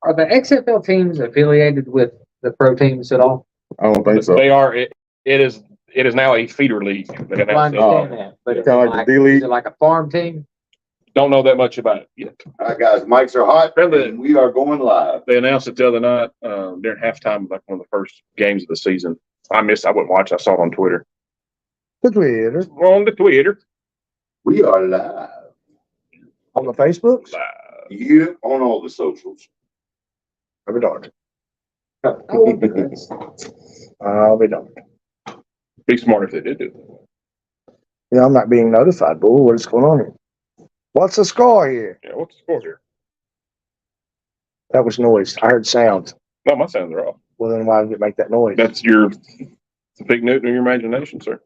Are the XFL teams affiliated with the pro teams at all? I don't think so. They are. It is. It is now a feeder league. They Well, I announced it. understand that, but Kinda like the D-League? is it like a farm team? Don't know that much about it yet. All right, guys, mics are hot, and we are going live. They announced it the other night during halftime, like one of the first games of the season. I wouldn't watch. I saw it on Twitter. The Twitter. On the Twitter. We are live. On the Facebooks? Yeah, on all the socials. I'll be darned. Oh, I'll be darned. Be smart if they did do it. Yeah, I'm not being notified, boy. What is going on here? What's the score here? Yeah, what's the score here? That was noise. I heard sound. No, my sounds are off. Well, then why did it make that noise? That's your big note in your imagination, sir.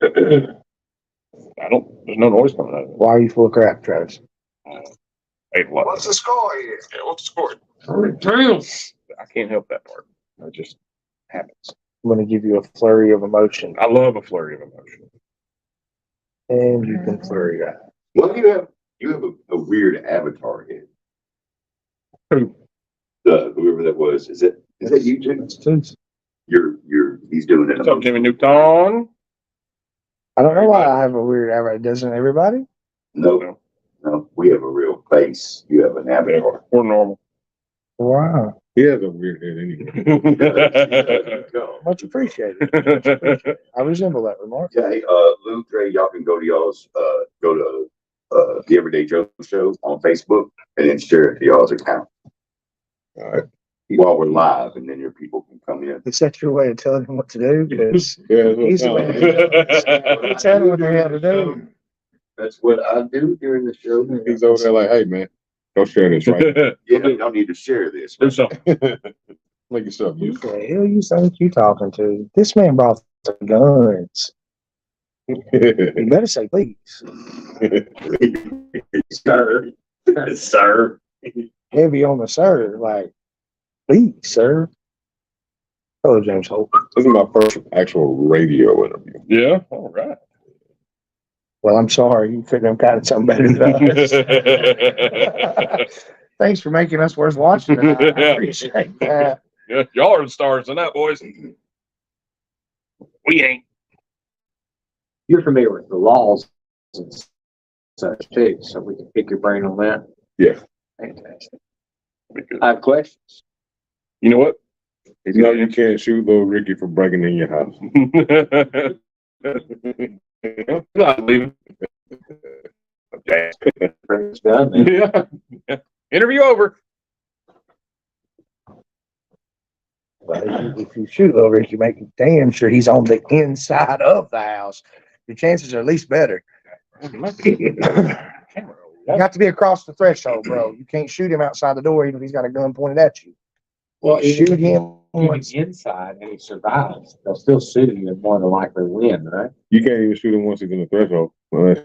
I don't. There's no noise coming out of it. Why are you full of crap, Travis? Ate what? What's the score here? Yeah, what's the score? I can't help that part. It just happens. I'm going to give you a flurry of emotion, I love a flurry of emotion. and you can flurry that. Well, you have a weird avatar head. Who? Whoever that was. Is that you, Jim? That's Tuesday. He's doing it. What's up, Jimmy Newton? I don't know why I have a weird avatar. Doesn't everybody? No, we have a real face. You have an avatar. We're normal. Wow. He has a weird head anyway. Much appreciated. I resemble that remark. Yeah, hey, Lou, Dre, y'all can go to y'all's, go to the Everyday Joe Show on Facebook and then share it to y'all's account. All right. While we're live, and then your people can come in. Is that your way of telling him what to do? Because Yeah, he's the way to tell him what they have to do. That's what I do during the show. he's over there like, hey man, go share this, right? Yeah, you don't need to share this. Do something. Make yourself Who useful. the hell you think you talking to? This man brought the guns. You better say please. Sir. Sir. Heavy on the sir, like, please, sir. Hello, James Hope. This is my first actual radio interview. Yeah. All right. Well, I'm sorry. You couldn't have gotten something better than us. Thanks for making us worth watching tonight. I appreciate that. Yeah, y'all are the stars tonight, boys. We ain't. You're familiar with the laws and such too, so we can pick your brain on that. Yeah. Fantastic. I have questions. You know what? No, you can't shoot little Ricky for breaking in your house. Not leaving. Okay. It's done, man. Yeah. Interview over. Well, if you shoot over it, you make damn sure he's on the inside of the house. Your chances are at least better. You have to be across the threshold, bro. You can't shoot him outside the door, even if he's got a gun pointed at you. Well, Shoot him even once. inside and he survives, they'll still sue you and more than likely win, right? You can't even shoot him once he's in the threshold. Unless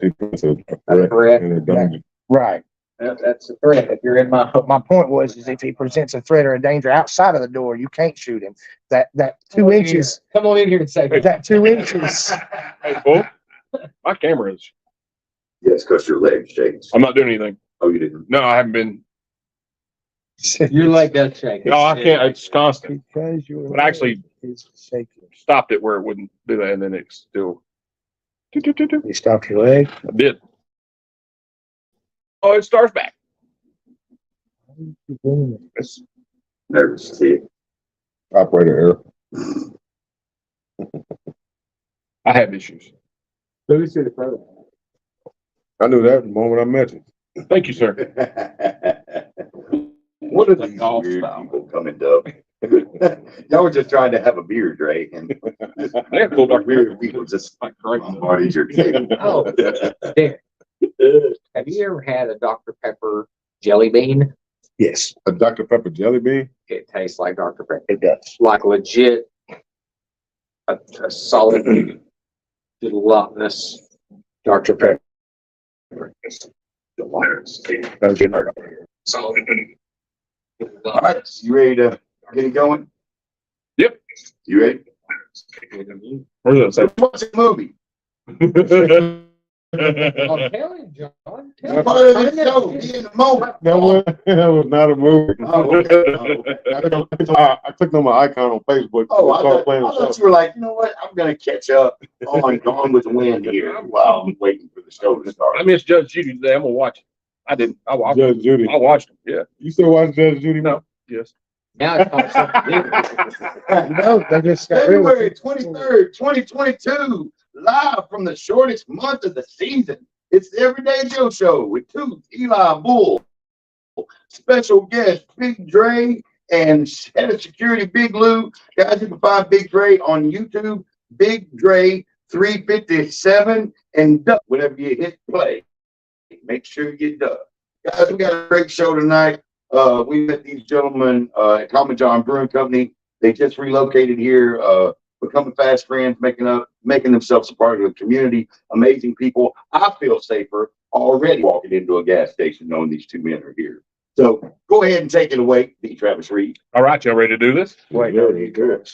he puts a threat Correct. in a dungeon. Right. That's a threat. If you're in my But my point was, is if he presents a threat or a danger outside of the door, you can't shoot him. That Come 2 on in inches, here. Come on in here and say that 2 inches. Hey, Bull. My camera is. Yes, because your leg shakes. I'm not doing anything. Oh, you didn't. No, I haven't been. your leg does shake. No, I can't. It's constant. Because your But actually- is shaking. Stopped it where it wouldn't do that, and then it still. You stopped your leg. I did. Oh, it starts back. It's nervous. See? Operator error. I have issues. Who's to the pro? I knew that the moment I met you. Thank you, sir. What are these golf weird style. people coming up? Y'all were just trying to have a beer, Dre, and They have full dark weird people just like right. bombarded your table. Oh, Derek, have you ever had a Dr. Pepper jelly bean? Yes, A Dr. Pepper jelly bean? It tastes like Dr. Pepper. it does. Like legit, a solid gelatinous Dr. Pepper. Solid. All right, you ready to get it going? Yep. You ready? Where's that? What's a movie? I'm telling you, John. That's part of the show. Be in the moment. That was not a movie. Oh, okay. I clicked on my icon on Facebook. Oh, I started thought, playing I the thought show. you were like, you know what? I'm gonna catch up on Gone with the Wind here while I'm waiting for the show to start. I missed Judge Judy today. I'm gonna watch it. I didn't. I Judge Judy. watched it. Yeah. You still watch Judge Judy? No. Yes. Now it's called something different. No, they just got rid of February it. 23rd, 2022, live from the shortest month of the season. It's the Everyday Joe Show with Tooth, Eli, Bull, special guest Big Dre, and head of security Big Lou. Guys, you can find Big Dre on YouTube, Big Dre 357, and duck whenever you hit play. Make sure you duck. Guys, we got a great show tonight. We met these gentlemen at Common John Brewing Company. They just relocated here, becoming fast friends, making themselves a part of the community. Amazing people. I feel safer already walking into a gas station knowing these two men are here. So go ahead and take it away, D. Travis Reed. All right, y'all ready to do this? Wait, no, you good.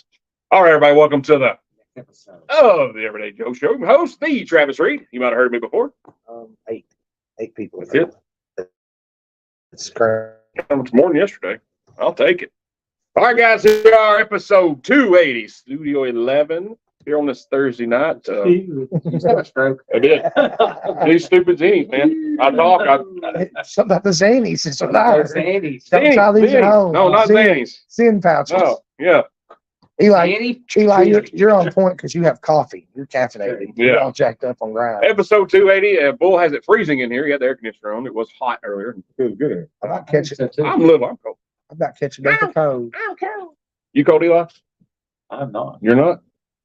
All right, everybody, welcome to the Episode. the Everyday Joe Show. Host the Travis Reed. You might have heard of me before. Eight people. That's it. It's crazy. How much more than yesterday? I'll take it. All right, guys, here we are, episode 280, Studio 11, here on this Thursday night. You just have a stroke. I did. These stupid zines, man. I talk. Something about the Zanies. It's what I heard. Annie's. Don't try these at home. No, not Zannies. Sin pouches. No, yeah. Eli, you're on point because you have coffee. You're caffeinated. You're Yeah. all jacked up on grind. Episode 280. Bull has it freezing in here. He had the air conditioner on. It was hot earlier. Feels good. I'm not catching. I'm little. I'm cold. I'm not catching up the code. You cold, Eli? I'm not. You're not?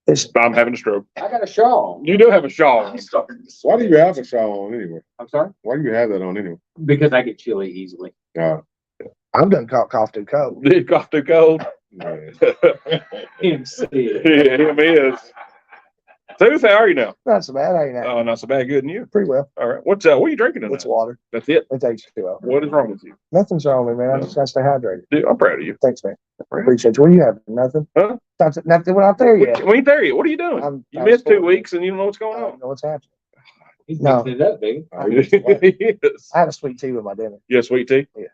It's I'm having a stroke. I got a shawl. You do have a shawl. I'm starting to Why do you have a shawl on anyway? I'm sorry? Why do you have that on anyway? Because I get chilly easily. I'm done cough too cold. Did cough too cold? Man. MC. Yeah, him is. Tooth, how are you now? Not so bad, ain't that? Oh, not so bad. Good. And you? Pretty well. All right. What are you drinking tonight? It's water. That's it. It takes you well. What is wrong with you? Nothing's wrong with me, man. I just gotta stay hydrated. Dude, I'm proud of you. Thanks, man. Appreciate you. What do you have? Nothing? Huh? Nothing. We're not there yet. We ain't there yet. What are you doing? You missed 2 weeks and you don't know what's I going don't on. know what's happening. He's No. mixing it up, baby. Yes. I had a sweet tea with my dinner. Yeah, sweet tea. Yeah.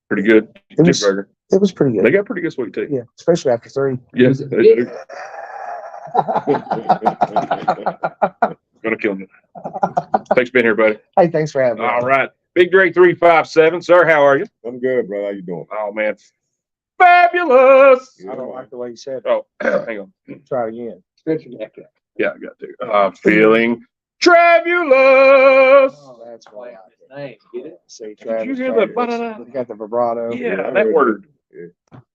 Pretty good. It was- Burger. It was pretty They good. got pretty good sweet tea. Yeah, especially after 3. Yes. Was it they big? do. Gonna kill me. Thanks for being here, buddy. Hey, thanks for having me. All right. Big Dre 357. Sir, how are you? I'm good, brother. How you doing? Oh man. Fabulous. I don't like the way you said it. Oh, hang on. Try it again. Stretch your neck out. Yeah, I got to. Feeling Travulous. Oh, that's Play why. out his name. Get it? See, Did Travis, you hear Travis. the ba-da-da? You got the vibrato. Yeah, that word.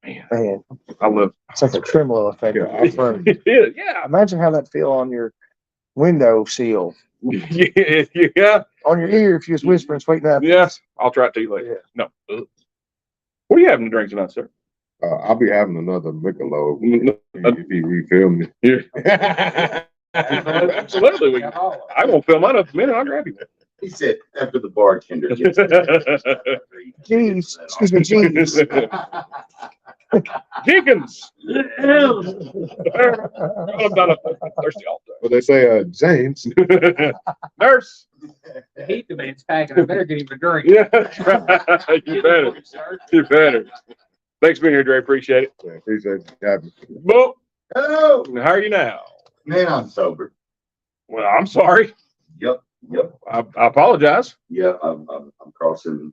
Man, Man, I love it's like a tremolo effect. Yeah, on your phone. it. Yeah. Imagine how that feel on your window seal, Yeah. on your ear if you was whispering sweet nothing. Yes. I'll try it to you later. No. Ugh. What are you having to drink tonight, sir? I'll be having another Michelob Mm, if he refill me. Yeah. Absolutely. I won't fill mine up in a minute. I'll grab you. He said after the bartender gets Jeez, excuse me, jeez. Jenkins. I'm not thirsty all But they say, James. day. Nurse. The heat demand's packing. I better get him a drink. Yeah. You better. You better. Thanks for being here, Dre. Appreciate it. Yeah, appreciate you having me. Boop. Hello, How are you now? man. I'm sober. Well, I'm sorry. Yep. I apologize. Yeah, I'm crossing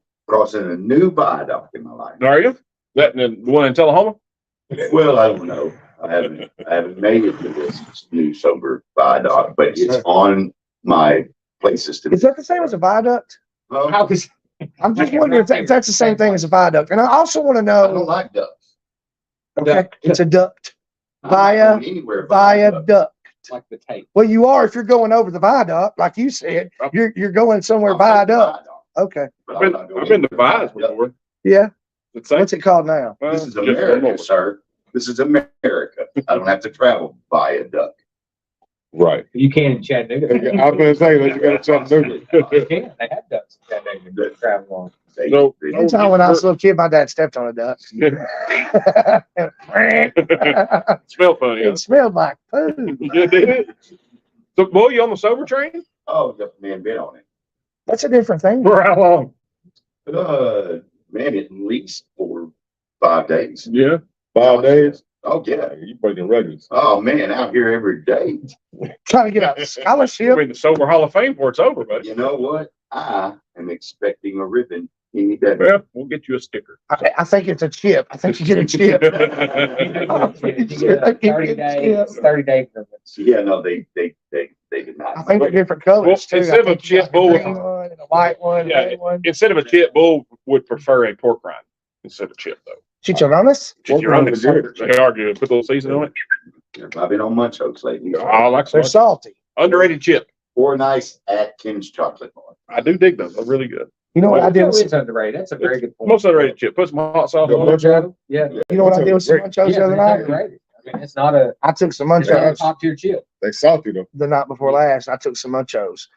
a new viaduct in my life. Are you? That the one in Tullahoma? Well, I don't know. I haven't made it to this new sober viaduct, but it's on my places to. Is that the same as a viaduct? How is I'm just wondering if that's the same thing as a viaduct. And I also want to I don't know, like ducks. okay, it's a duct, I'm not going anywhere via duck. viaduct. like the tape? Well, you are if you're going over the viaduct, like you said. You're going somewhere viaduct. Okay, But I've I'm been, not going I've been to anywhere Vi's via duck. before. yeah. It's like, What's it called now? This is just America, normal. sir. This is America. I don't have to travel via duck. Right. You can in Chattanooga. I was going to say, let's go to Chattanooga. You can. They have ducks in Chattanooga that travel on. No. One time when I was a little kid, my dad stepped on a duck. Smell funny, huh? It smelled like food. You did it? So, boy, you on the sober train? Oh, the man been on it. That's a different thing. For how long? Man, at least 4 or 5 days. Yeah. 5 days? Oh, yeah. You breaking records. Oh, man, out here every day. Trying to get a I scholarship. mean, the Sober Hall of Fame before it's over, buddy. You know what? I am expecting a ribbon any day. Well, we'll get you a sticker. I think it's a chip. I think you get a chip. I'm pretty sure I can 30 get a days, chip. 30-day permits. Yeah, no, they did I not. think they're different colors Well, too. instead I of a think you got chip the bull- green one and a white one, Yeah, red one. Instead of a chip, Bull would prefer a pork rind instead of chip, though. Chicharrones? You're on this. They are good. Put a little seasoning on it. I've been on Munchos lately. I like They're some salty. underrated chip. Or nice Atkins chocolate bar. I do dig those. They're really good. You know what I did Muncho with is underrated. That's a very good point. Most underrated chip. Put some hot sauce on it. Muncho? Yeah. you know what I did with some Munchos the other it's night? underrated. I mean, it's not a I took some it's not a Munchos top tier chip. They salty though. the night before last. I took some Munchos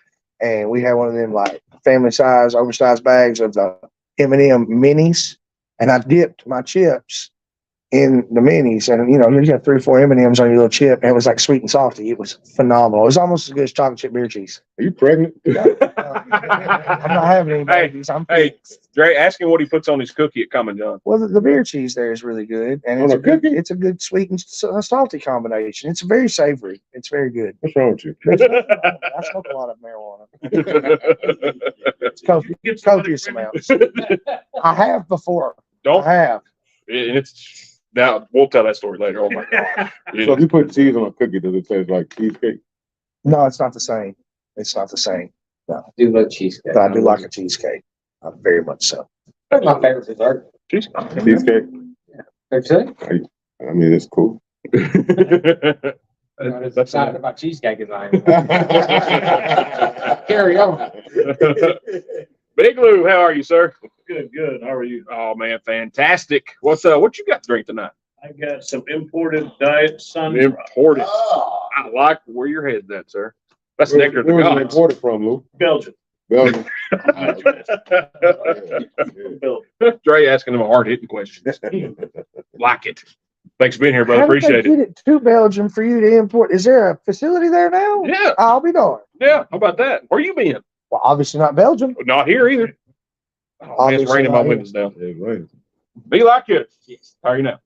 and we had one of them like family size, oversized bags of the M&M minis, and I dipped my chips in the minis, and you have 3 or 4 M&Ms on your little chip, and it was like sweet and salty. It was phenomenal. It was almost as good as chocolate chip beer cheese. Are you pregnant? I'm not having any babies. I'm Hey, Dre, ask him what he puts on his cookie at Common John. well, the beer cheese there is really good, and On it's a a good, cookie? it's a good sweet and salty combination. It's very savory. It's very good. What's wrong with you? I smoke a lot of marijuana. Copious amounts. I have before. Don't. I have. And it's now we'll tell that story later. Oh my god. So if you put cheese on a cookie, does it taste like cheesecake? No, it's not the same. It's not the same. I do love cheesecake. But I do like a cheesecake. Very much so. That's my favorite dessert. Cheesecake? That's it. I mean, it's cool. I'm not as excited about cheesecake as I am. Carry on. Big Lou, how are you, sir? Good. How are you? Oh man, fantastic. What you got to drink tonight? I got some imported diet sun. Imported. Oh, I like where your head's at, sir. That's Where nectar of the was it gods. imported from, Lou? Belgium. Belgium. Dre asking them hard hitting questions. Like it. Thanks for being here, brother. How did they Appreciate it. get it to Belgium for you to import? Is there a facility there now? Yeah, I'll be darned. yeah. How about that? Where you been? Well, obviously not Belgium. Not here either. Oh, man, it's Obviously raining my not here. windows down. Yeah, right. Be like you. Yes. How are you now?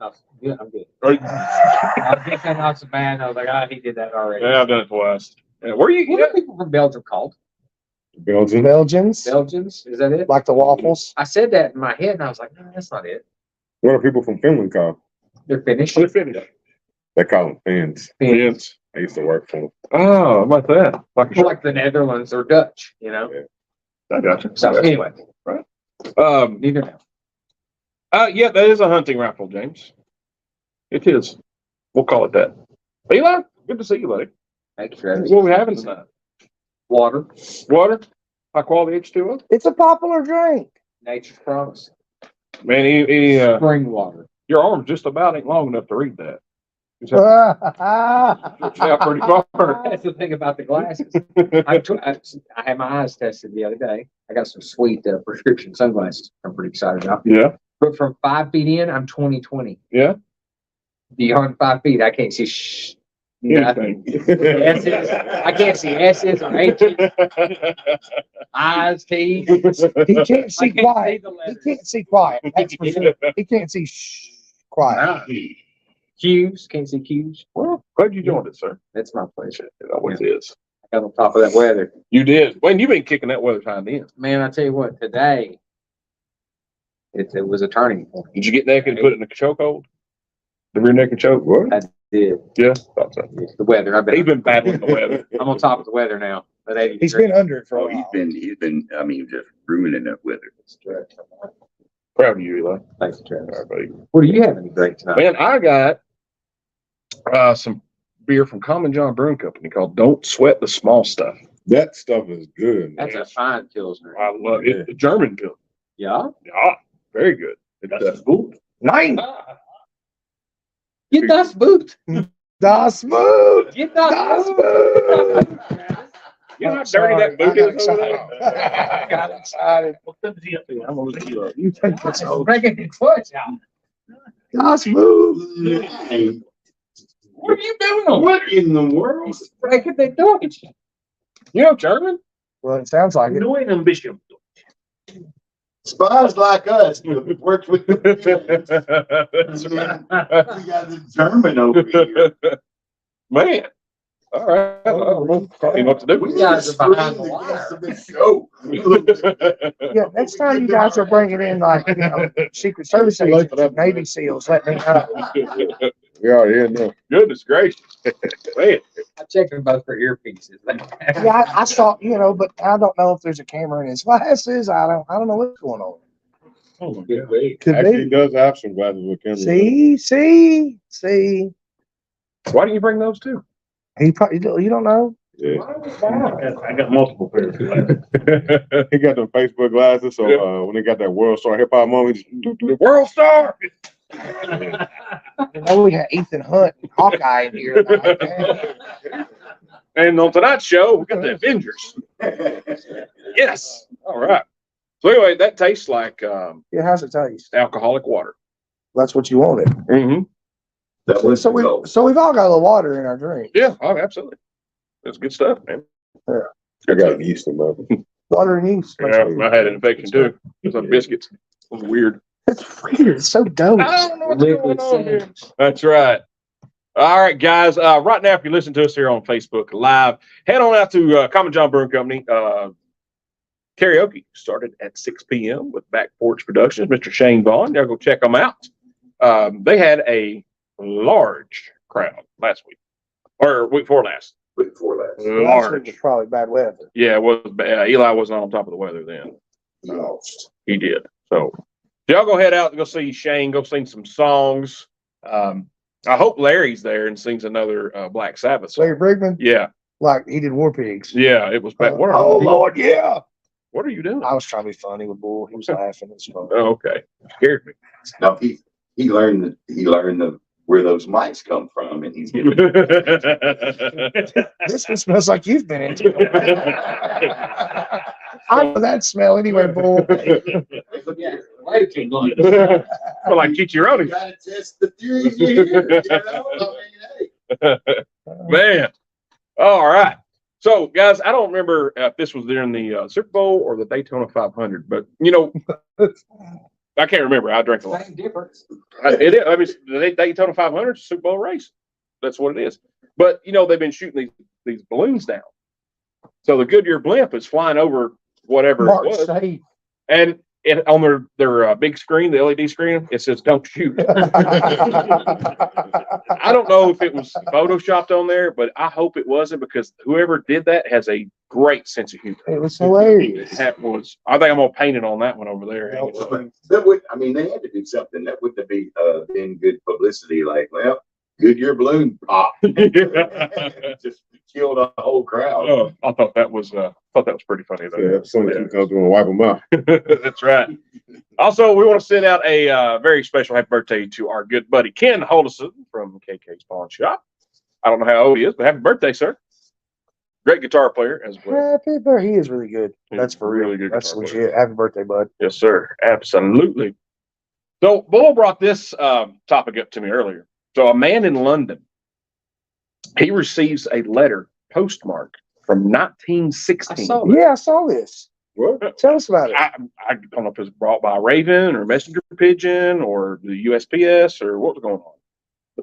No, good. I'm good. Are you- I was thinking off some man. I was like, he did that already. Yeah, I've done it twice. Yeah, where are you? What are people from Belgium called? Belgium. Belgians, Belgians? Is that it? like the waffles. I said that in my head and I was like, no, that's not it. What are people from Finland called? They're finished. They're finished. They call them Finns. Yes. I used to work for them. Oh, how about that? Like the Netherlands or Dutch, I got you. So anyway, neither now. Yeah, that is a hunting rifle, James. It is. We'll call it that. Eli, good to see you, buddy. Thank you, Travis. What are we having tonight? Water, Water? High quality H2O? It's a popular drink. nature's promise, Man, spring water. your arm just about ain't long enough to read that. It's That's out pretty far. That's the thing about the glasses. I had my eyes tested the other day. I got some sweet prescription sunglasses I'm pretty excited about. Yeah, But from 5 feet in, I'm 20/20. yeah. Beyond 5 feet, I can't see nothing. S's. I can't see S's or H's, I's, T's. He can't see I can't quiet. see the He letters. can't see quiet. That's for sure. He can't see quiet. Q's, can't see Q's. Well, glad you joined us, sir. That's my pleasure. It always is. I got on top of that weather. You did. Wayne, you've been kicking that weather time in. Man, I tell you what, today, it was a turning point. Did you get naked and put it in a chokehold? The rear naked choke? What? I did. Yeah, thought so. It's the weather. He's been battling the weather. I'm on top of the weather now. At 80 He's degrees. been under it for a Oh, while. he's been, I mean, just ruining that weather. Proud of you, Eli. Thanks, All Travis. right, buddy. What are you having to drink tonight? Man, I got some beer from Common John Brewing Company called Don't Sweat the Small Stuff. That stuff is good. That's a fine Pilsner. I love it. The German beer. Yeah? Yeah, very good. It's Good. Nine. Get das Boot. Das Boot. Get Das das Boot. you know how dirty that boot is over there? I got excited. What time is he up there? I'm gonna look you up. You think it's Boot. Breaking the clutch out. Das Boot. What are you doing on? What in the world? He's breaking the clutch. You know German? Well, it sounds like it. Knowing ambition. Spies like us works with the That's we right. got the German over here. Man. All right. I don't know what to do. We guys are behind the Screen wire. guests of this show. Yeah, next time you guys are bringing in like, Secret Service agents and Navy SEALs, let me know. We already in there. Goodness gracious. Man. I checked them both for earpieces. Yeah, I saw, but I don't know if there's a camera in his glasses. I don't know what's going on. Oh my Good God. week. Could Actually, he be. does have some glasses with cameras. See. Why do you bring those too? He probably, you don't know? Yeah. I got multiple pairs. He got them Facebook glasses, so when they got that World Star Hip Hop moment, he just The World Star. You know, we got Ethan Hunt and Hawkeye in here tonight, man. And on tonight's show, we got the Avengers. Yes. All right. So anyway, that tastes like Yeah, how's it taste? alcoholic water. That's what you wanted. Mm-hmm. That was So we've all got a little water in our drink. Yeah. Oh, absolutely. That's good stuff, man. I got yeast in my. Water and yeast. Yeah, I had an infection too. Some biscuits. It was weird. It's weird. It's so dope. I don't know what's Liquid going on here. sandwich. That's right. All right, guys. Right now, if you listen to us here on Facebook Live, head on out to Common John Brewing Company. Karaoke started at 6 p.m. with Back Porch Productions. Mr. Shane Vaughn. Y'all go check them out. They had a large crowd last week, or week before last. Before last. Last week Large. was probably bad weather. Yeah, it was. Eli wasn't on top of the weather then. He lost. He did. So y'all go head out and go see Shane. Go sing some songs. I hope Larry's there and sings another Black Sabbath song. Larry Brigman, Yeah, like he did War Pigs. yeah. It was bad. What Oh are, Lord, yeah. what are you doing? I was trying to be funny with Bull. He was laughing. It's fun. Oh, okay. Scared me. Now he learned where those mics come from, and he's getting This one smells like you've been into. I know that smell anyway, Bull. Yeah, way too much. Well, like Chicharoni. gotta test the theory here. You know? I mean, hey. Man. All right. So, guys, I don't remember if this was during the Super Bowl or the Daytona 500, but I can't remember. I drank a lot. Same difference. It is. I mean, the Daytona 500 is a Super Bowl race. That's what it is. But they've been shooting these balloons down. So the Goodyear blimp is flying over whatever Mark it was, safe. and on their big screen, the LED screen, it says "Don't shoot." I don't know if it was photoshopped on there, but I hope it wasn't, because whoever did that has a great sense of humor. It was hilarious. That was. I think I'm gonna paint it on that one over there. That would, I mean, they had to do something. That wouldn't have been good publicity. Like, well, Goodyear balloon pop. Just killed a whole crowd. Oh, I thought that was pretty funny though. Yeah, somebody comes going to wipe them out. That's right. Also, we want to send out a very special happy birthday to our good buddy Ken Holdison from KK's Pawn Shop. I don't know how old he is, but happy birthday, sir. Great guitar player as well. Happy birthday. He is really good. That's for real. Really good That's guitar legit. Happy birthday, bud. Yes, sir. Absolutely. So, Bull brought this topic up to me earlier. So, a man in London, he receives a letter postmarked from 1916. Yeah, I saw this. What? Tell us about it. I don't know if it was brought by a Raven or messenger pigeon or the USPS or what was going on.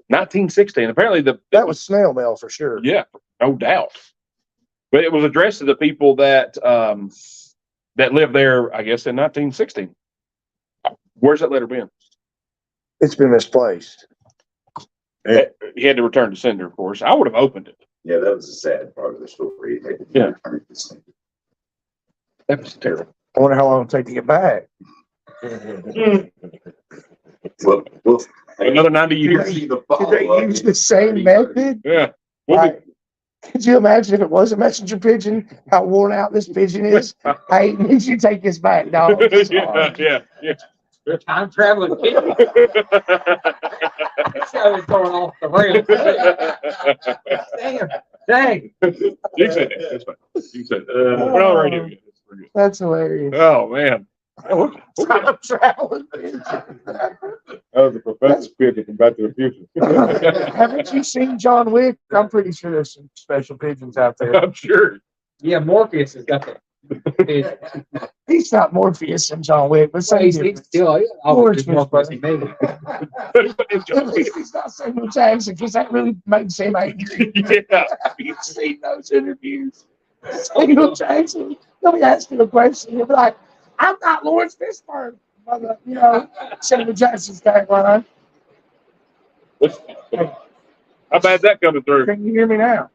1916. Apparently, That was snail mail for sure. yeah, no doubt. But it was addressed to the people that lived there, I guess, in 1916. Where's that letter been? It's been misplaced. He had to return to sender, of course. I would have opened it. Yeah, that was a sad part of the story. Yeah. That was terrible. I wonder how long it'll take to get back. Well, Another 90 years. see the Did follow-up. they use the same method? Yeah. We'll Like, could you imagine if it was a messenger pigeon, how worn out this pigeon is? Hey, need you take this back, dog. It's hard. yeah. Time traveling kid. So it's going off the rails. Dang. You said it. That's fine. You said it. We're on the radio yet. We're good. That's hilarious. Oh, man. Time traveling pigeon. That was the professor's pigeon from Back to the Future. Haven't you seen John Wick? I'm pretty sure there's some special pigeons out there. I'm sure. Yeah, Morpheus has got the. He's not Morpheus and John Wick, but So same he's difference. still. Lawrence Morpheus, Fishburne. maybe. At least he's not Samuel Jackson, because that really makes him angry. Yeah. You've seen those interviews. Samuel Jackson, let me ask you a question. He'll be like, I'm not Lawrence Fishburne. Mother, you know, Samuel Jackson's tagline. How bad's that coming through? Can you hear me now?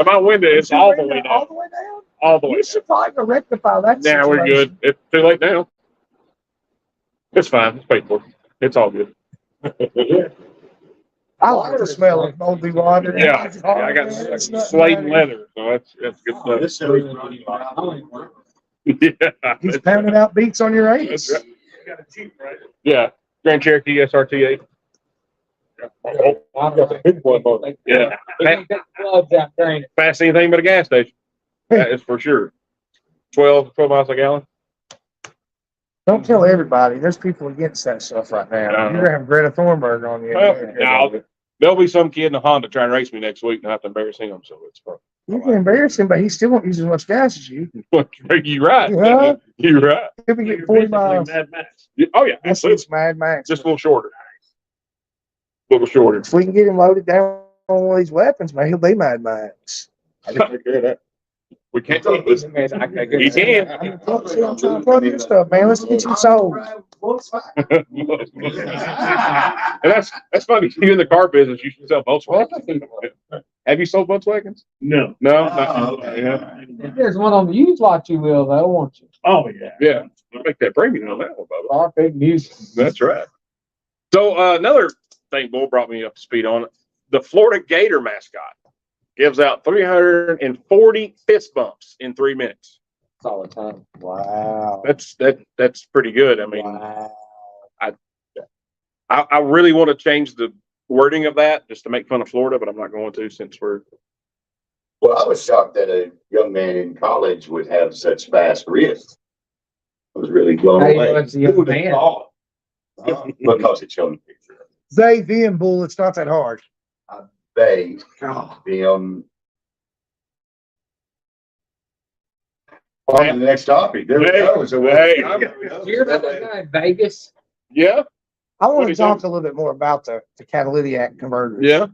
My window is all the way All down. the way down? All the way You should probably go rectify that. down. Now we're situation. good. It's too late now. It's fine. It's paid for. It's all good. I like the smell of moldy water. Yeah, I got slate and leather, so that's good stuff. This show is running around. Yeah, He's pounding out beats on your ace. That's right. Yeah, Grand Cherokee SRT8. Yeah, Clubs out there, ain't it? fast anything but a gas station. That is for sure. 12 miles a gallon. Don't tell everybody. There's people against that stuff right now. Uh-huh. You're gonna have Greta Thunberg on you. Well, now, there'll be some kid in a Honda trying to race me next week and I have to embarrass him, so it's fun. You can embarrass him, but he still won't use as much gas as you. You're right. Yeah. You're right. He'll be getting 40 miles. Oh, yeah. That's Absolutely. just Mad Max. Just a little shorter. A little shorter. If we can get him loaded down on one of these weapons, man, he'll be Mad Max. I can take care of that. We can't do this. He can. I'm trying to plug your stuff, man. Let's get you sold. And that's funny. You in the car business, you should sell Volkswagens. Have you sold Volkswagens? No. No. Oh, Not, yeah. If there's one on the used lot, you will, though, won't you? Oh, yeah. Yeah. I'll make that premium on that one, Bubba. Our big music. That's right. So another thing Bull brought me up to speed on, the Florida Gator mascot gives out 340 fist bumps in 3 minutes. That's all the time. Wow. That's pretty good. I mean, Wow. I really want to change the wording of that just to make fun of Florida, but I'm not going to since we're. Well, I was shocked that a young man in college would have such fast wrists. I was really blown Hey, away. what's the young Who would have man? thought? Because it showed a picture. They, them, bull, it's not that hard. They, them. On to the next topic. There we go. So Hey, You hear about that guy in Vegas? yeah, I want What to is talk a little bit more about the catalytic converters. yeah.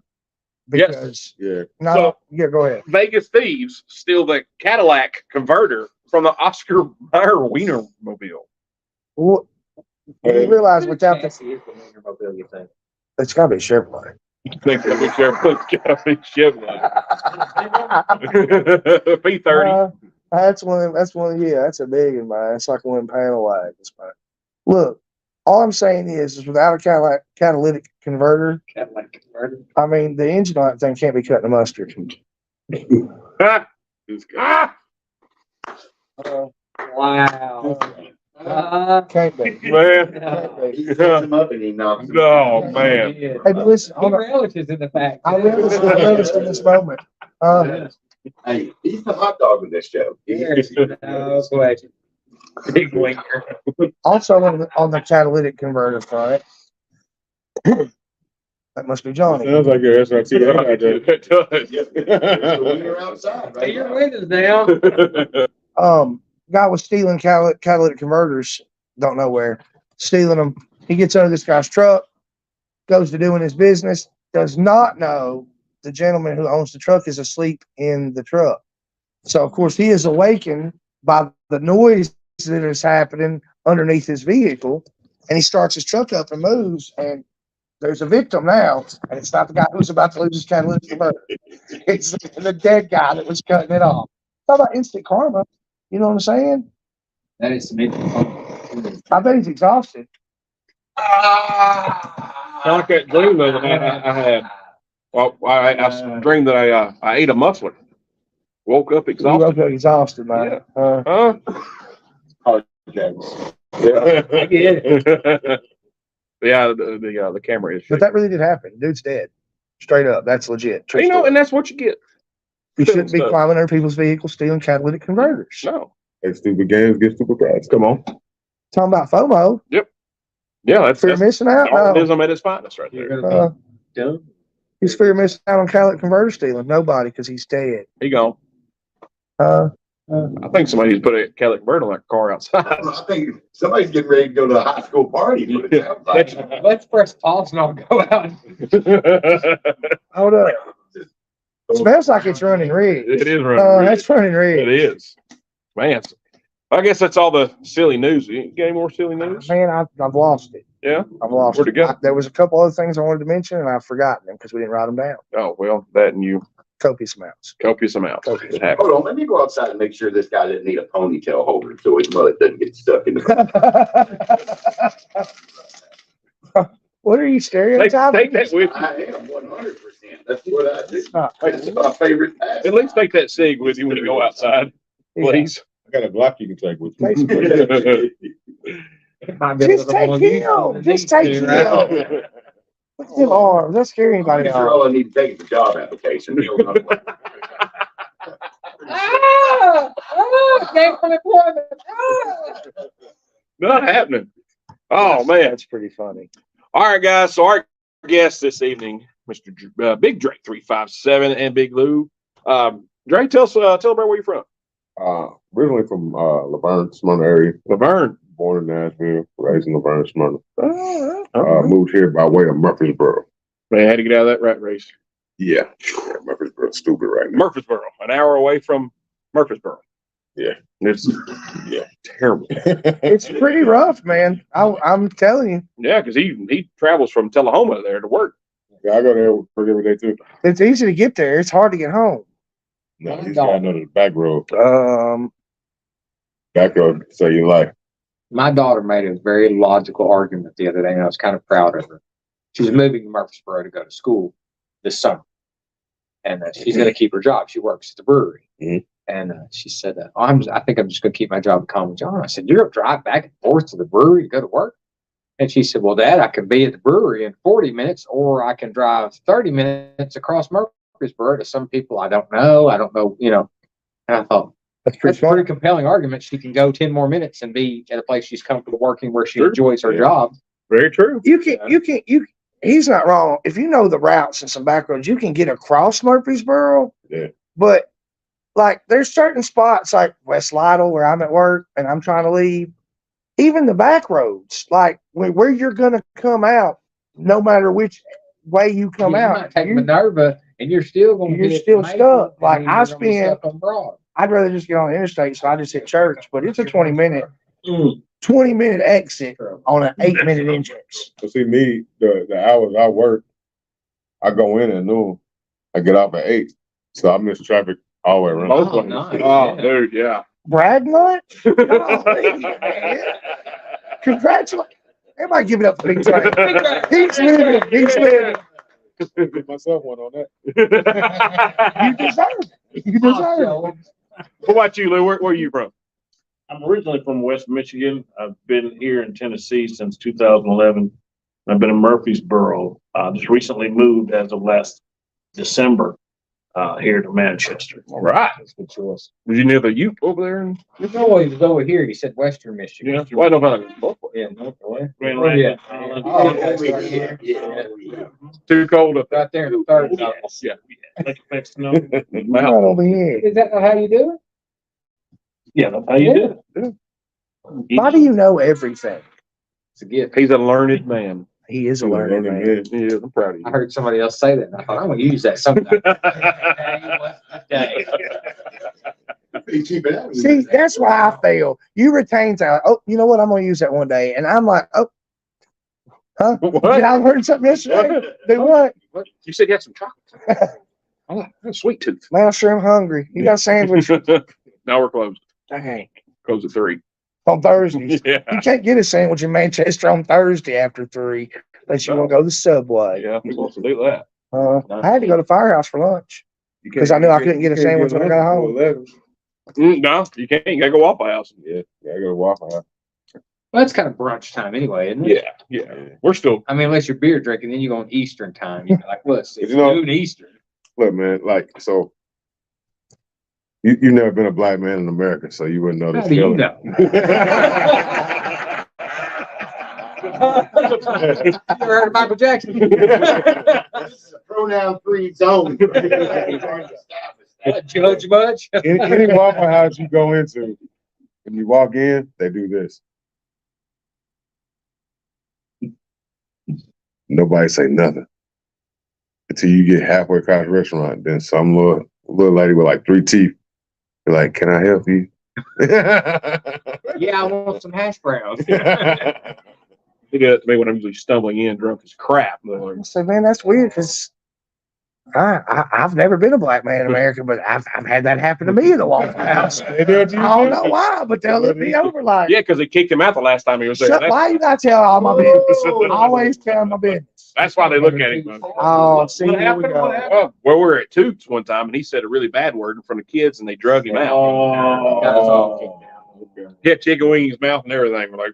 Because, Yeah. no, So- yeah, go ahead. Vegas thieves steal the Cadillac converter from the Oscar Mayer Wienermobile. Well, you realize without this, Fancy is the Wiener Mobility thing. it's got to be Chevrolet. Think that we careful. P30. That's one, yeah, that's a big one, man. It's like one panel wagons, man. Look, all I'm saying is without a catalytic converter, Cadillac converter. I mean, the engine on that thing can't be cutting the mustard. Ah! Wow. Can't be. Man. he sets him up and he knocks him. Oh, man. Hey, but listen, He relishes in the fact. I relished in this moment. Hey, he's the hot dog of this show. There's no question. Big winker. Also on the catalytic converter front, that must be Johnny. Sounds like your SRT right there. It does. We're outside, Hey, right? your windows down. Guy was stealing catalytic converters, don't know where, stealing them. He gets under this guy's truck, goes to doing his business, does not know the gentleman who owns the truck is asleep in the truck. So, of course, he is awakened by the noise that is happening underneath his vehicle, and he starts his truck up and moves, and there's a victim now, and it's not the guy who's about to lose his catalytic converter. It's the dead guy that was cutting it off. Talk about instant karma. You know what I'm saying? That is some interesting. I bet he's exhausted. Kind of like that dream that I had. Well, I dreamed that I ate a muffler. Woke up You exhausted. woke up exhausted, man. Huh? Okay. I get it. Yeah, the camera is. But that really did happen. Dude's dead. Straight up. That's legit. True You know, story. and that's what you get. You shouldn't be stuff. climbing under people's vehicles stealing catalytic converters. No, Hey, stupid games get stupid prizes. come on. Talking about FOMO. Yeah, that's Fear of missing out. Darwinism at its finest, right there. You're gonna be dumb. He's fear missing out on catalytic converter stealing. Nobody, because he's dead. He gone. I think somebody's put a catalytic converter on that car outside. I think somebody's getting ready to go to the high school party. But it sounds like. Let's press pause and I'll go out. Hold up. Smells like it's running red. It is running. That's running red. It is. Man, I guess that's all the silly news. You got any more silly news? Man, I've lost it. Yeah? I've lost Where'd it go? There was a couple other things I wanted to mention, and I've forgotten them because we didn't write them down. Oh, well, that and you. Copious amounts. Copious amounts. Copious It happens. Hold on, let me go outside and make sure this guy doesn't need a ponytail holder so his mud doesn't get stuck in the. What are you Take stereotyping? that with you. I am 100%. That's what I do. not- That's my favorite. At least take that cig with you when you go outside, please. I got a Glock you can take with you. Just take him. Just take him. Look at them arms. Let's scare I'm anybody sure off. all I need to take is a job application. Not happening. Oh, man. That's pretty funny. All right, guys. So our guests this evening, Mr. Big Dre 357 and Big Lou. Dre, tell everybody where you're from. Originally from Laverne, Smyrna area. Laverne. Born in Nashville, raised in Laverne, Smyrna. Oh, Moved here by way of Murfreesboro. man, had to get out of that rat race. Yeah, Murfreesboro's stupid right now. Murfreesboro, an hour away from Murfreesboro. Yeah. It's terrible. It's pretty rough, man. I'm telling you. Yeah, because he travels from Tullahoma there to work. Yeah, I go there pretty every day too. It's easy to get there. It's hard to get home. No, you just gotta know the back road. Um, Back road, so you like. My daughter made a very logical argument the other day, and I was kind of proud of her. She's moving to Murfreesboro to go to school this summer, and she's going to keep her job. She works at the brewery, and she said, I think I'm just going to keep my job at Common John." I said, "You're going to drive back and forth to the brewery to go to work?" And she said, "Well, Dad, I can be at the brewery in 40 minutes, or I can drive 30 minutes across Murfreesboro to some people I don't know, you know." And I thought, that's pretty that's a pretty smart. compelling argument. She can go 10 more minutes and be at a place she's comfortable working where she Sure. enjoys her Yeah. job. Very true. He's not wrong. If you know the routes and some back roads, you can get across Murfreesboro. Yeah. But like there's certain spots like West Lytle where I'm at work and I'm trying to leave. Even the back roads, like where you're gonna come out, no matter which way you come You out, might take Minerva and you're still going to you're hit still Maple, stuck. and Like, then I you're gonna be spend- stuck on Broad. I'd rather just get on the interstate, so I just hit church. But it's a 20-minute exit on an 8-minute entrance. So see me, the hours I work, I go in at noon. I get off at 8. So I miss traffic all the way around. Both Oh, ways. nice. Oh, Yeah. dude, yeah. Brad Nut? Golly, man. Congratulations. Everybody give it up for Big Dre. He's living. He's living. Give myself one on that. You deserve it. You deserve it. What about you, Lou? Where are you from? I'm originally from West Michigan. I've been here in Tennessee since 2011. I've been in Murfreesboro. Just recently moved as of last December here to Manchester. All right. That's a good choice. Was you near the U over there? No, he was over here. He said Western Michigan. Yeah. Why don't I both ways? Yeah, North West. Grand Oh, yeah. Rapids, Oh, Holland. that's right here. Yeah. Too cold up there. Right there in the third. Yes. Yeah. Like affects no. Right over here. Is that how you do it? Yeah, that's how you do it. Why do you know everything? It's a gift. He's a learned man. He is a learning man. He is. I'm proud of I heard somebody else say that, and I thought, I'm going to use that sometime. you. Keep it out. See, that's why I fail. You retain that. Oh, you know what? I'm going to use that one day. And I'm like, oh, huh? What? Did I learn something yesterday? Do what? You said you had some chocolate. Oh, that's sweet tooth. Man, I'm sure I'm hungry. You got a sandwich? Now we're closed. Dang. Closed at 3. On Thursdays. Yeah. You can't get a sandwich in Manchester on Thursday after 3 unless you want to go to the Subway. Yeah, we're supposed to do that. I had to go to Firehouse for lunch because I knew I couldn't get a sandwich when I got home. No, you can't. You gotta go Waffle House. Yeah, I go to Waffle House. Well, that's kind of brunch time anyway, isn't it? Yeah. We're still. I mean, unless you're beer drinking, then you go on Eastern time. You're like, well, it's You know- noon Eastern. Look, man, like, so you've never been a black man in America, so you wouldn't know How this do you feeling. know? You ever heard of Michael Jackson? This is a pronoun-free zone. Judge much? Any Waffle House you go into, when you walk in, they do this. Nobody say nothing until you get halfway across the restaurant. Then some little lady with like 3 teeth, be like, "Can I help you?" Yeah, I want some hash browns. He does it to me when I'm usually stumbling in drunk as crap. I said, man, that's weird because I've never been a black man in America, but I've had that happen to me in the Waffle House. I They do it to you don't too? know why, but they'll look me over like, Yeah, because they kicked him out the last time he was there. shut, That's, why you not tell all my business? Always tell my business. that's why they look at him. Oh, see, What here we happened? What go. happened? Well, we were at Toots one time, and he said a really bad word in front of kids, and they drug him out. Got us all kicked out. He had chicken wing in his mouth and everything. We're like,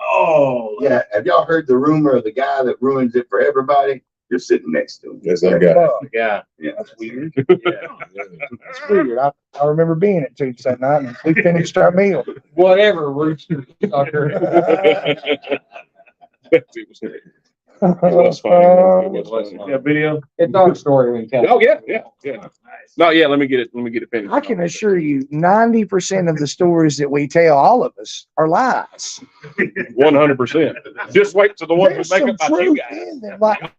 Oh, Yeah, have y'all heard the rumor of the guy that ruins it for everybody? You're sitting next to him. Yes, I got it. yeah. Yeah. That's weird. It's weird. I remember being at Toots that night and we finished our meal. Whatever, rooster sucker. It was funny. It was funny. yeah, video. It's our story we tell. Oh yeah, yeah, yeah. No, yeah. Let me get it finished. I can assure you, 90% of the stories that we tell, all of us, are lies. 100%. Just wait till the one we There's make some up about you truth guys. in them. Like,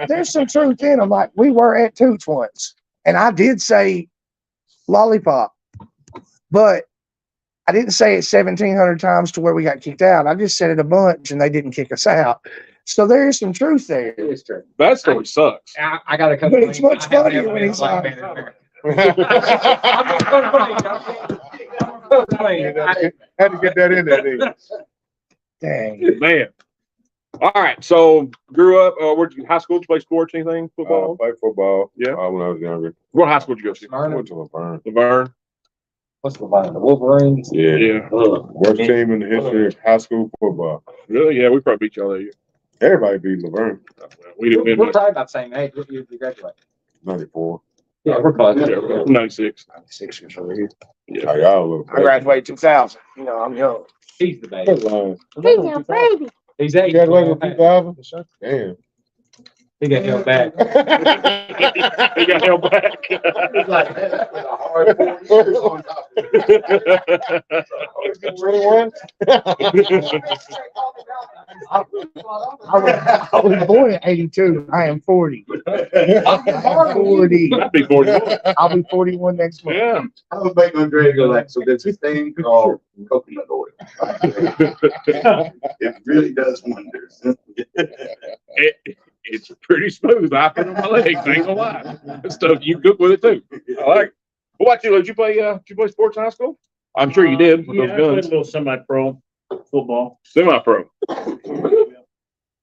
there's some truth in them. Like, we were at Toots once, and I did say lollipop, but I didn't say it 1,700 times to where we got kicked out. I just said it a bunch, and they didn't kick us out. So there is some truth there. It is true. That story sucks. I got a couple. But it's much funnier when he's like, Had to get that in there. Didn't dang. Man. All right. So grew up. Where'd you high school? Did you play sports? Anything? you? Football? Played football. Yeah. When I was younger. What high school did you go to? I went to Laverne. Laverne. What's the line? The Wolverines? Yeah. Yeah. Worst team in the history of high school football. Really? Yeah. We probably beat y'all that year. Everybody beat Laverne. We didn't win We're much. probably about the same age. What year did you graduate? 94. Yeah, we're close. Yeah, we're 96. 6 years over here. How y'all look? I graduated 2000. You know, I'm young. He's the baby. That's lying. He's You 8. graduated in 2000? Damn. He got held back. They got held back. It's like, man, that was a hard 4 years on top of it. 21? I was born in 82. I am 40. I'm 40. That'd be 41. I'll be 41 next month. Yeah. I was making Andre go like, so there's this thing called coconut oil. It really does wonders. It's pretty smooth. I put it on my legs. Ain't gonna lie. That stuff you cook with it too. I like it. What about you? Did you play sports in high school? I'm sure you did with Yeah, I those played a guns. little semi-pro football, Semi-pro.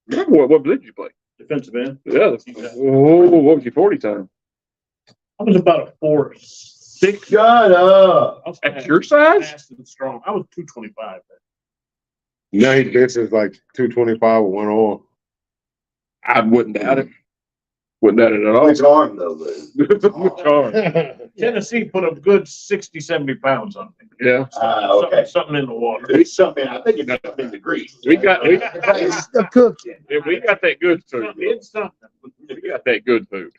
What position did you play? defensive end. Yeah. Oh, what was your 40 time? I was about a 4'6". Shut up. I was At your size? fast and strong. I was 225. Now he benches like 225 with one arm. I wouldn't doubt it. Wouldn't doubt it at all. Which arm though, Lou? Which arm? Tennessee put a good 60, 70 pounds on me. Yeah. Okay. Something in the water. It's something, I think it's something in the grease. We got It's the cooking. that good food. It's something. We got that good food.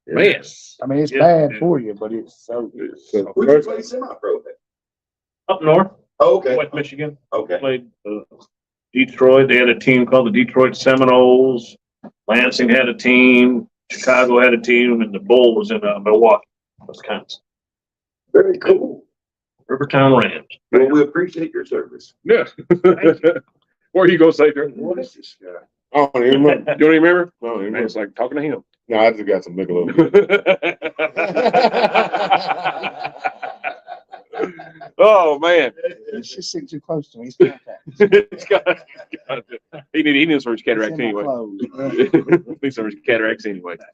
Man. I mean, it's Yeah. bad for you, but it's so good. So Who'd you play semi-pro with? Up north, Oh, okay, West Michigan. okay. Played Detroit. They had a team called the Detroit Seminoles. Lansing had a team. Chicago had a team, and the Bull was in Milwaukee, Wisconsin. Very cool. Rivertown Rams. Well, we appreciate your service. Yeah. What are you gonna say, Jerry? What is this guy? I don't even remember. You don't even remember? I don't even Man, remember. it's like talking to him. No, I just got some Michelob. Oh man. It's just sitting too close to me. It's contact. It's got- he needs some of his cataracts It's in my anyway. clothes. Needs some of his cataracts anyway. All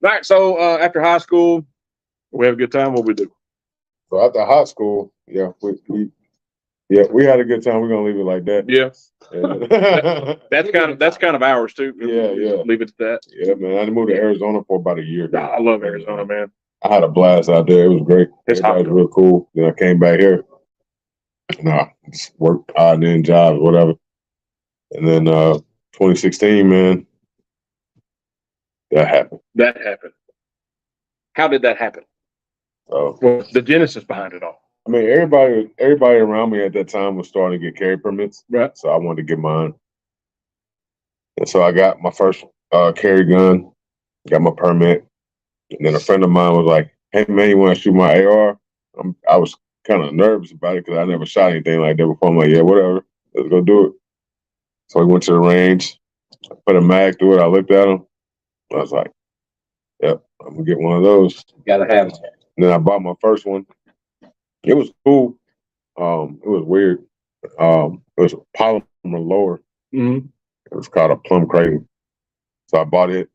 right, so after high school, we have a good time. What we do? So after high school, we had a good time. We're gonna leave it like that. Yeah, Yeah, that's kind of ours too. Yeah. Leave it at that. yeah, man. I moved to Arizona for about a year. Nah, I love Arizona, man. I had a blast out there. It was great. It's It hot. was real cool. Then I came back here. Just worked odd and end jobs, whatever. And then 2016, man, that happened. That happened. How did that happen? So Well, the genesis behind it all. I mean, everybody around me at that time was starting to get carry permits. Right. So I wanted to get mine. And so I got my first carry gun, got my permit. And then a friend of mine was like, "Hey man, you want to shoot my AR?" I was kind of nervous about it because I never shot anything like that before. I'm like, "Yeah, whatever, let's go do it." So we went to the range, put a mag through it. I looked at him. I was like, "Yep, I'm gonna get one of those." Gotta have it. And then I bought my first one. It was cool. It was weird. It was a polymer lower. Mm-hmm. It was called a plum crating. So I bought it,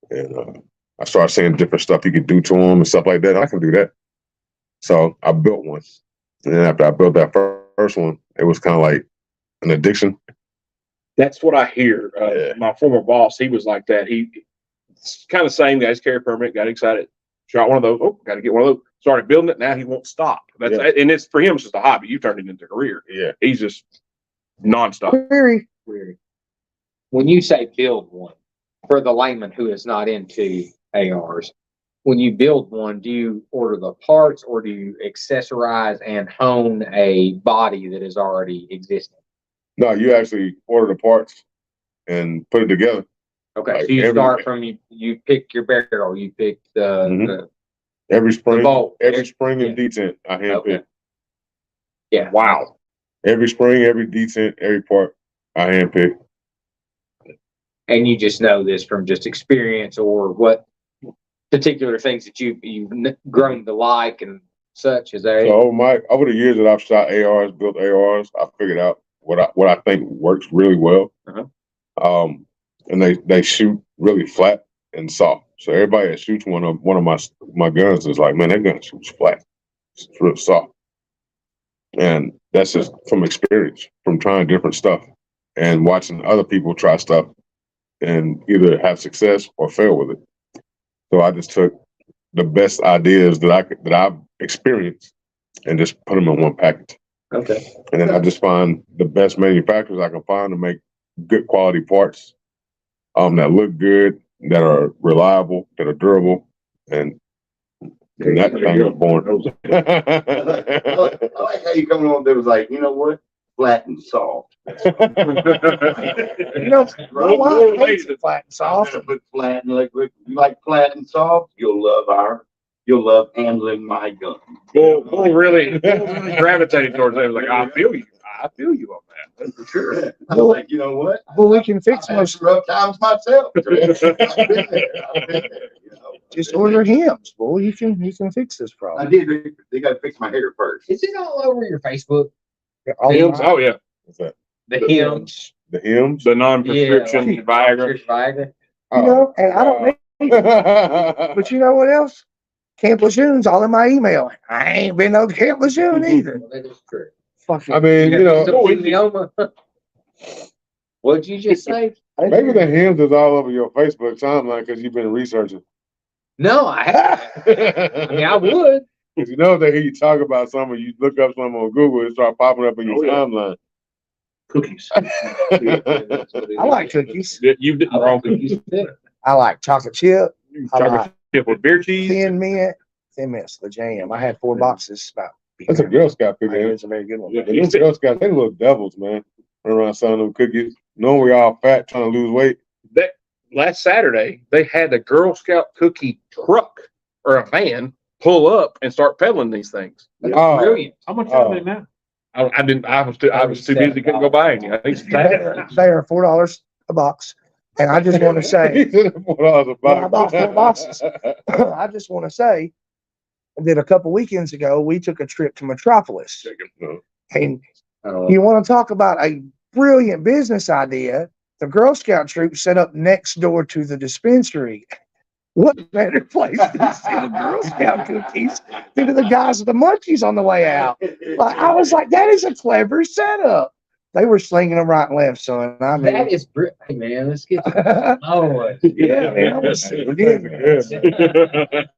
and I started seeing different stuff you could do to them and stuff like that. I can do that. So I built one. And then after I built that first one, it was kind of like an addiction. That's what I hear. Yeah. My former boss, he was like that. He kind of same guy's carry permit, got excited, shot one of those. Oh, got to get one of those. Started building it. Now he won't stop. That's and it's for him. It's just a hobby. You turned it into a career. Yeah. He's just nonstop. Very. When you say build one, for the layman who is not into ARs, when you build one, do you order the parts or do you accessorize and hone a body that is already existing? No, you actually order the parts and put it together. Okay, Like so you every- start from you pick your barrel, you pick the Every spring, bolt. every spring and detent, I hand Okay. pick. Yeah. Wow. Every spring, every detent, every part, I hand pick. And you just know this from just experience or what particular things that you've grown to like and such. Is there? So over the years that I've shot ARs, built ARs, I figured out what I think works really well. Uh-huh. And they shoot really flat and soft. So everybody that shoots one of my guns is like, man, that gun shoots flat. It's real soft. And that's just from experience, from trying different stuff and watching other people try stuff and either have success or fail with it. So I just took the best ideas that I've experienced and just put them in one package. Okay. And then I just find the best manufacturers I can find to make good quality parts that look good, that are reliable, that are durable, and that thing was born. I like how you come along there was like, you know what? Flat and soft. You know, my wife hates it flat and soft. But flat and liquid. You like flat and soft, you'll love handling my gun. Bull really gravitated towards it. He was like, I feel you on that. That's for sure. I was like, you know what? Well, we can fix I've had most. some rough times myself. I've been there, you know. Just order hymns, boy. You can fix this I problem. did. They got to fix my hair first. Is it all over your Facebook? All Hymns? the- Oh yeah. What's that? The hymns. The hymns? The non-prescription Yeah. Viagra. Viagra. You know, and I don't need. But you know what else? Camp Lejeune's all in my email. I ain't been no Camp Lejeune either. That is true. Fucking. I mean, you know, What'd you just say? maybe the hymns is all over your Facebook timeline because you've been researching. No, I haven't. I mean, I would. Because you know they hear you talk about something, you look up something on Google, it start popping up in your timeline. Cookies. I like cookies. You did the wrong cookies. I like chocolate chip, Chocolate chip with beer cheese. thin mints, the jam. I had 4 boxes. About. That's a Girl Scout cookie. It's a very good one. Yeah. But these Girl Scouts, they little devils, man. Run around selling them cookies. Knowing we all fat, trying to lose weight. That last Saturday, they had a Girl Scout cookie truck or a van pull up and start peddling these things. That's Oh. brilliant. How much are they now? I didn't. I was too busy. Couldn't go buy any. I think They are $4 a box, and I just want to say, He said $4 a box. Well, I bought 4 boxes. I just want to say that a couple weekends ago we took a trip to Metropolis, and you want to talk about a brilliant business idea? The Girl Scout troop set up next door to the dispensary. What better place to sell Girl Scout cookies than to the guys with the munchies on the way out? Like, I was like, that is a clever setup. They were slinging them right and left, son. I mean, That is brilliant. Hey, man, let's get to yeah, oh, man, I was super good.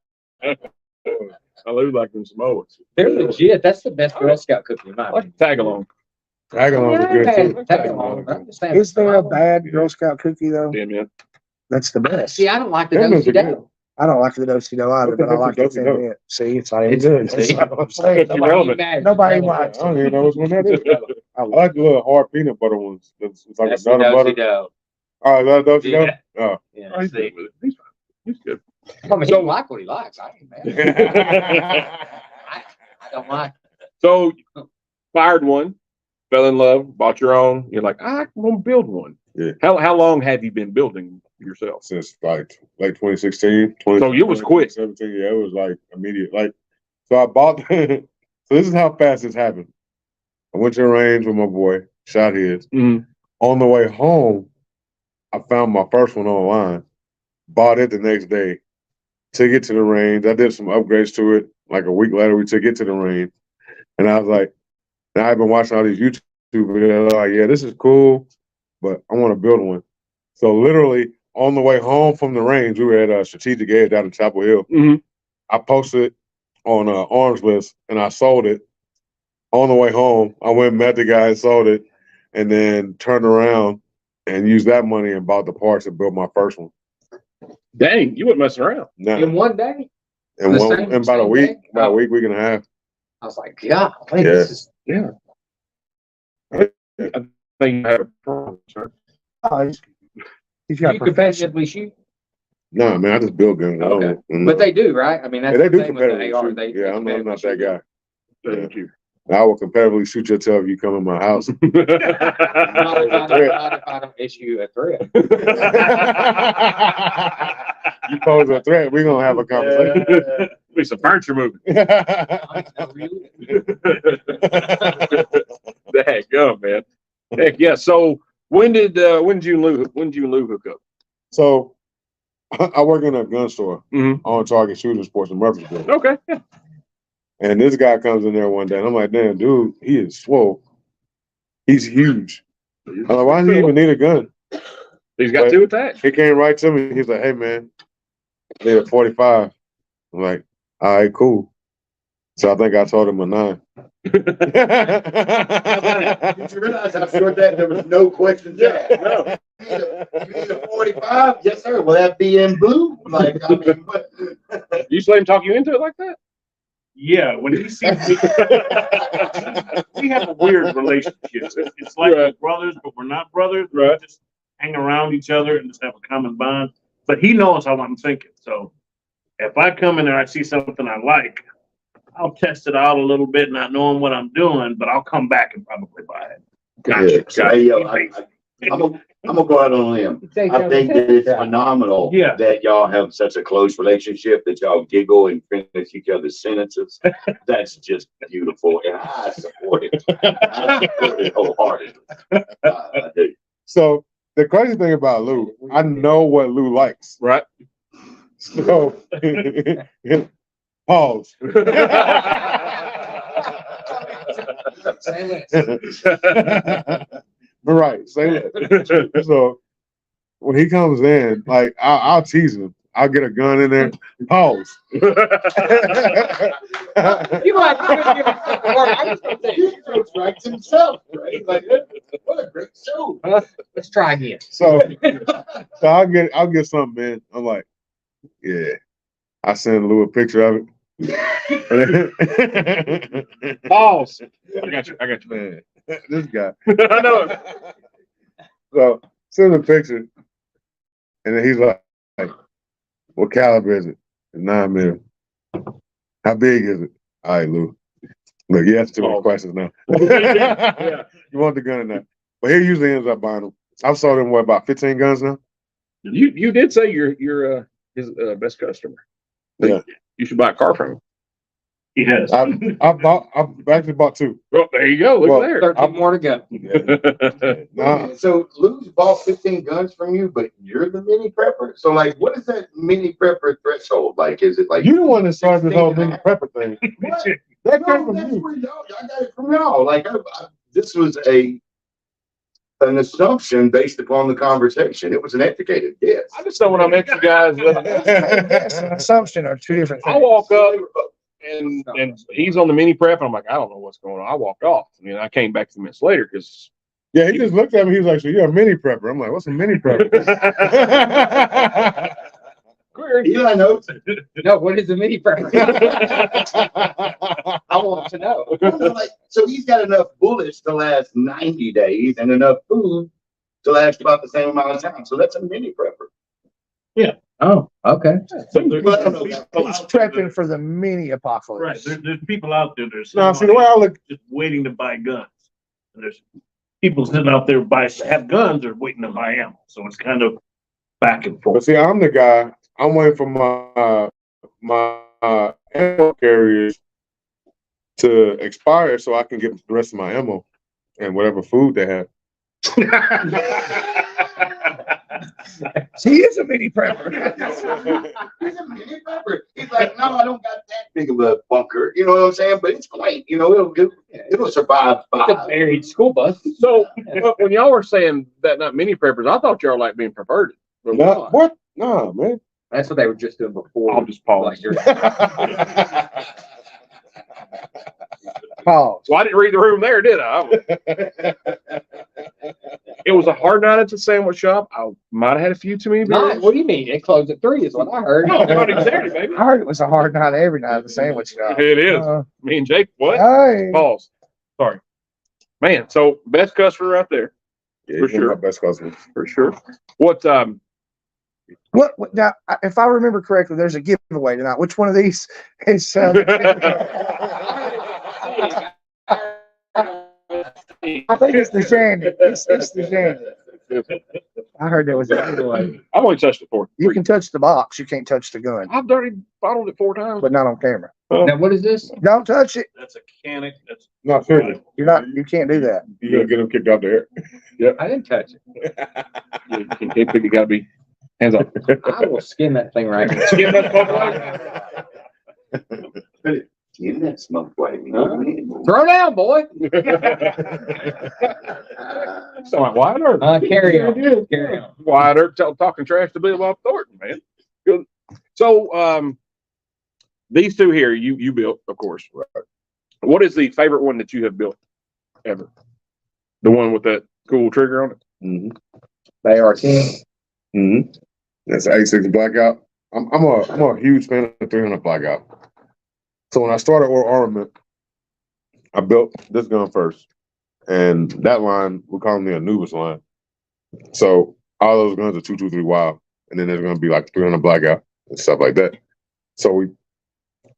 I lose like them Samoas. they're legit. That's the best Girl Scout cookie in my opinion. Tag along. Tag along is good too. Tag along. I'm just saying. Is there a bad Girl Scout cookie though? Damn yeah. That's the best. See, I don't like the Cameras are do-si-do. I don't like the do-si-do either, What the but I heck like is the do-si-do? 10-minute. See, it's not even It's- good. see? That's what I'm saying. It's irrelevant. Nobody I likes don't it. even know which one that is. I like the little hard peanut butter ones. It's like That's a the nutter butter. do-si-do. Oh, that does you know? Yeah. Oh. Yeah, He's see. good with it. He's fine. He's good. I mean, he like what he likes. I ain't mad. I don't like. So, fired one, fell in love, bought your own. You're like, I'm gonna build one. Yeah. How long have you been building yourself? Since like late 2016. So you was quick. 2017, yeah, it was like immediate. Like, so I bought, so this is how fast this happened. I went to the range with my boy, shot his. Mhm. On the way home, I found my first one online, bought it the next day, took it to the range. I did some upgrades to it. Like a week later, we took it to the range. And I was like, now I've been watching all these YouTube videos. Like, yeah, this is cool, but I want to build one. So literally on the way home from the range, we were at a Strategic Edge down in Chapel Hill. Mhm. I posted on Arms List and I sold it. On the way home, I went and met the guy and sold it, and then turned around and used that money and bought the parts and built my first one. Dang, you weren't messing around. Now, In one day, in the one, same- in about a same week, day? about a Oh. week and a half. I was like, God, this is. Yeah. I think you have a problem, sir. Oh, he's Do got you profession. competitively shoot? No, man, I just build guns. I don't- Okay. mm. But they do, right? I mean, that's Yeah, they the do thing with the competitively AR. shoot. They Yeah, I'm not that competitively guy. Thank you. I will competitively shoot your tail if you come in my house. Not if I don't issue a threat. You pose a threat, we're gonna have a conversation. Be some furniture moving. Heck, go, man. Heck yeah. So when did you and Lou hook up? So I work in a gun store Mhm. on Target Shooting Sports in Murfreesboro. Okay. Yeah. And this guy comes in there one day and I'm like, damn, dude, he is swole. He's huge. I'm like, why does he even need a gun? He's got two attached. He came right to me. He's like, hey man, I need a 45. I'm like, all right, cool. So I think I told him a 9. Did you realize how short that? There was no questions asked. No. You need a 45? Yes, sir. Will that be in blue? Like, I mean, what? You just let him talk you into it like that? Yeah, when he sees me, we have a weird relationship. It's like we're brothers, but we're not brothers. We Right. just hang around each other and just have a common bond. But he knows how I'm thinking. So if I come in there, I see something I like, I'll test it out a little bit, not knowing what I'm doing, but I'll come back and probably buy it. Gotcha. So, hey, yo, I'm gonna go out on a limb. I think that it's phenomenal Yeah. that y'all have such a close relationship, that y'all giggle and finish each other's sentences. That's just beautiful, and I support it. I support it wholeheartedly. I do. So the crazy thing about Lou, I know what Lou likes. Right. So pause. Right. Say that. So when he comes in, like I'll tease him. I'll get a gun in there. Pause. You might give a word. I was gonna say, He writes himself, right? Like, what a great show. let's try again. So I'll get something in. I'm like, yeah. I send Lou a picture of it. Pause. I got you. Man, this guy. I know it. So send a picture, and then he's like, "What caliber is it? 9mm. How big is it? All right, Lou. Look, you asked too many questions now. Yeah. You want the gun or not? But he usually ends up buying them. I've sold him about 15 guns now. You did say you're his best customer. Yeah. You should buy a car from him. He has. I've actually bought 2. Well, there you go. Look Well, there. 13 more to go. Nah. So Lou's bought 15 guns from you, but you're the mini prepper. So, like, what is that mini prepper threshold? Like, is it like You the one that started this whole mini prepper thing. What? That came No, from that's you. where y'all. I got it from y'all. Like, this was an assumption based upon the conversation. It was an educated guess. I just don't want to make you guys. Yes, and assumption are two different I things. walk up and he's on the mini prep, and I'm like, I don't know what's going on. I walked off, and then I came back 2 minutes later because Yeah, he just looked at me. He was like, "So you're a mini prepper?" I'm like, "What's a mini prepper?" Eli knows. No, what is a mini prepper? I want to know. So he's got enough bullets to last 90 days and enough food to last about the same amount of time. So that's a mini prepper. Oh, okay. So there's Well, I don't know. He's people out there prepping that- for the mini Right, apocalypse. there's people out there that are No, see, the way I look- just waiting to buy guns. And there's people sitting out there have guns or waiting to buy ammo. So it's kind of back and But forth. see, I'm the guy. I'm waiting for my ammo carriers to expire so I can get the rest of my ammo and whatever food they have. He is a mini prepper. He's a mini prepper. He's like, no, I don't got that big of a bunker. You know what I'm saying? But it's quaint. You know, it'll survive It's a 5. buried school bus. So when y'all were saying that not mini preppers, I thought y'all like being perverted. But we're No, not. what? No, man. That's what they were just doing before. I'll just pause. Like you're- Pause. So I didn't read the room there, did I? It was a hard night at the sandwich shop. I might have had a few too many Not, beers. what do you mean? It closed at 3 is what I heard. No, not exactly, baby. I heard it was a hard night every night at the sandwich shop. It is. Uh, Me and Jake, what? hey. Pause. Sorry. Man, so best customer right there, Yeah, For he's one of sure. my best customers. for sure. What What now? If I remember correctly, there's a giveaway tonight. Which one of these is? I think it's the shandy. It's the shandy. I heard there was a giveaway. I've only touched it four. You can touch the box. You can't touch the gun, I've already bottled it 4 times. but not on camera. Now, what is this? Don't touch it. That's a canic. That's No, seriously. You're not. You can't do that. You're gonna get him kicked out there. I didn't touch it. You can't pick, you gotta be hands off. I will skin that thing right now. Skin that puppy. In that smoke way. You know what I mean? Throw down, boy. Sound like Wyatt Earp. Carry on. Carry on. Wyatt Earp talking trash to Bill Bob Thornton, man. Good. So, these two here, you built, of course. Right. What is the favorite one that you have built ever? The one with that cool trigger on it? Mm-hmm. They are 10. Mm-hmm. That's an 86 Blackout. I'm a huge fan of 300 Blackout. So when I started Or Armament, I built this gun first, and that line we call them the Anubis line. So all those guns are 223 Wild, and then there's gonna be like 300 Blackout and stuff like that. So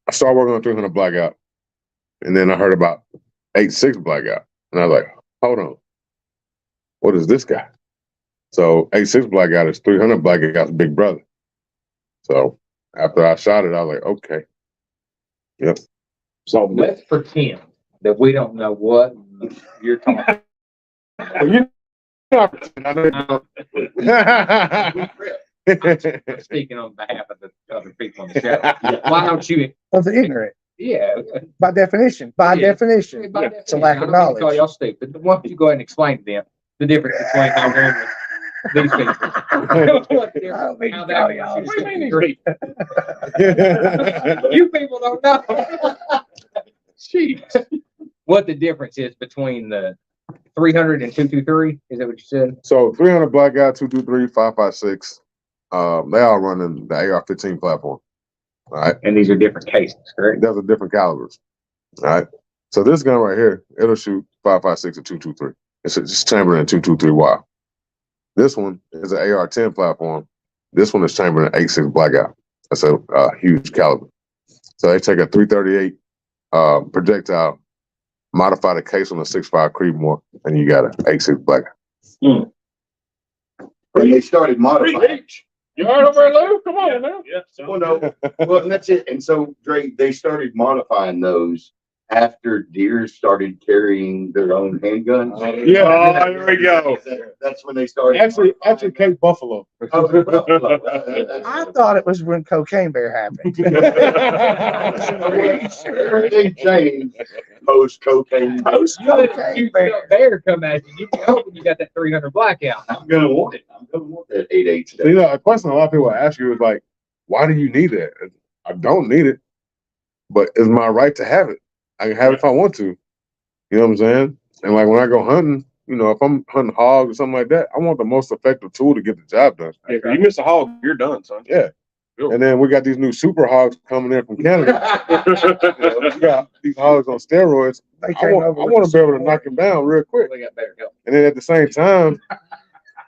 I started working on 300 Blackout, and then I heard about 86 Blackout, and I was like, hold on, what is this guy? So 86 Blackout is 300 Blackout's big brother. So after I shot it, I was like, okay. Yep. So let's pretend that we don't know what you're talking Well, you know, about. Speaking on behalf of the other people on the show. Why don't you? Of the ignorant, Yeah. by definition. By Yeah. definition, By it's a lack of definition, I don't mean to call knowledge. y'all stupid, but why don't you go ahead and explain to them the difference between how one with these people? What the I don't mean difference- to how tell that y'all. one What do you mean shoots these people? You people don't know. Jeez. What the difference is between the 300 and 223? Is that what you said? So 300 Blackout, 223, 556. They all run in the AR-15 platform. All right. And these are different cases, correct? Those are different calibers. All right. So this gun right here, it'll shoot 556 and 223. It's just chambered in 223 Wild. This one is an AR-10 platform. This one is chambered in 86 Blackout. That's a huge caliber. So they take a 338 projectile, modify the case on a 6.5 Creedmoor, and you got an 86 Blackout. When they started modifying. You all right over there, Lou? Come on now. Yeah. Well, no. Well, and that's it. And so, Dre, they started modifying those after deer started carrying their own handguns. Yeah. Oh, here we go. That's when they started. Actually, Cape Buffalo. Oh, Buffalo. I thought it was when Cocaine Bear happened. Everything changed post cocaine. Cocaine Bear. Bear come at you. You can hope when you got that 300 Blackout. I'm gonna want it. I'm gonna want that 8.8 So, today. a question a lot of people ask you is like, why do you need it? I don't need it, but it's my right to have it. I can have it if I want to. You know what I'm saying? And like when I go hunting, you know, if I'm hunting hogs or something like that, I want the most effective tool to get the job done. If you miss a hog, you're done, son. Yeah. Cool. And then we got these new super hogs coming in from Canada. We got these hogs on steroids. They I came over with want to the be able to knock him down real quick. They got better help. And then at the same time,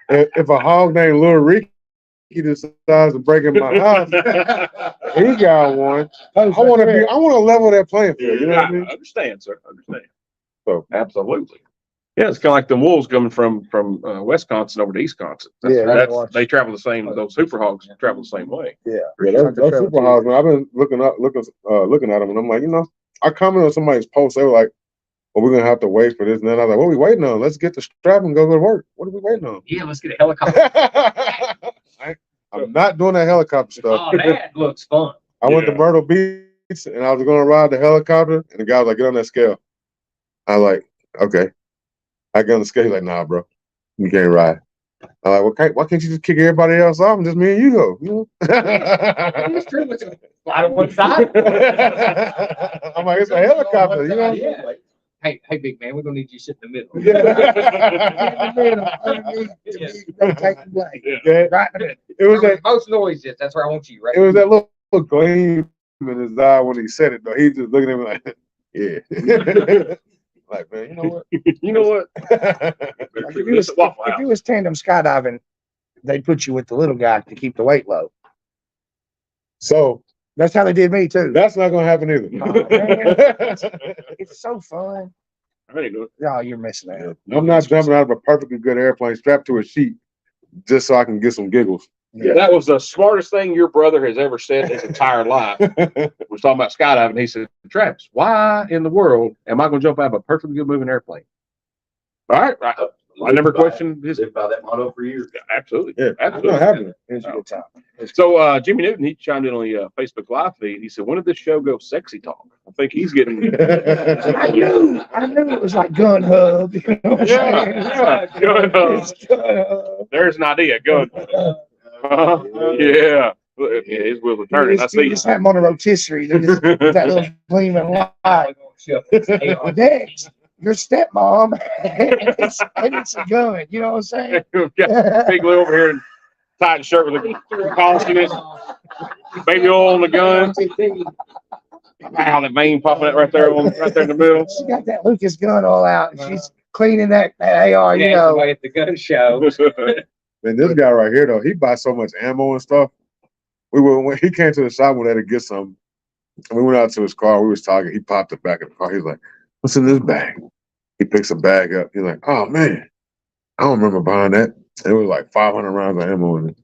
if a hog named Lil Ricky decides to break in my house, he got one. I want to level that playing field. You know what I mean? I understand, sir. I understand. So absolutely. Yeah, it's kind of like the wolves coming from Wisconsin over to Eastconsin. They travel the same. Those super hogs travel the same way. Yeah, those super hogs. Man, I've been looking at them, and I'm like, you know, I commented on somebody's post. They were like, "Well, we're gonna have to wait for this." And then I was like, "What are we waiting on? Let's get the strap and go to work. What are we waiting on?" Yeah, let's get a helicopter. I'm not doing that helicopter stuff. Oh, that looks fun. I went to Myrtle Beach, and I was going to ride the helicopter, and the guy was like, "Get on that scale." I was like, "Okay." I get on the scale. He's like, "Nah, bro, you can't ride." I'm like, "Okay, why can't you just kick everybody else off and just me and you go?" You know? It's true. It's a fly on one side. I'm like, "It's a helicopter, you know?" Yeah. Hey, big man, we're gonna need you to sit in the middle. Right. It was that most noises. That's where I want you. Right. It was that little gleam in his eye when he said it. Though he just looking at me like, "Yeah." Like, man, you know what? You know what? If you was tandem skydiving, they'd put you with the little guy to keep the weight low. So that's how they did me too. That's not gonna happen either. It's so fun. I do it. No, you're missing out. I'm not jumping out of a perfectly good airplane strapped to a sheet just so I can get some giggles. Yeah. That was the smartest thing your brother has ever said in his entire life. We're talking about skydiving. He said, "Travis, why in the world am I going to jump out of a perfectly good moving airplane?" All right. I never questioned his. Lived by that motto for years. Absolutely. Yeah, absolutely. not happening. It's a good time. So Jimmy Newton, he chimed in on the Facebook Live feed. He said, "When did this show go sexy talk?" I think he's getting. I knew it was like gun hub. You know what I'm saying? Yeah, gun hub. There's an idea. Gun. Yeah. His wheels are turning. I see. You just have them on a rotisserie. That little gleaming light. Next, your stepmom, and it's a gun. You know what I'm saying? Big Lou over here in tight shirt with a cost in it. Baby oil on the gun. Wow, that vein popping out right there in the middle. She got that Lucas gun all out, and she's cleaning that AR. You know, at the gun show. Man, this guy right here though, he buys so much ammo and stuff. When he came to the shop one day to get some, and we went out to his car. We was talking. He popped the back of the car. He's like, "What's in this bag?" He picks a bag up. He's like, "Oh man, I don't remember buying that." And it was like 500 rounds of ammo in it.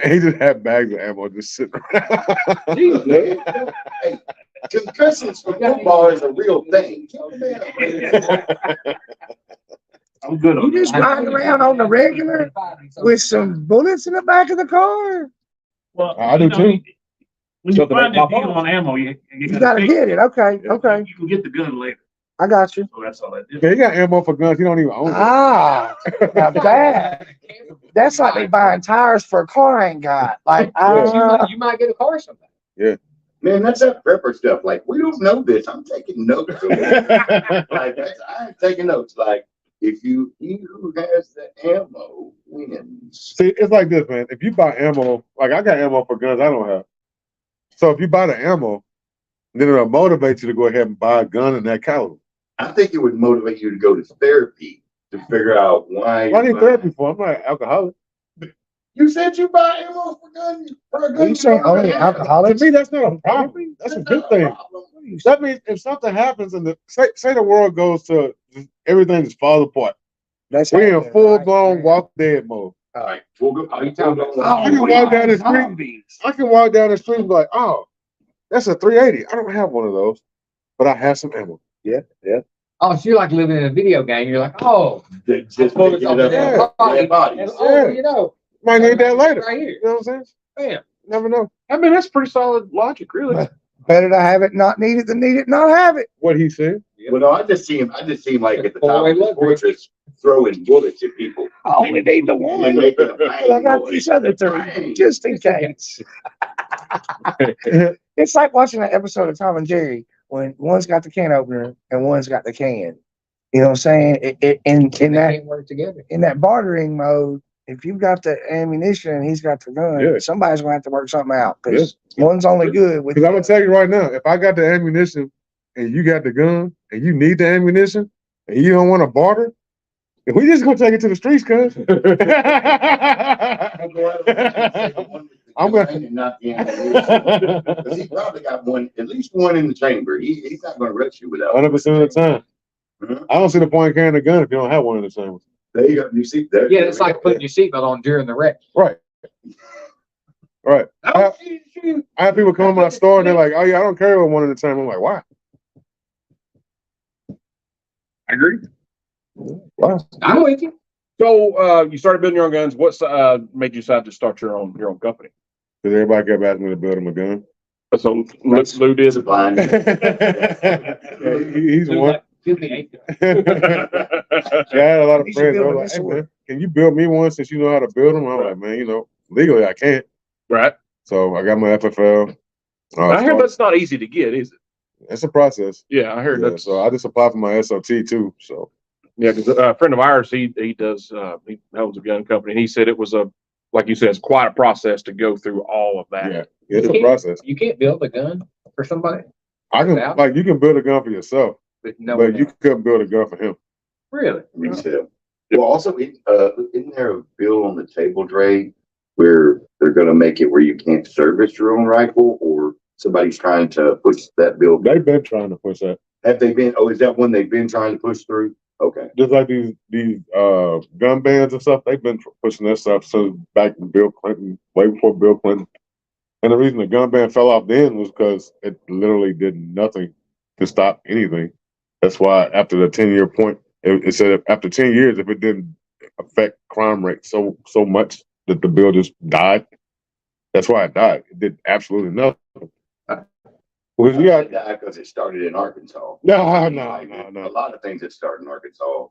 And he just had bags of ammo just sitting around. Hey, concussions for football is a real thing. I'm good on you just ride around on the regular with some bullets in the back of the car. Well, I do too. When you find that deal on ammo, you gotta get it. Okay. You can get the gun later. I got you. So that's all that is. Yeah, he got ammo for guns. He don't even own it. Ah, now that's like me buying tires for a car I ain't got. Like, You might get a car sometime. Yeah. Man, that's that prepper stuff. Like, we don't know this. I'm taking notes. Like, I'm taking notes. Like, he who has the ammo wins. See, it's like this, man. If you buy ammo, like I got ammo for guns I don't have. So if you buy the ammo, then it'll motivate you to go ahead and buy a gun in that caliber. I think it would motivate you to go to therapy to figure out why. I need therapy for. I'm not alcoholic. You said you buy ammo for guns. are you saying only To alcoholics? me, that's not a problem. That's a good thing. That means if something happens and say the world goes to everything just falls apart. We're in full blown Walk Dead mode. All right, we'll go. I can walk down the street. I can walk down the street and be like, "Oh, that's a 380. I don't have one of those, but I have some ammo." Yeah. Oh, so you're like living in a video game. You're like, oh, Just pull it off Yeah. body. bodies. And, oh, you know, Might need that later. right here. You know what I'm saying? Bam. Never know. I mean, that's pretty solid logic, really. Better to have it, not need it, than need it, not have it. What he said. Well, no, I just see him like at the top of the fortress throwing bullets at people. I only need the one. And making a But I got these other three, just in case. It's like watching an episode of Tom and Jerry when one's got the can opener and one's got the can. You know what I'm saying? In They that can't work together. in that bartering mode, if you've got the ammunition and he's got the gun, Yeah. somebody's gonna have to work something out because one's only good with. Because I'm gonna tell you right now, if I got the ammunition and you got the gun and you need the ammunition and you don't want to barter, if we just gonna take it to the streets, cuz. I'm gonna. And not the ammunition. 'Cause he probably got one, at least one in the chamber. He's not gonna rush you without. 100% of the time. Mhm. I don't see the point in carrying a gun if you don't have one in the chamber. There you go. You see there. Yeah, it's like putting your seatbelt on during the wreck. Right. Right. I have people come to my store and they're like, "Oh yeah, I don't carry one at a time." I'm like, "Why?" I agree. Why? I'm with you. So you started building your own guns. What's made you decide to start your own company? Because everybody kept asking me to build him a gun. So Lou did. Fine. He's one. Give me eight. Yeah, I had a lot of You should friends. They build were a like, "Hey missile. man, can you build me one since you know how to build them?" I'm like, "Man, you know, legally I can't." Right. So I got my FFL. I heard that's not easy to get, is it? It's a process. Yeah, I heard Yeah, that. so I just applied for my SOT too. So Yeah, because a friend of ours, he does he owns a gun company, and he said it was like you said, it's quite a process to go through all of that. yeah, it's a process. You can't build a gun for somebody. I can Without? like you can build a gun for yourself, But no but one you else. couldn't build a gun for him. Really? Me too. Well, also, isn't there a bill on the table, Dre, where they're gonna make it where you can't service your own rifle, or somebody's trying to push that bill? They've been trying to push that. Have they been? Oh, is that one they've been trying to push through? Okay. Just like these gun bans and stuff, they've been pushing that stuff since back in Bill Clinton, way before Bill Clinton. And the reason the gun ban fell off then was because it literally did nothing to stop anything. That's why after the 10-year point, it said after 10 years, if it didn't affect crime rate so much that the bill just died. That's why it died. It did absolutely nothing. Because you got because it started in Arkansas. no. A lot of things that start in Arkansas.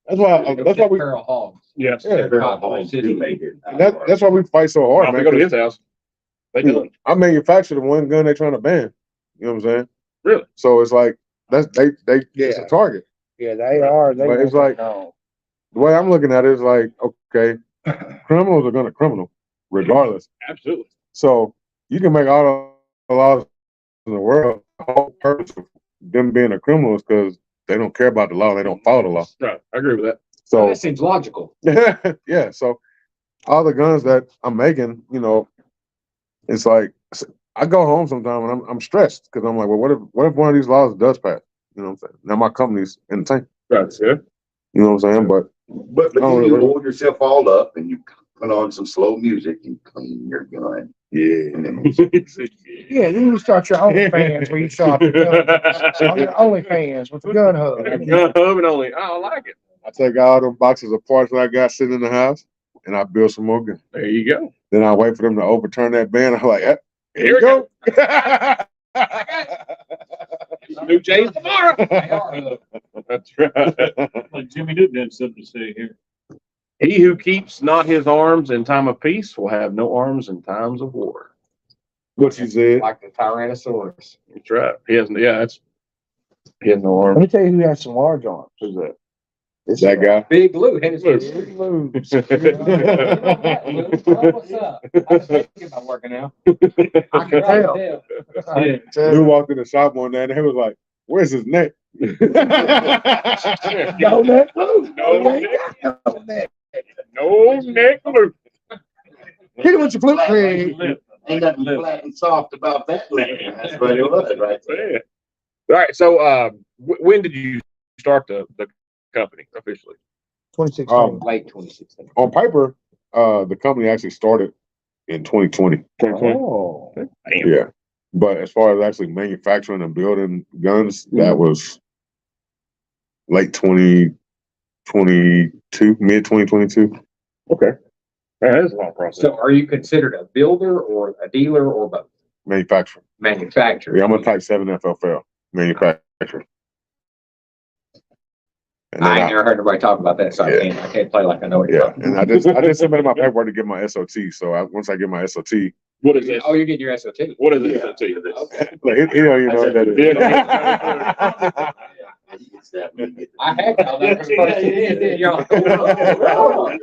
That's why we. Feral hogs. Yes. Yeah. Do make it. That's why we fight so hard, I'll man. go to his house. They do it. I manufacture the one gun they're trying to ban. You know what I'm saying? Really? So it's like that's they it's a target. Yeah, they are. They But it's want like- that known. The way I'm looking at it is like, okay, criminals are gonna criminal regardless. Absolutely. So you can make all the laws in the world. The whole purpose of them being a criminal is because they don't care about the law. They don't follow the law. Right. I agree with that. So That seems logical. yeah. So all the guns that I'm making, you know, it's like I go home sometime and I'm stressed because I'm like, well, what if one of these laws does pass? You know what I'm saying? Now my company's in the tank. Right. Yeah. You know what I'm saying? But But Oh, then you really? hold yourself all up and you put on some slow music and clean your gun. yeah. And then Yeah, then you start your OnlyFans where you shop the gun. On your OnlyFans with the gun hub. Gun hub and only. I like it. I take all them boxes of parts that I got sitting in the house and I build some more guns. There you go. Then I wait for them to overturn that ban. I'm like, here Here we go. New James tomorrow. That's right. Like Jimmy Newton had something to say here. He who keeps not his arms in time of peace will have no arms in times of war. What you said? Like the Tyrannosaurus. That's right. He has he has no Let arms. me tell you who has some large arms. Who's that? That guy. Big Lou. Henry Lou. Big Lou. What's up? I've been thinking about working out. I can tell. I can tell. Lou walked in the shop one day and he was like, where's his neck? No neck Lou. No Ain't neck. got no neck. No neck Lou. Hit him with your flute leg. ain't nothing flat and soft about that leg. That's what it was right there. Yeah. All right. So when did you start the company officially? 2016. Late 2016. On paper, the company actually started in 2020. Oh. Damn. Yeah. But as far as actually manufacturing and building guns, that was late 2022, mid 2022. Okay. Man, that is a long process. So are you considered a builder or a dealer or both? Manufacturing. Manufacturer. Yeah, I'm a type 7 FFL manufacturer. And I then ain't never heard nobody talk about that, so Yeah. I can't play like I know what you're yeah, talking and I just submitted my paperwork to get my SOT. So once I get my SOT, What is about. this? Oh, you're getting your SOT. What is it? I'll tell you this. like, he don't even know what that is. I had y'all there for the first 10 minutes, then y'all like, oh,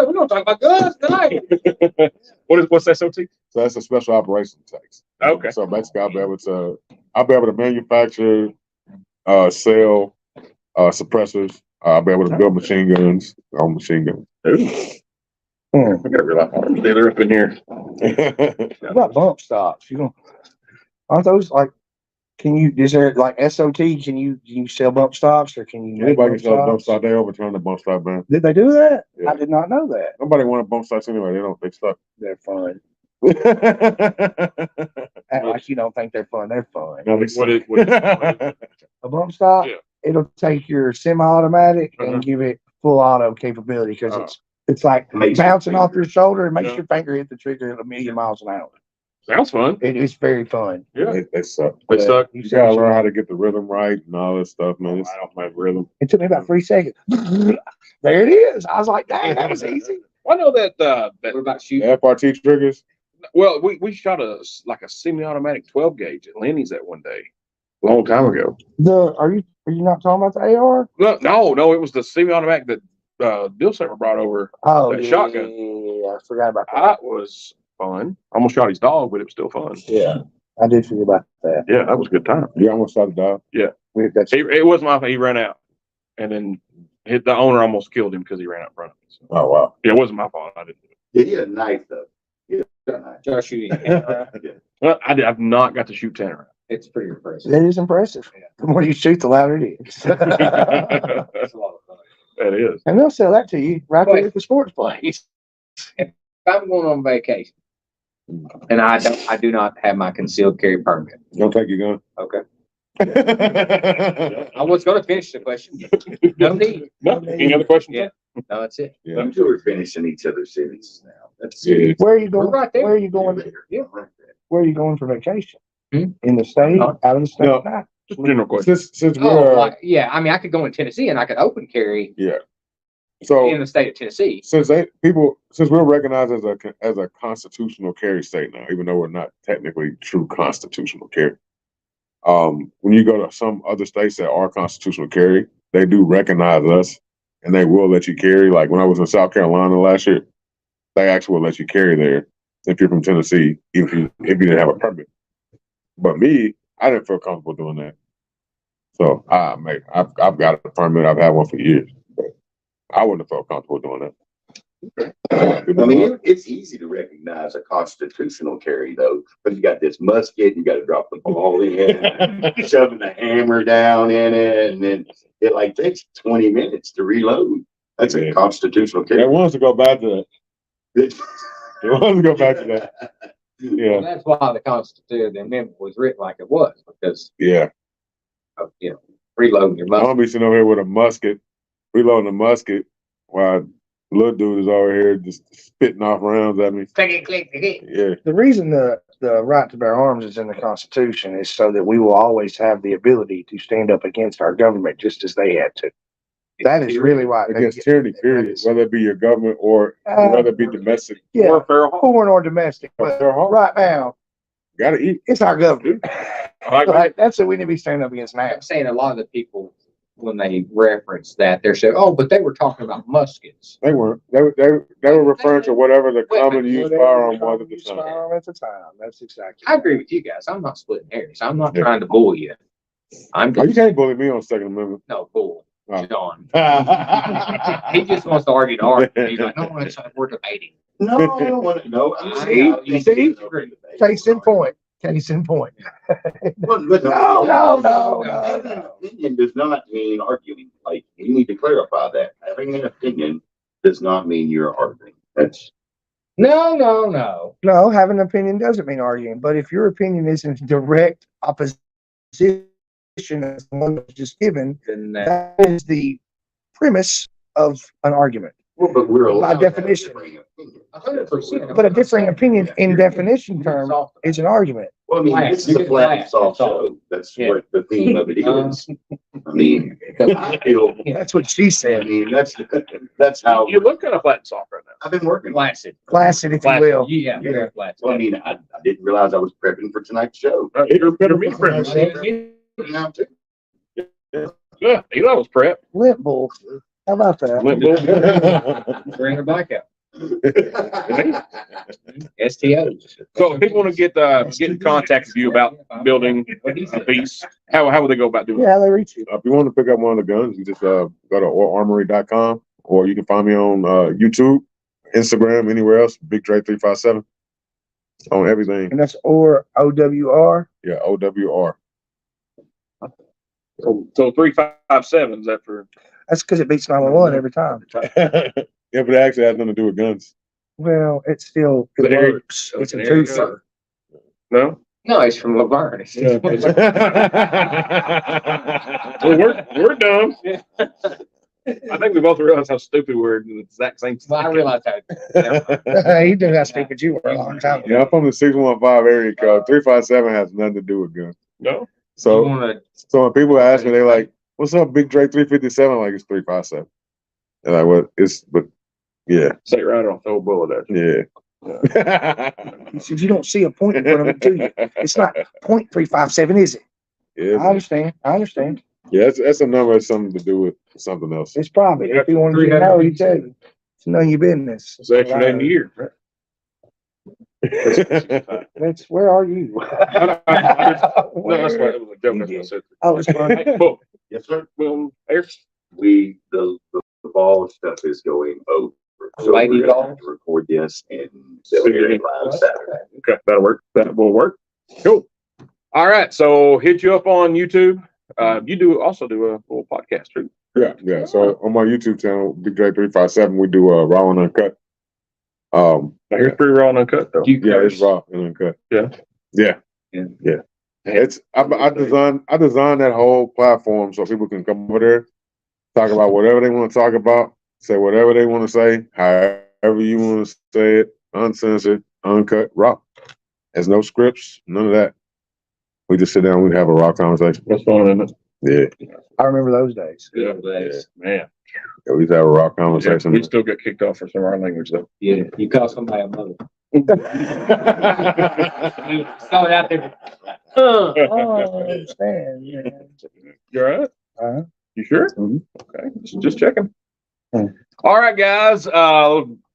we're gonna talk about guns tonight. What's SOT? So that's a special operations tax. Okay. So basically, I'll be able to manufacture, sell, suppressors. I'll be able to build machine guns, own machine guns. I gotta realize they're up in here. What about bump stops? Aren't those like, is there like SOT, can you sell bump stops or can you make Anybody can sell a bump bump stop. They overturn the bump stop ban. Did they do that? Yeah. I did not know that. Nobody wanted bump stops anyway. They stuck. They're fun. Act like you don't think they're fun. They're fun. No, they What is A bump stop, Yeah. it'll take your semi-automatic Uh-huh. and give it full auto capability because Uh-huh. it's like Makes bouncing your off your shoulder and makes Yeah. your finger hit the trigger at a million miles an hour. Sounds fun. It is very fun. Yeah. They suck. They suck. You gotta learn how to get the rhythm right and all this stuff, man. I don't have rhythm. It took me about 3 seconds. There it is. I was like, dang, that was easy. I know that What about shooting? The FRT triggers. well, we shot a semi-automatic 12 gauge at Lenny's that one day, a long time ago. Are you not talking about the AR? No, it was the semi-automatic that Bill Saber brought over. Oh, That yeah, shotgun. I forgot about that. That was fun. I almost shot his dog, but it was still fun. Yeah, I did forget about that. Yeah, that was a good time. You almost shot a dog. It was my fault. He ran out, and then the owner almost killed him because he ran out in front of me. So, Oh wow. yeah, it wasn't my fault. I didn't do it. Yeah, he had a knife though. Y'all shooting. Well, I've not got to shoot Tanner. It's pretty impressive. That is impressive. The more you shoot, the louder it is. It's a lot of fun. That is. And they'll sell that to you right there at the sports place. If I'm going on vacation and I do not have my concealed carry permit. Don't take your Okay. gun. I was gonna finish the question. No need. No, any other questions? Yeah. No, that's it. Yeah. Them two are finishing each other's cities now. That's Yeah. Where are you going? We're right there. Where are you going? Yeah. Where are you going for vacation? Hmm? In the state? No. Out of the state? No. Nah. Just a general question. Since Oh, we're like, yeah. I mean, I could go in Tennessee and I could open carry so in the state of Tennessee. since we're recognized as a constitutional carry state now, even though we're not technically true constitutional carry. When you go to some other states that are constitutional carry, they do recognize us and they will let you carry. Like when I was in South Carolina last year, they actually will let you carry there if you're from Tennessee, if you didn't have a permit. But me, I didn't feel comfortable doing that. So I've got a permit. I've had one for years. But I wouldn't have felt comfortable doing that. I mean, it's easy to recognize a constitutional carry though, because you got this musket, you got to drop the ball in, shoving the hammer down in it, and then it like takes 20 minutes to reload. That's a constitutional They carry. want us to go back to that. They want us to go back to that. Yeah, Well, that's why the Constitution Amendment was written like it was, because yeah. of, reloading your I'm muscle. gonna be sitting over here with a musket, reloading a musket, while the little dude is over here just spitting off rounds at me. Yeah, The reason the right to bear arms is in the Constitution is so that we will always have the ability to stand up against our government just as they had to. That is really why. against tyranny, period. Whether it be your government or whether it be domestic. Yeah, Warfare. foreign or domestic. But right now, Gotta eat. it's our government. I agree. Like, that's what we need to be standing up against now. I'm saying a lot of the people, when they reference that, they're saying, oh, but they were talking about muskets. They weren't. They were referring to whatever the common use firearm was at the time. Firearm at the time. That's exactly. I agree with you guys. I'm not splitting hairs. I'm not trying to bully you. I'm Oh, you just, can't bully me on Second Amendment. no, bull. Oh. John. Yeah, He just wants to argue to argue. He's like, no, we're debating. No, I don't want to know. See? Case in point. Case in point. No. Having an opinion does not mean arguing. Like, you need to clarify that. Having an opinion does not mean you're arguing. That's No. No, having an opinion doesn't mean arguing. But if your opinion is in direct opposition to the one that's just given, Then that is the premise of an argument. well, but we're allowed to have definition. differing opinions. 100%. But a differing opinion in definition term is an argument. Well, I mean, this is a flat and soft show. That's Yeah. what the theme of it is. I mean, I feel, That's what she I said. mean, that's how You look kind of flat and soft right now. I've been working. Flaccid. Placid, if you will. Yeah, very flaccid. Well, I mean, I didn't realize I was prepping for tonight's show. You're meat friendly. Now, too. Yeah, Eli was prep. Limp bull. How about that? Limp bull. Bring her back out. STOs. So if people want to get in contact with you about building a piece, how would they go about doing it? Yeah, they reach you. If you want to pick up one of the guns, you just go to orarmory.com, or you can find me on YouTube, Instagram, anywhere else. Big Dre 357 on everything. And that's or OWR. Yeah, OWR. So 357 is that for? That's because it beats 911 every time. Yeah, but it actually has nothing to do with guns. Well, it The area- works. oh, It's a an area twofer. No. No, he's from Laverne. Well, we're dumb. I think we both realize how stupid we're in the exact same. Well, I realize that. You knew how stupid you were a long time ago. Yeah, I'm from the 615 area code. 357 has nothing to do with guns. No. You So, wanna, so when people ask me, they're like, "What's up, Big Dre 357?" I'm like, it's 357. And like, what? But yeah, Say it right on. Throw a bullet at you. yeah. He said, you don't see a point in front of it, do you? It's not .357, is it? Yeah, I understand. yeah, that's a number has something to do with something else. It's private. If you wanted to know, he'd tell you. It's none of your business. It's extra day in the year. That's, where are you? No, that's why it was a joke. That's what I said. Oh, it's fun. Hey, Bull, Yes, sir. well, Eric, The ball stuff is going over. So Lady we're gonna ball? have to record this and they'll get it live Saturday. okay, that'll work. That will work. Cool. All right, so hit you up on YouTube. You also do a little podcast too. Yeah. So on my YouTube channel, Big Dre 357, we do Raw and Uncut. Now, here's pretty raw and uncut though. Yeah, it's raw and uncut. Yeah. Yeah. Yeah. Yeah. It's I designed that whole platform so people can come over there, talk about whatever they want to talk about, say whatever they want to say, however you want to say it, uncensored, uncut, raw. There's no scripts, none of that. We just sit down, we have a raw conversation. That's fun, isn't it? Yeah. I remember those days. Yeah, man. Yeah, we just have a raw Yeah, conversation. we still get kicked off for some of our language though. Yeah, you call somebody a mother. Throw it out there. Oh, I understand. Yeah. You all right? Uh-huh. You sure? Mhm. Okay, just checking. Mm. All right, guys.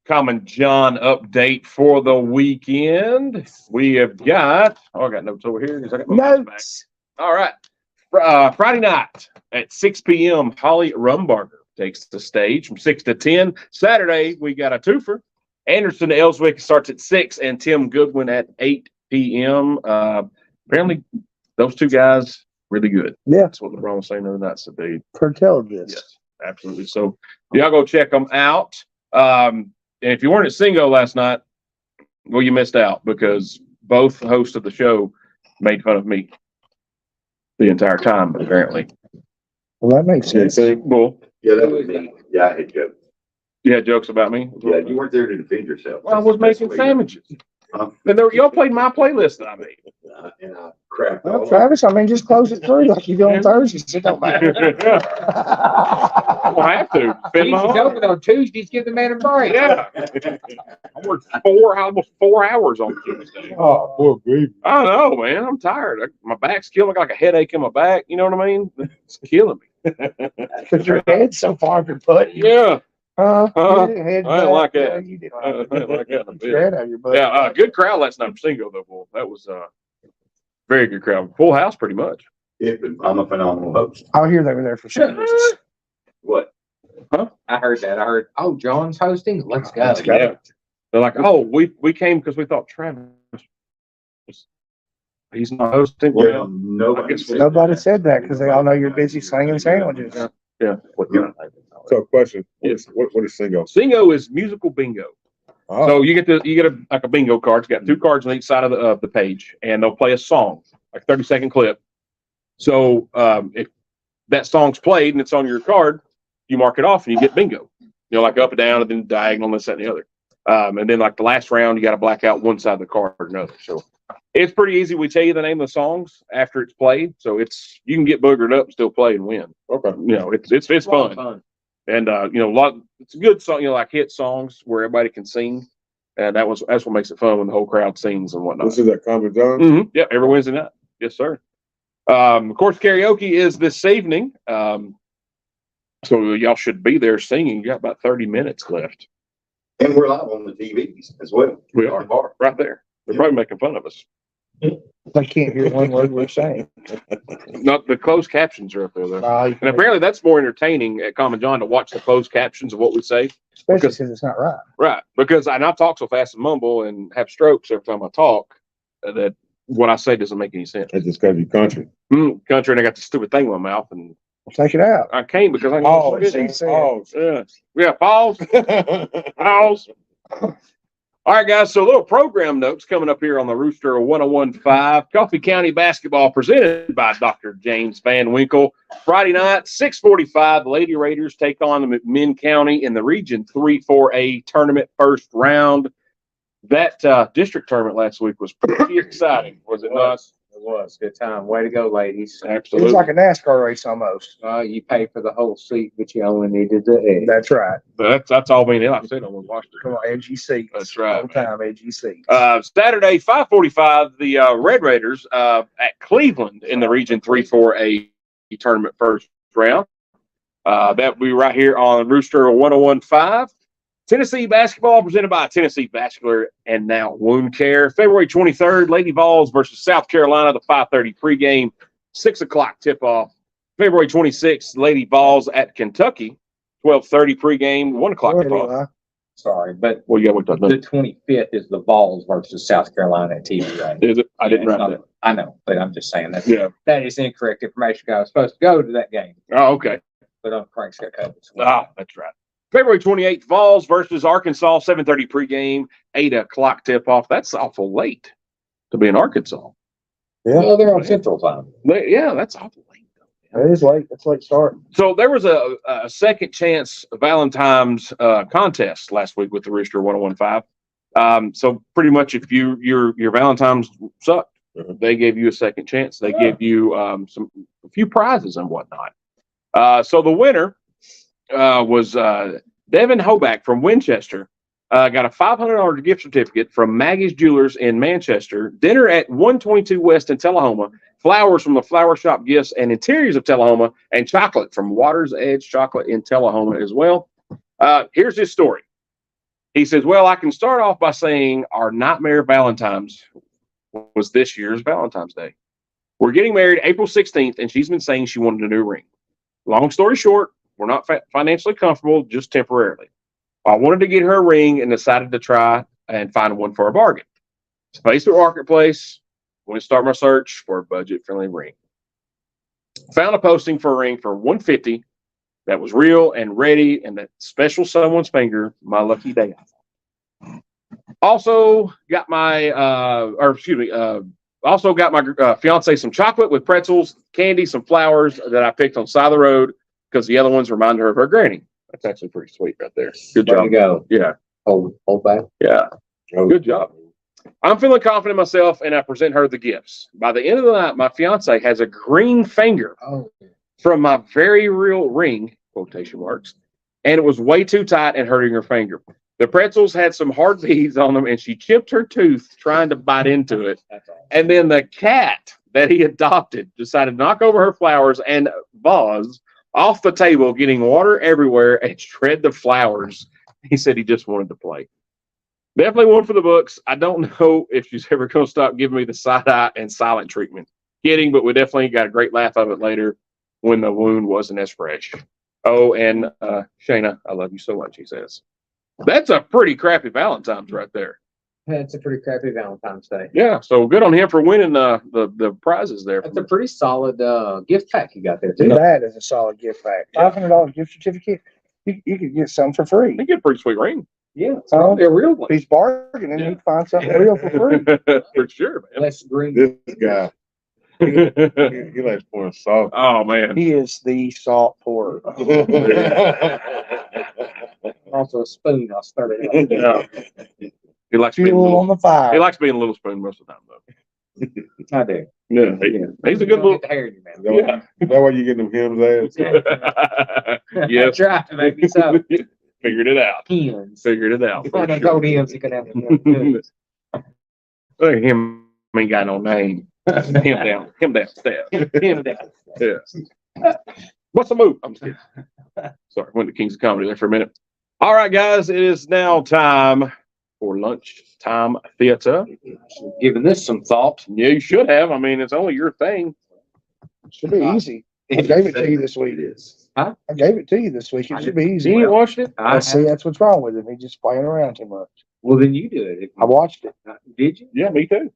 Common John update for the weekend. We have got. Oh, I got notes over here. I got my notes back. Notes. All right. Friday night at 6 p.m. Holly Rumbarger takes the stage from 6 to 10. Saturday we got a twofer. Anderson Ellswick starts at 6 and Tim Goodwin at 8 p.m. Apparently, those two guys really good. Yeah. That's what LeBron was saying the other night. So they, Curtailed this. yes, absolutely. So y'all go check them out. And if you weren't at Singo last night, well, you missed out because both hosts of the show made fun of me the entire time, apparently. Well, that makes sense. Well, Yeah, that was me. Yeah, I had jokes. you had jokes about me? Yeah, you weren't there to defend yourself. Well, I was making sandwiches. Huh? And y'all played my playlist that I made. And I cracked Well, all up. Travis, I mean, just close it through like you do on Thursdays. It don't matter. I'll have to. Spend my He's joking on Tuesdays, give the man a break. Yeah. I worked almost 4 hours on Tuesday. Oh, poor baby. I know, man. I'm tired. My back's killing me. I got like a headache in my back. You know what I mean? It's killing me. Because your head's so far from butt. Yeah. Head I didn't back. like that. Yeah, you didn't I didn't like that in a Get bit. your head out of your butt. Yeah. Good crowd last night for Singo, though, boy. That was very good crowd. Full house, pretty much. I'm a phenomenal host. I hear they were there for sure. What? I heard that. I heard, oh, John's hosting. Let's go. Let's go. Yeah. They're like, oh, we came because we thought Travis he's not hosting. Well, I nobody guess said Nobody that. said that because they all know you're busy slinging sandwiches. Yeah. So, question. Yes. What is single? Singo is musical bingo. Oh, So you get a bingo card. It's got two cards on each side of the page, and they'll play a song, like 30-second clip. So if that song's played and it's on your card, you mark it off and you get bingo. Like up and down and then diagonal, this, that, and the other. And then like the last round, you got to black out one side of the card or another. So it's pretty easy. We tell you the name of the songs after it's played, so you can get boogered up and still play and win. okay. It's fun. And it's a good song, like hit songs where everybody can sing, and that's what makes it fun when the whole crowd sings and whatnot. This is at Common John. Mm-hmm. Yeah, every Wednesday night. Yes, sir. Of course, karaoke is this evening. So y'all should be there singing. You got about 30 minutes left. And we're live on the TVs as well. We are right there. They're probably making fun of us. I can't hear one word we're saying. Not the closed captions are up there though. And apparently that's more entertaining at Common John to watch the closed captions of what we say. Especially since it's not right. Right. Because I talk so fast and mumble and have strokes every time I talk that what I say doesn't make any sense. It's just gotta be country. Country, and I got the stupid thing in my mouth, and Take it out. I can't because I Pause. pause. Yeah, pause. Pause. All right, guys. So, little program notes coming up here on the Rooster 1015. Coffee County basketball presented by Dr. James Van Winkle. Friday night, 6:45. The Lady Raiders take on the McMinn County in the Region 3-4A tournament first round. That district tournament last week was pretty exciting, was it not? It was. Good time. Way to go, ladies. It was Absolutely. like a NASCAR race almost. You pay for the whole seat, but you only needed the egg. That's right. That's all we need. Like I said, I watched it. Come on, edgy seats. That's right, All the time, edgy seats. Saturday, 5:45, the Red Raiders at Cleveland in the Region 3-4A tournament first round. That will be right here on Rooster 1015. Tennessee basketball presented by Tennessee Vascular and Now Wound Care. February 23rd, Lady Vols versus South Carolina, the 5:30 pregame, 6 o'clock tip-off. February 26th, Lady Vols at Kentucky, 12:30 pregame, 1 o'clock Go ahead, tip-off. Eli. Sorry, but Well, yeah, what the 25th is the Vols versus South Carolina at TVA. is it? I didn't Yeah, write it's that. not- I know, but I'm just saying that Yeah. that is incorrect information. I was supposed to go to that game, Oh, okay. but Frank's got COVID. Ah, that's right. February 28th, Vols versus Arkansas, 7:30 pregame, 8 o'clock tip-off. That's awful late to be in Arkansas. Well, they're on Central Time. Yeah, that's awful late. It is late. It's late start. So there was a second chance Valentine's contest last week with the Rooster 1015. So pretty much if your Valentine's sucked, they gave you a second chance. They gave you a few prizes and whatnot. So the winner was Devin Hoback from Winchester. Got a $500 gift certificate from Maggie's Jewelers in Manchester, dinner at 122 West in Tullahoma, flowers from the Flower Shop Gifts and Interiors of Tullahoma, and chocolate from Water's Edge Chocolate in Tullahoma as well. Here's his story. He says, well, I can start off by saying our nightmare Valentine's was this year's Valentine's Day. We're getting married April 16th, and she's been saying she wanted a new ring. Long story short, we're not financially comfortable, just temporarily. I wanted to get her a ring and decided to try and find one for a bargain. Facebook Marketplace, went to start my search for a budget-friendly ring. Found a posting for a ring for $150 that was real and ready and that special someone's finger, my lucky day. Also got my, also got my fiance some chocolate with pretzels, candy, some flowers that I picked on the side of the road because the other ones remind her of her granny. That's actually pretty sweet right there. Good Way job. to go. Yeah. Hold back. Yeah. Good job. I'm feeling confident in myself and I present her the gifts. By the end of the night, my fiance has a green finger Oh, from my very real ring, quotation marks, and it was way too tight and hurting her finger. The pretzels had some hard beads on them and she chipped her tooth trying to bite into it. that's all. And then the cat that he adopted decided to knock over her flowers and vase off the table, getting water everywhere and shred the flowers. He said he just wanted to play. Definitely one for the books. I don't know if she's ever going to stop giving me the side eye and silent treatment. Kidding, but we definitely got a great laugh of it later when the wound wasn't as fresh. Oh, and Shayna, I love you so much, he says. That's a pretty crappy Valentine's right there. It's a pretty crappy Valentine's Day. Yeah, so good on him for winning the prizes there. That's a pretty solid gift pack you got there too. That is a solid gift pack. $500 gift certificate. You could get some for free. They get a pretty sweet ring. Yeah, it's probably a real one. He's bargaining. Yeah. He'd find something real for free. For sure, man. Less green. This guy, he likes pouring salt. Oh man. He is the salt pourer. Also a spoon. I'll start it out. Yeah. He likes being a Fuel little, on the fire. he likes being a little spoon most of the time though. I do. Yeah, he's a good little. Get the hair in your mouth. Is that why you getting them hymns ass? Yes. Try to make me so. Figured it out. Hymns. Figured it out. If for I done sure. told him he could have them. Look at him. Ain't got no name. Him down. Him down. Yeah. What's the move? I'm just kidding. Sorry, went to King's Comedy there for a minute. All right, guys, it is now time for lunchtime theater. Giving this some thought. Yeah, you should have. I mean, it's only your thing. Should be easy. I gave it to you this week. Huh? I gave it to you this week. It should be easy. You ain't watched it? See, that's what's wrong with him. He's just playing around too much. Well, then you do it. I watched it. Did you? Yeah, me too.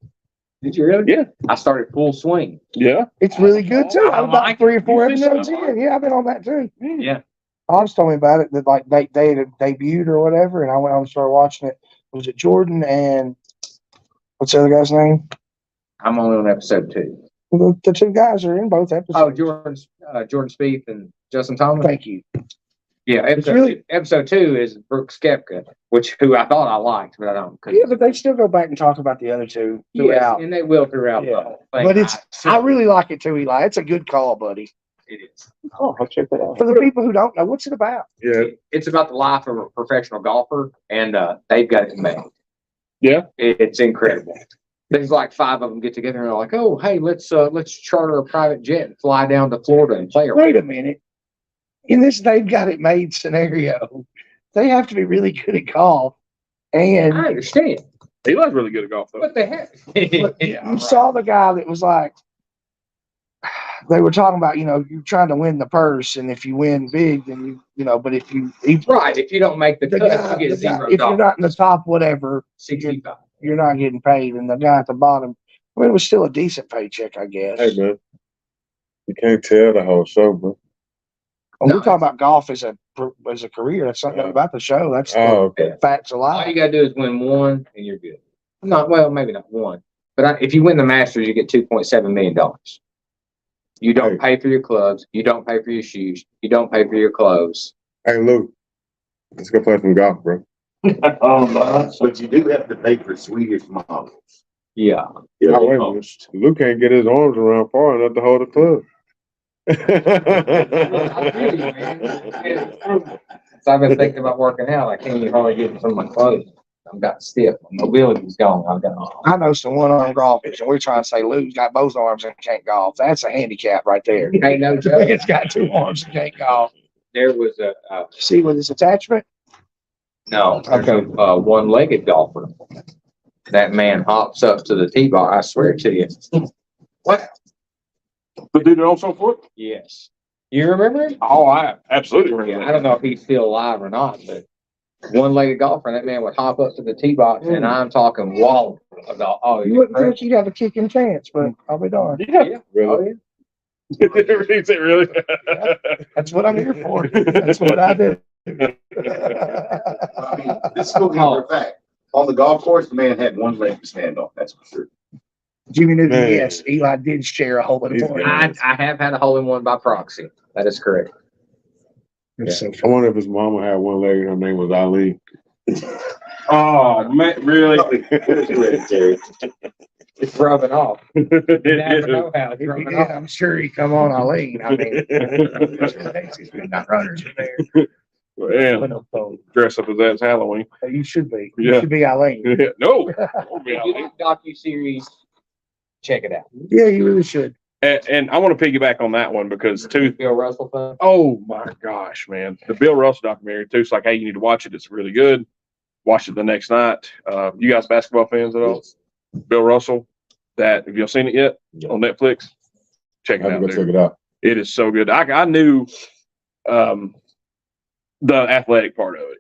Did you really? Yeah. I started full swing. Yeah. It's really good too. I I'm about like 3 or 4 You seen episodes that? in. Yeah, I've been on that too. Yeah. Hobbs told me about it that like they had debuted or whatever, and I went on and started watching it. Was it Jordan and what's the other guy's name? I'm only on episode 2. The two guys are in both episodes. Oh, Jordan Spieth and Justin Thomas. Thank you. Yeah, episode 2 is Brooks Koepka, who I thought I liked, but I don't. Yeah, but they still go back and talk about the other two Yes, throughout. and they will throughout. Yeah. The whole thing. But I really like it too, Eli. It's a good call, buddy. It is. Oh, I'll check that out. For the people who don't know, what's it about? Yeah. It's about the life of a professional golfer, and they've got it made. Yeah. It's incredible. There's like 5 of them get together and they're like, "Oh, hey, let's charter a private jet and fly down to Florida and play." Wait a minute. In this they've got it made scenario, they have to be really good at golf. And I understand, Eli's really good at golf, though. but they have. you saw the guy that was like, they were talking about, you're trying to win the purse, and if you win big, then but if you Right. If you don't make the the cut, guy, you get the guy- $0. if you're not in the top whatever, 65. you're not getting paid. And the guy at the bottom, I mean, it was still a decent paycheck, I guess. Hey man, you can't tell the whole show, bro. And No. we're talking about golf as a career. That's something about the show. That's Oh, okay. the facts of All you life. gotta do is win one, and you're good. Maybe not one, but if you win the Masters, you get $2.7 million. You don't pay for your clubs. You don't pay for your shoes. You don't pay for your clothes. Hey Lou, let's go play some golf, bro. But you do have to pay for Swedish models. Yeah. Oh, wait a minute. Lou can't get his arms around far enough to hold the club. So I've been thinking about working out. I can't even hardly get some of my clothes. I've got stiff. My mobility's gone. I know some one-arm golfers, and we're trying to say Lou's got both arms and can't golf. That's a handicap right there. Ain't no joke. It's got 2 arms and can't golf. There was See with this attachment? a one-legged golfer. That man hops up to the tee bar. I swear to you. What? The dude that also for it? Yes. You remember him? Oh, I absolutely remember. Yeah, I don't know if he's still alive or not, but one-legged golfer, and that man would hop up to the tee box, and I'm talking wall. You wouldn't think you'd have a kicking chance, but I'll be darned. Yeah. Really? Is it really? That's what I'm here for. That's what I do. I mean, this is going for a fact. On the golf course, the man had one leg to stand on. That's for sure. Jimmy Newton, Man. yes, Eli did share a whole He's lot of good. I have had a hole-in-one by proxy. That is correct. It's so I funny. wonder if his mama had one leg and her name was Ali. Oh, man, really? It's rubbing off. You never know how it's If he rubbing did, off. I'm sure he'd come on Eileen. I mean, he's not runners in there. Well, But no phone. dress up as that Halloween. You should be. You Yeah. should be Eileen. No. If you like docu-series, check it out. Yeah, you really should. And I want to piggyback on that one because Bill Russell fan. oh my gosh, man, the Bill Russell documentary too. It's like, hey, you need to watch it. It's really good. Watch it the next night. You guys basketball fans at all? Bill Russell. Have you seen it yet on Netflix? Check I it have to out. go Dude. check it out. It is so good. I knew the athletic part of it.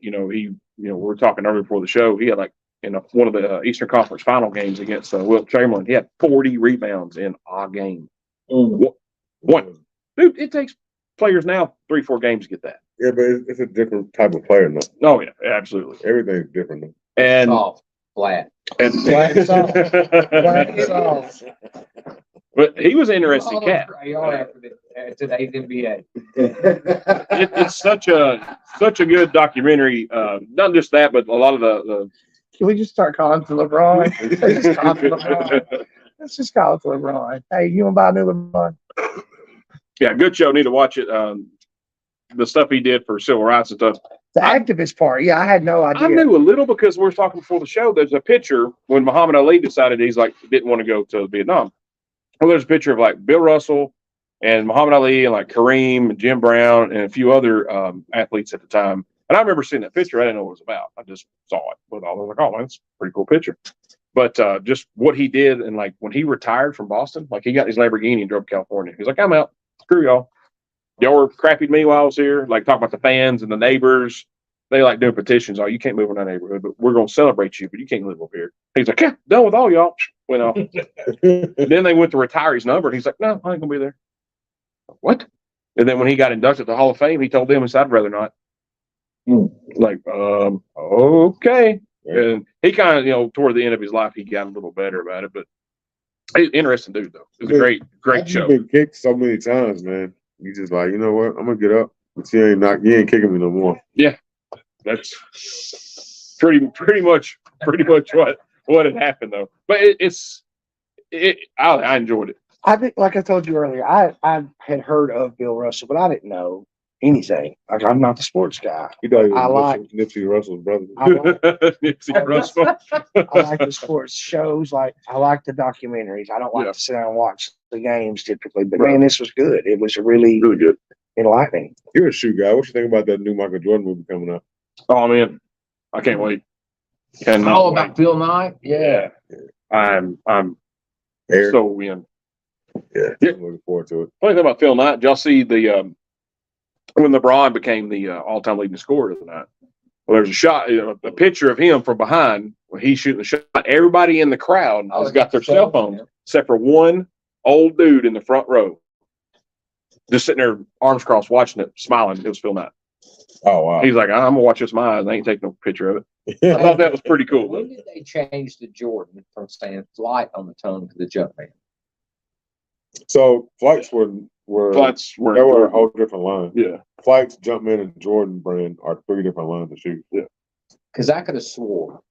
We were talking earlier before the show. He had in one of the Eastern Conference final games against Wilt Chamberlain, he had 40 rebounds in a game. One. Dude, it takes players now 3-4 games to get that. Yeah, but it's a different type of player now. Oh yeah, absolutely. Everything's different now. And Soft, flat. Flat soft. Flat soft. But he was an interesting cat. Today's NBA. It's such a good documentary. Not just that, but a lot of the Can we just start calling for LeBron? Let's just call it for LeBron. Let's just call it for LeBron. Hey, you want to buy a new LeBron? yeah, good show. Need to watch it. The stuff he did for civil rights and stuff. The activist part. Yeah, I had no idea. I knew a little because we were talking before the show. There's a picture when Muhammad Ali decided didn't want to go to Vietnam. Well, there's a picture of like Bill Russell and Muhammad Ali and like Kareem and Jim Brown and a few other athletes at the time. And I remember seeing that picture. I didn't know what it was about. I just saw it. But I was like, oh, man, that's a pretty cool picture. But just what he did, and like when he retired from Boston, like he got his Lamborghini and drove to California. He's like, I'm out. Screw y'all. Y'all were crappy to me while I was here. Like talking about the fans and the neighbors. They like doing petitions. Oh, you can't move in our neighborhood, but we're going to celebrate you, but you can't live over here. He's like, yeah, done with all y'all. Went off. Then they went to retire his number, and he's like, no, I ain't going to be there. What? And then when he got inducted to the Hall of Fame, he told them, he said, I'd rather not. Like, okay. And he kind of, toward the end of his life, he got a little better about it. But interesting dude, though. It was a great show. You've been kicked so many times, man. You just like, you know what? I'm gonna get up, but you ain't kicking me no more. Yeah, that's pretty much what had happened, though. But I enjoyed it. I think, like I told you earlier, I had heard of Bill Russell, but I didn't know anything. Like, I'm not the sports guy. You thought he was I like Nipsey Russell's brother. I like, Nipsey Russell. I like the sports shows. Like, I like the documentaries. I don't like to sit down and watch the games typically, but man, this was good. It was really good, enlightening. You're a shoe guy. What you think about that new Michael Jordan movie coming up? Oh man, I can't wait. All about Phil Knight. Yeah. I'm Eric? so in. Yeah, I'm looking forward to it. Funny thing about Phil Knight, did y'all see the when LeBron became the all-time leading scorer of the night? Well, there's a shot, a picture of him from behind when he's shooting the shot. Everybody in the crowd has got their cell phones, except for one old dude in the front row, just sitting there, arms crossed, watching it, smiling. It was Phil Knight. Oh wow! He's like, I'm gonna watch this my eyes. I ain't taking no picture of it. I thought that was pretty cool. When did they change the Jordan from saying flight on the tongue to the Jumpman? So flights were a whole different line. Yeah. Flights, Jumpman, and Jordan brand are 3 different lines of shoes. Yeah. Because I could have swore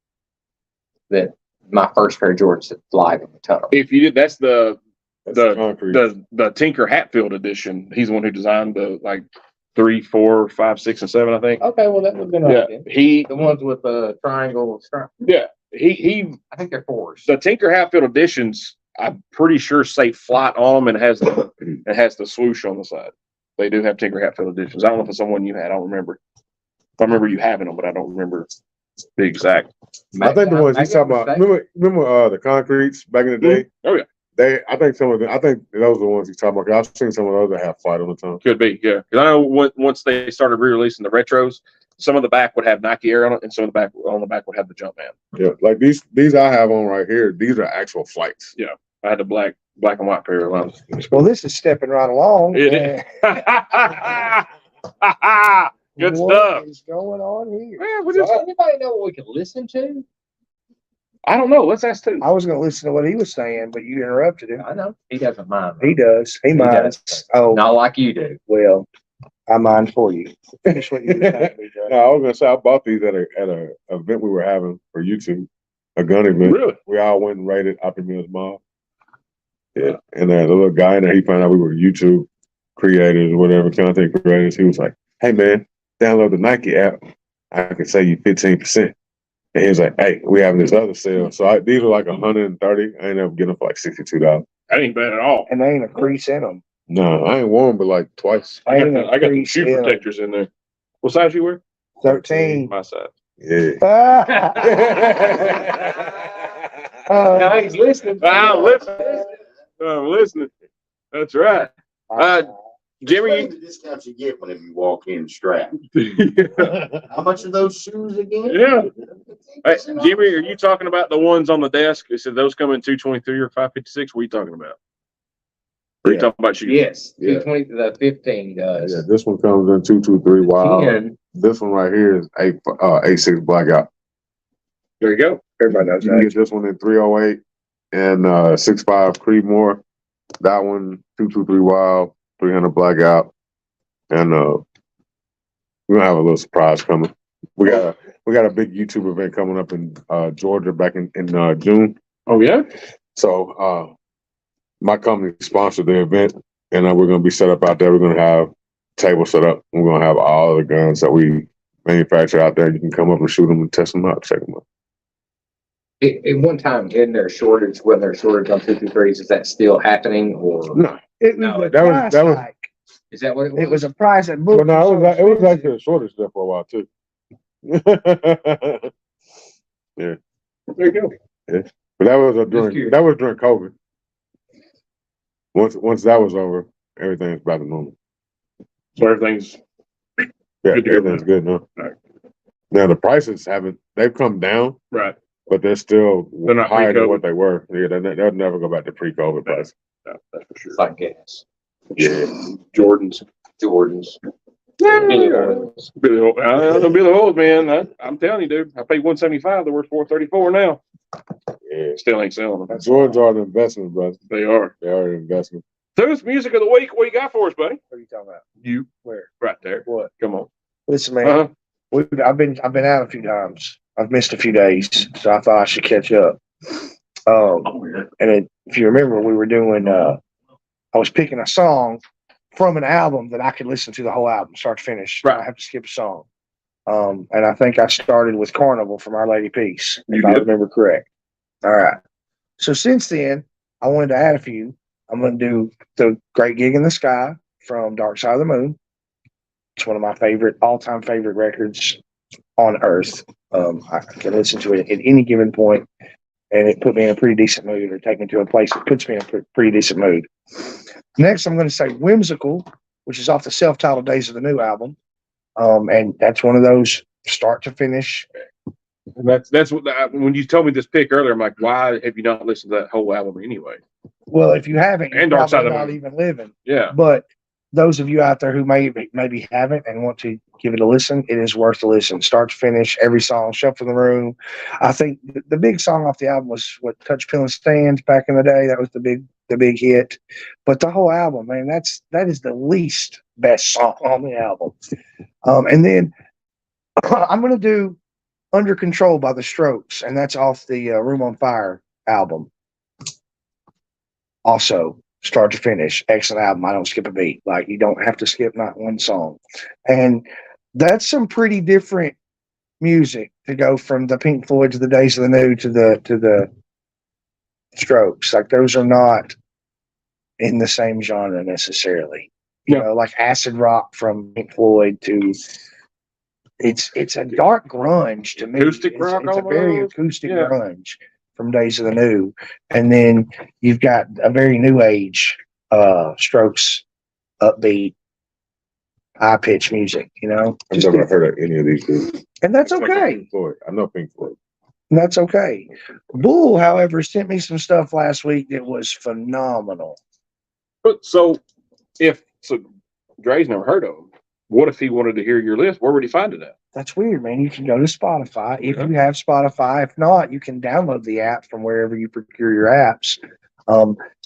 that my first pair of Jordans said flight on the tongue. If you did, that's the concrete. the Tinker Hatfield edition. He's the one who designed the like 3, 4, 5, 6, and 7, I think. Okay, well that would have been Yeah. right. He The ones with the triangle stripe. yeah. He I think they're 4s. the Tinker Hatfield editions, I'm pretty sure say flight on them and it has the swoosh on the side. They do have Tinker Hatfield editions. I don't know if it's someone you had. I don't remember. I remember you having them, but I don't remember the exact. I think the ones he's talking about. Remember the concretes back in the day? Oh yeah. I think those are the ones he's talking about. 'Cause I've seen some of those that have flight on the tongue. Could be, yeah. Because I know once they started re-releasing the retros, some of the back would have Nike Air on it, and some of the back would have the Jumpman. Yeah, like these I have on right here. These are actual flights. Yeah, I had the black and white pair of ones. Well, this is stepping right along. It is. Good What stuff. is going on here? Man, Does anybody know what we can listen to? I don't know. Let's ask two. I was going to listen to what he was saying, but you interrupted him. I know. He doesn't mind. He does. He minds. does. Oh, Not like you do. well, I mind for you. Finish what you were saying, BJ. No, I was gonna say I bought these at a event we were having for YouTube, a gun event. Really? We all went and raided Optimus Mall. Yeah, and the little guy in there, he found out we were YouTube creators or whatever, content creators. He was like, "Hey man, download the Nike app. I can save you 15%." And he was like, "Hey, we having this other sale." So these were like 130. I ended up getting them for like $62. That ain't bad at all. And there ain't a crease in them. No, I ain't worn but like twice. I got the shoe protectors in there. What size you wear? 13. My size. Yeah. Now he's listening. I'm listening. I'm listening. That's right. Jimmy, the discounts you get whenever you walk in strapped. yeah. How much are those shoes again? Hey, Jimmy, are you talking about the ones on the desk? It said those come in 223 or 556. What are you talking about? Are you talking about shoes? Yes. Yeah. 220 to the 15 does. Yeah, this one comes in 223 wild. 10. This one right here is 86 blackout. There you go. Everybody knows You can that. get this one in 308 and 65 Creedmoor. That one 223 wild, 300 blackout, and we're gonna have a little surprise coming. We got a big YouTube event coming up in Georgia back in June. Oh yeah. So my company sponsored the event, and we're gonna be set up out there. We're gonna have tables set up. We're gonna have all the guns that we manufacture out there. You can come up and shoot them and test them out, check them out. At one time, in their shortage, when their shortage on 223s, is that still happening or No, It was No, a that was- price that was- hike. is that what it was? It was a price that well, booked. no, was so it was expensive. actually a shortage there for a while too. There you go. But that was curious. during COVID. Once that was over, everything's back to normal. So everything's Yeah, Good to go, everything's good now. Right. Now the prices they've come down, right. but they're still They're not higher than pre-COVID. what they were. Yeah, they'll never go back to pre-COVID price. No, that's for sure. It's like gas. Yeah, Jordans. Jordans. Billy Holes, man. I'm telling you, dude. I paid $175. They're worth $434 now. yeah. Still ain't selling them. Jordans are an investment, brother. They are. They are an investment. Who's music of the week? What you got for us, buddy? What are you talking about? You. Where? Right there. What? Come on. Listen, man. Uh-huh. I've been out a few times. I've missed a few days, so I thought I should catch up. If you remember, we were doing. I was picking a song from an album that I could listen to the whole album, start to finish. Right. I have to skip a song. And I think I started with Carnival from Our Lady Peace, if I remember correct. All right. So since then, I wanted to add a few. I'm going to do The Great Gig in the Sky from Dark Side of the Moon. It's one of my all-time favorite records on earth. I can listen to it at any given point, and it put me in a pretty decent mood, or take me to a place that puts me in a pretty decent mood. Next, I'm going to say Whimsical, which is off the self-titled Days of the New album. And that's one of those start to finish. And that's what when you told me this pick earlier, I'm like, why have you not listened to that whole album anyway? Well, if you haven't, you're And Dark Side probably of the not Moon. even living. Yeah. But those of you out there who maybe haven't and want to give it a listen, it is worth a listen, start to finish. Every song, Shuffle in the Room. I think the big song off the album was what Touch Pill and Stands back in the day. That was the big hit. But the whole album, man, that is the least best song on the album. And then I'm going to do Under Control by The Strokes, and that's off the Room on Fire album. Also, start to finish, excellent album. I don't skip a beat. Like, you don't have to skip not one song. And that's some pretty different music to go from the Pink Floyd to the Days of the New to the Strokes. Like, those are not in the same genre necessarily. You know, like acid rock from Pink Floyd to it's a dark grunge to me. Acoustic rock It's a very almost. acoustic Yeah. grunge from Days of the New. And then you've got a very new age Strokes upbeat, high pitched music, you know? I've never heard of any of these groups. And that's Except for okay. Pink Floyd. I know Pink Floyd. That's okay. Bull, however, sent me some stuff last week that was phenomenal. But so Dre's never heard of him. What if he wanted to hear your list? Where would he find it at? That's weird, man. You can go to Spotify if you have Spotify. If not, you can download the app from wherever you procure your apps.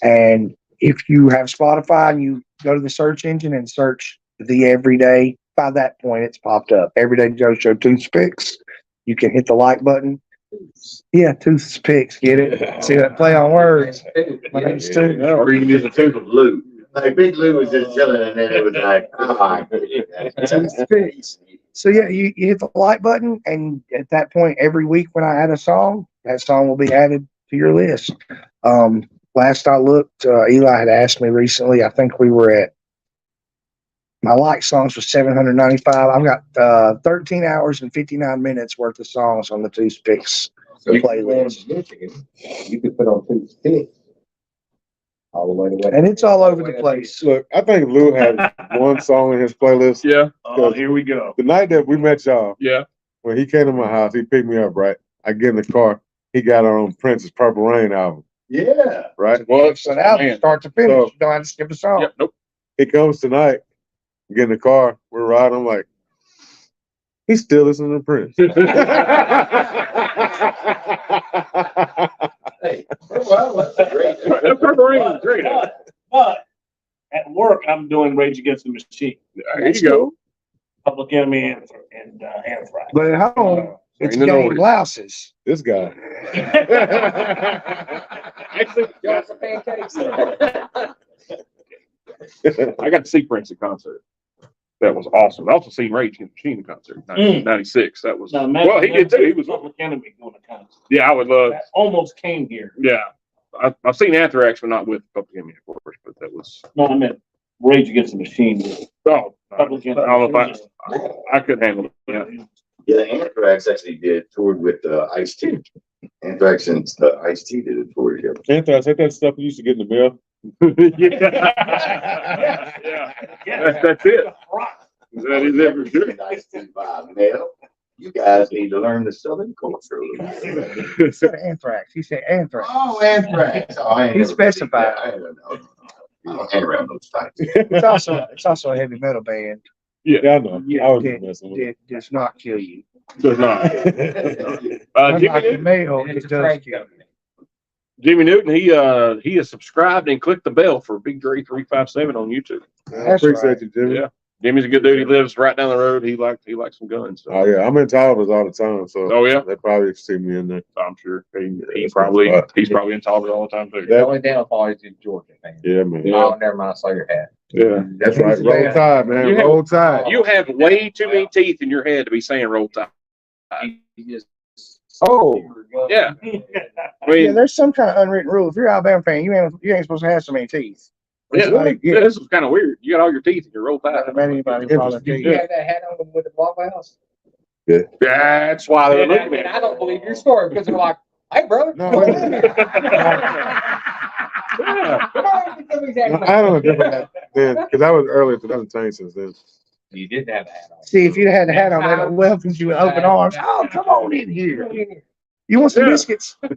And if you have Spotify and you go to the search engine and search The Everyday, by that point it's popped up. Everyday Joe Show Toothpicks. You can hit the like button. Yeah, Toothpicks. Get it? See that play on words? My name's Tooth. Or you can use the Tooth of Lou. Like Big Lou was just chilling, and then it was like, Toothpicks. So yeah, you hit the like button, and at that point, every week when I add a song, that song will be added to your list. Last I looked, Eli had asked me recently. I think we were at my like songs was 795. I've got 13 hours and 59 minutes worth of songs on the Toothpicks playlist, You could put on 2 sticks all the way to and it's all over the place. Look, I think Lou had one song in his playlist. Yeah. Oh, here we go. The night that we met y'all, Yeah. when he came to my house, he picked me up, right? I get in the car. He got on Prince's Purple Rain album, yeah. right? Well, So now man. start to finish, So- you don't have to skip a song. Yep. Nope. He comes tonight, get in the car, we're riding. I'm like, he's still listening to Prince. Hey, well, that's great. That Purple Rain is great. But at work, I'm doing Rage Against the Machine, There you go. Public Enemy, and Anthrax. But at home, it's Ain't no game noise. blouses. This guy. Actually, I got to see Prince at concert. That was awesome. I also seen Rage Against the Machine concert in 96. That was, Now, well, he did too. He was, Public Enemy going to concert. yeah, I would love, That almost came here. yeah. I've seen Anthrax, but not with Public Enemy, of course, but that was, No, I meant Rage Against the Machine. oh, I Public don't know Enemy. if I could handle it. Yeah. Yeah, Anthrax actually toured with Ice-T. Anthrax and Ice-T did a tour together. Anthrax, ain't that stuff you used to get in the mail? Yeah. That's it. That is it for sure. Ice-T by mail. You guys need to learn the Southern culture. He said anthrax. He said anthrax. Oh, Anthrax. Oh, I ain't He never specified. seen that. I don't know. I don't hang around those types. It's also a heavy metal band. Yeah, I know. I was That, messing with it. that does not kill you. Does not. Unlike Jimmy the Newton, male, it does kill you. Jimmy Newton, he is subscribed and clicked the bell for Big Dre 357 on YouTube. I That's appreciate right. you, Jimmy. Yeah. Jimmy's a good dude. He lives right down the road. He likes some guns. So. Oh yeah, I'm in Towers all the time, so Oh yeah, they probably see me in there. I'm sure he's That's probably my spot. in Talbot all the time too. The only downfall is in Georgia, man. Yeah, man. Yeah. Oh, never mind. I saw your hat. Yeah. That's right. Roll Tide, man. You have- Roll Tide. You have way too many teeth in your head to be saying roll tide. Oh, Yeah. I Yeah, mean, there's some kind of unwritten rule. If you're an Alabama fan, you ain't supposed to have so many teeth. yeah, Like, yeah. this is kind of weird. You got all your teeth in your roll tide. Not about anybody probably Did teeth. you have that hat on with the Waffle House? That's why they're looking And at I don't believe your story because they're like, hey, brother. No, come wait. on in here. Yeah. Come on, you tell me exactly. I don't know different hat then, because I was early 2010 since then. You didn't have a hat on. See, if you'd had the hat on, they'd have welcomed you with open arms. Oh, come on in here. You want some Yeah. biscuits? I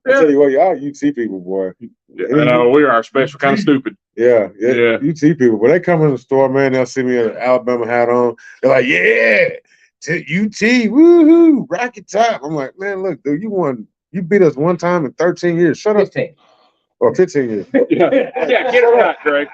tell you what, y'all UT people, boy. Yeah, I know we are special, kind of stupid. Yeah, Yeah. UT people. When they come in the store, man, they'll see me with an Alabama hat on. They're like, yeah, UT, woohoo, Rocky Top. I'm like, man, look, dude, you beat us one time in 13 years. Shut up. 15. Or 15 years. Yeah, get it right, Greg.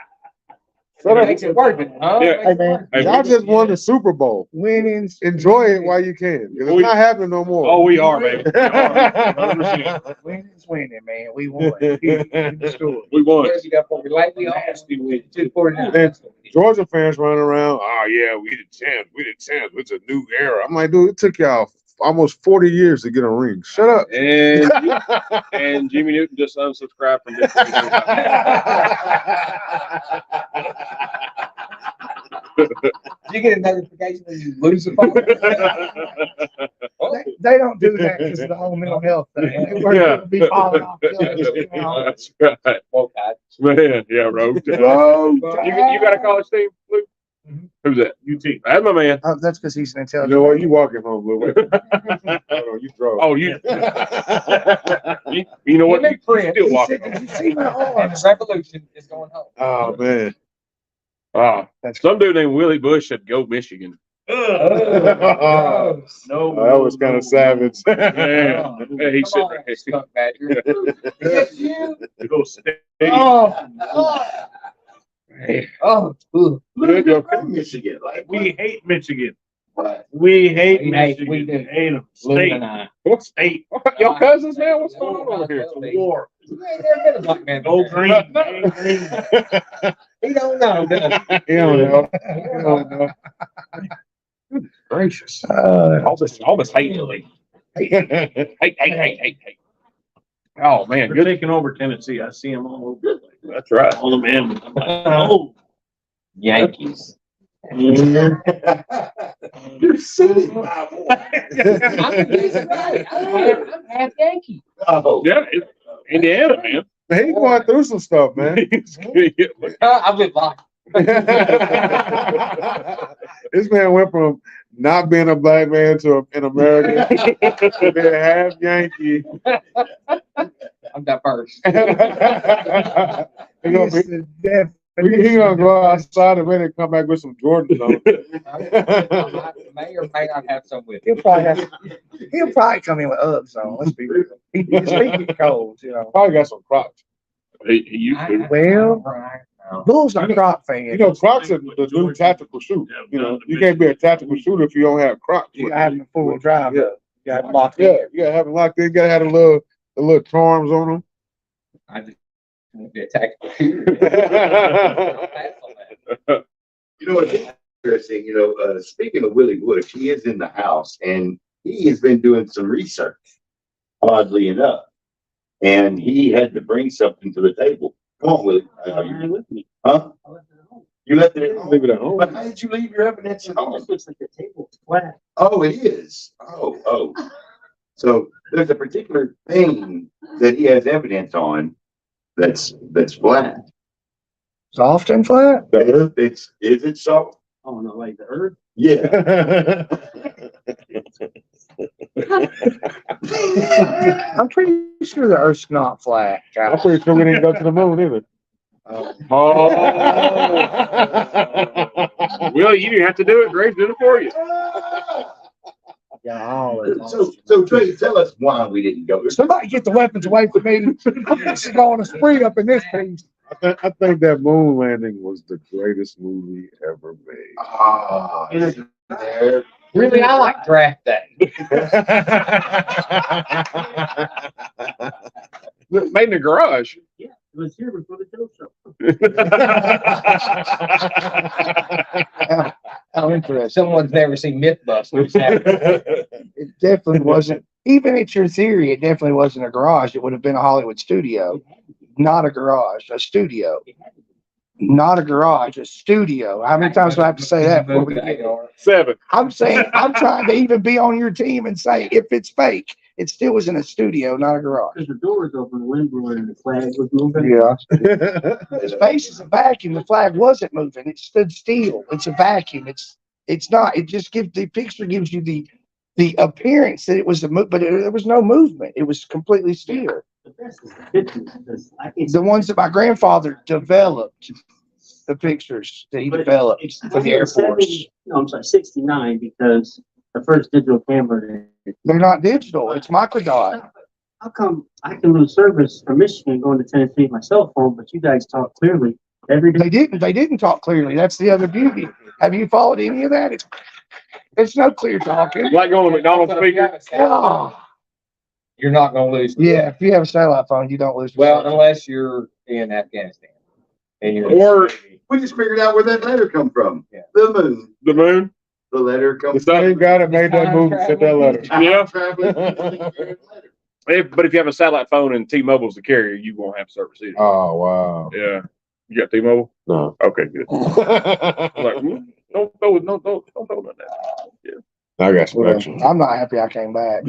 Shut up. Makes it worth it, huh? Yeah. Hey, man. Hey, Y'all just won the Super Bowl. Winnings. Enjoy it while you can. 'Cause it's not happening no more. Oh, we are, baby. We are. Winning's winning, man. We won. The story. We won. What else you got for me? Lightly Nasty win. 249. Georgia fans running around. Oh yeah, we the champs. We the champs. It's a new era. I'm like, dude, it took y'all almost 40 years to get a ring. Shut up. And Jimmy Newton just unsubscribed from this. Did you get a notification when you lose the phone? They don't do that because of the whole mental health thing. They work Yeah. to be falling off. You know. That's right. Well, God. Man, yeah, Rogue. You Whoa, got a college team, Luke? Mhm. Who's that? UT. That's my man. Oh, that's because he's an You intelligent. know what? You walking home, Lou. Wait. Hold on, you drove. Oh, you know what? You still He walking. said, did you see my And arms? the revolution is going home. Oh man. That's Some dude named Willie Bush said go Michigan. Oh, No. that was kind of savage. Yeah. Yeah, he's Come sitting on, right skunk badger. Yes, you. Go state. Oh, ooh. Good, yo. Michigan, like We hate Michigan. what? We hate We hate- Michigan. we do. Hate them. Luke State. and I. What State. Your cousins now? What's going on over here? It's a war. You ain't never been a black man. Go before. green. Go green. He don't know, does he? You don't know. You don't know. Gracious. Uh, All this hate, Willie. Hate. Oh, man. They're Good. taking over Tennessee. I see them all over the place. That's right. All the men. I'm like, oh. Yankees. You're silly, my boy. I'm right. I'm half Yankee. Oh, Yeah, Indiana, man. He going through some stuff, man. I'm just like, This man went from not being a black man to an American to being half Yankee. I'm diverse. He gonna, he's the definition. he gonna go outside and then come back with some Jordans on. I may or may not have some with He'll probably come in with Uggs on. Let's be real. He's speaking cold, you know. Probably got some Crocs. He used to. Well, Bull's not a Croc fan. You know, Crocs are the new tactical shoe. You know, you can't be a tactical shooter if you don't have Crocs. You gotta have him in four-wheel drive. Yeah. Though. You gotta have him locked Yeah, in. you gotta have them locked in. You gotta have the little charms on them. I just won't be a tactical shooter. you know what? interesting, speaking of Willie Bush, he is in the house and he has been doing some research, oddly enough. And he had to bring something to the table. Come on, Willie. You're with me. Huh? I left it at home. You left it at home? Leave it at home. But how did you leave your evidence at It home? just looks like the table's flat. Oh, it is. Oh. So there's a particular thing that he has evidence on that's flat. Soft and flat? Is it so? Oh, no, like the earth. Yeah. I'm pretty sure the Earth's not flat. I'm pretty sure we didn't go to the moon either. Oh. Well, you didn't have to do it. Gray's doing it for you. So Trey, tell us why we didn't go. Somebody get the weapons away from me. I'm just going to spree up in this piece. I think that moon landing was the greatest movie ever made. Ah, there. Really, I like Draft Day. Made in the garage. Yeah, it was here before the show show. How interesting. Someone's never seen Mythbusters. It definitely wasn't, even at your theory, it definitely wasn't a garage. It would have been a Hollywood studio, not a garage, a studio. Not a garage, a studio. How many times do I have to say that before we get it? 7. I'm saying, I'm trying to even be on your team and say, if it's fake, it still was in a studio, not a garage. Because the door was open, the wind blew and the flag was moving. Yeah. The space is a vacuum. The flag wasn't moving. It stood still. It's a vacuum. It's not. It just gives the picture gives you the appearance that it was a move, but there was no movement. It was completely still. The best is the pictures, because I can The ones that my grandfather developed, the pictures that he But developed it's for the Air Force. 70 No, I'm sorry, 69, because the first digital camera. They're not digital. It's microdot. How come I can lose service from Michigan going to Tennessee with my cell phone, but you guys talk clearly every day? They didn't talk clearly. That's the other beauty. Have you followed any of that? It's no clear talking. Like going to McDonald's speaker. Oh, You're not gonna lose. yeah, if you have a satellite phone, you don't lose. Well, unless you're in Afghanistan. And you're Or We just figured out where that letter come from. Yeah. The moon. the moon. The letter The comes same guy that made that movie sent that letter. Yeah. from. But if you have a satellite phone and T-Mobile's the carrier, you won't have service either. Oh, wow. Yeah. You got T-Mobile? No. Okay, good. I'm like, don't throw that. Yeah. I got some Well, action. I'm not happy I came back.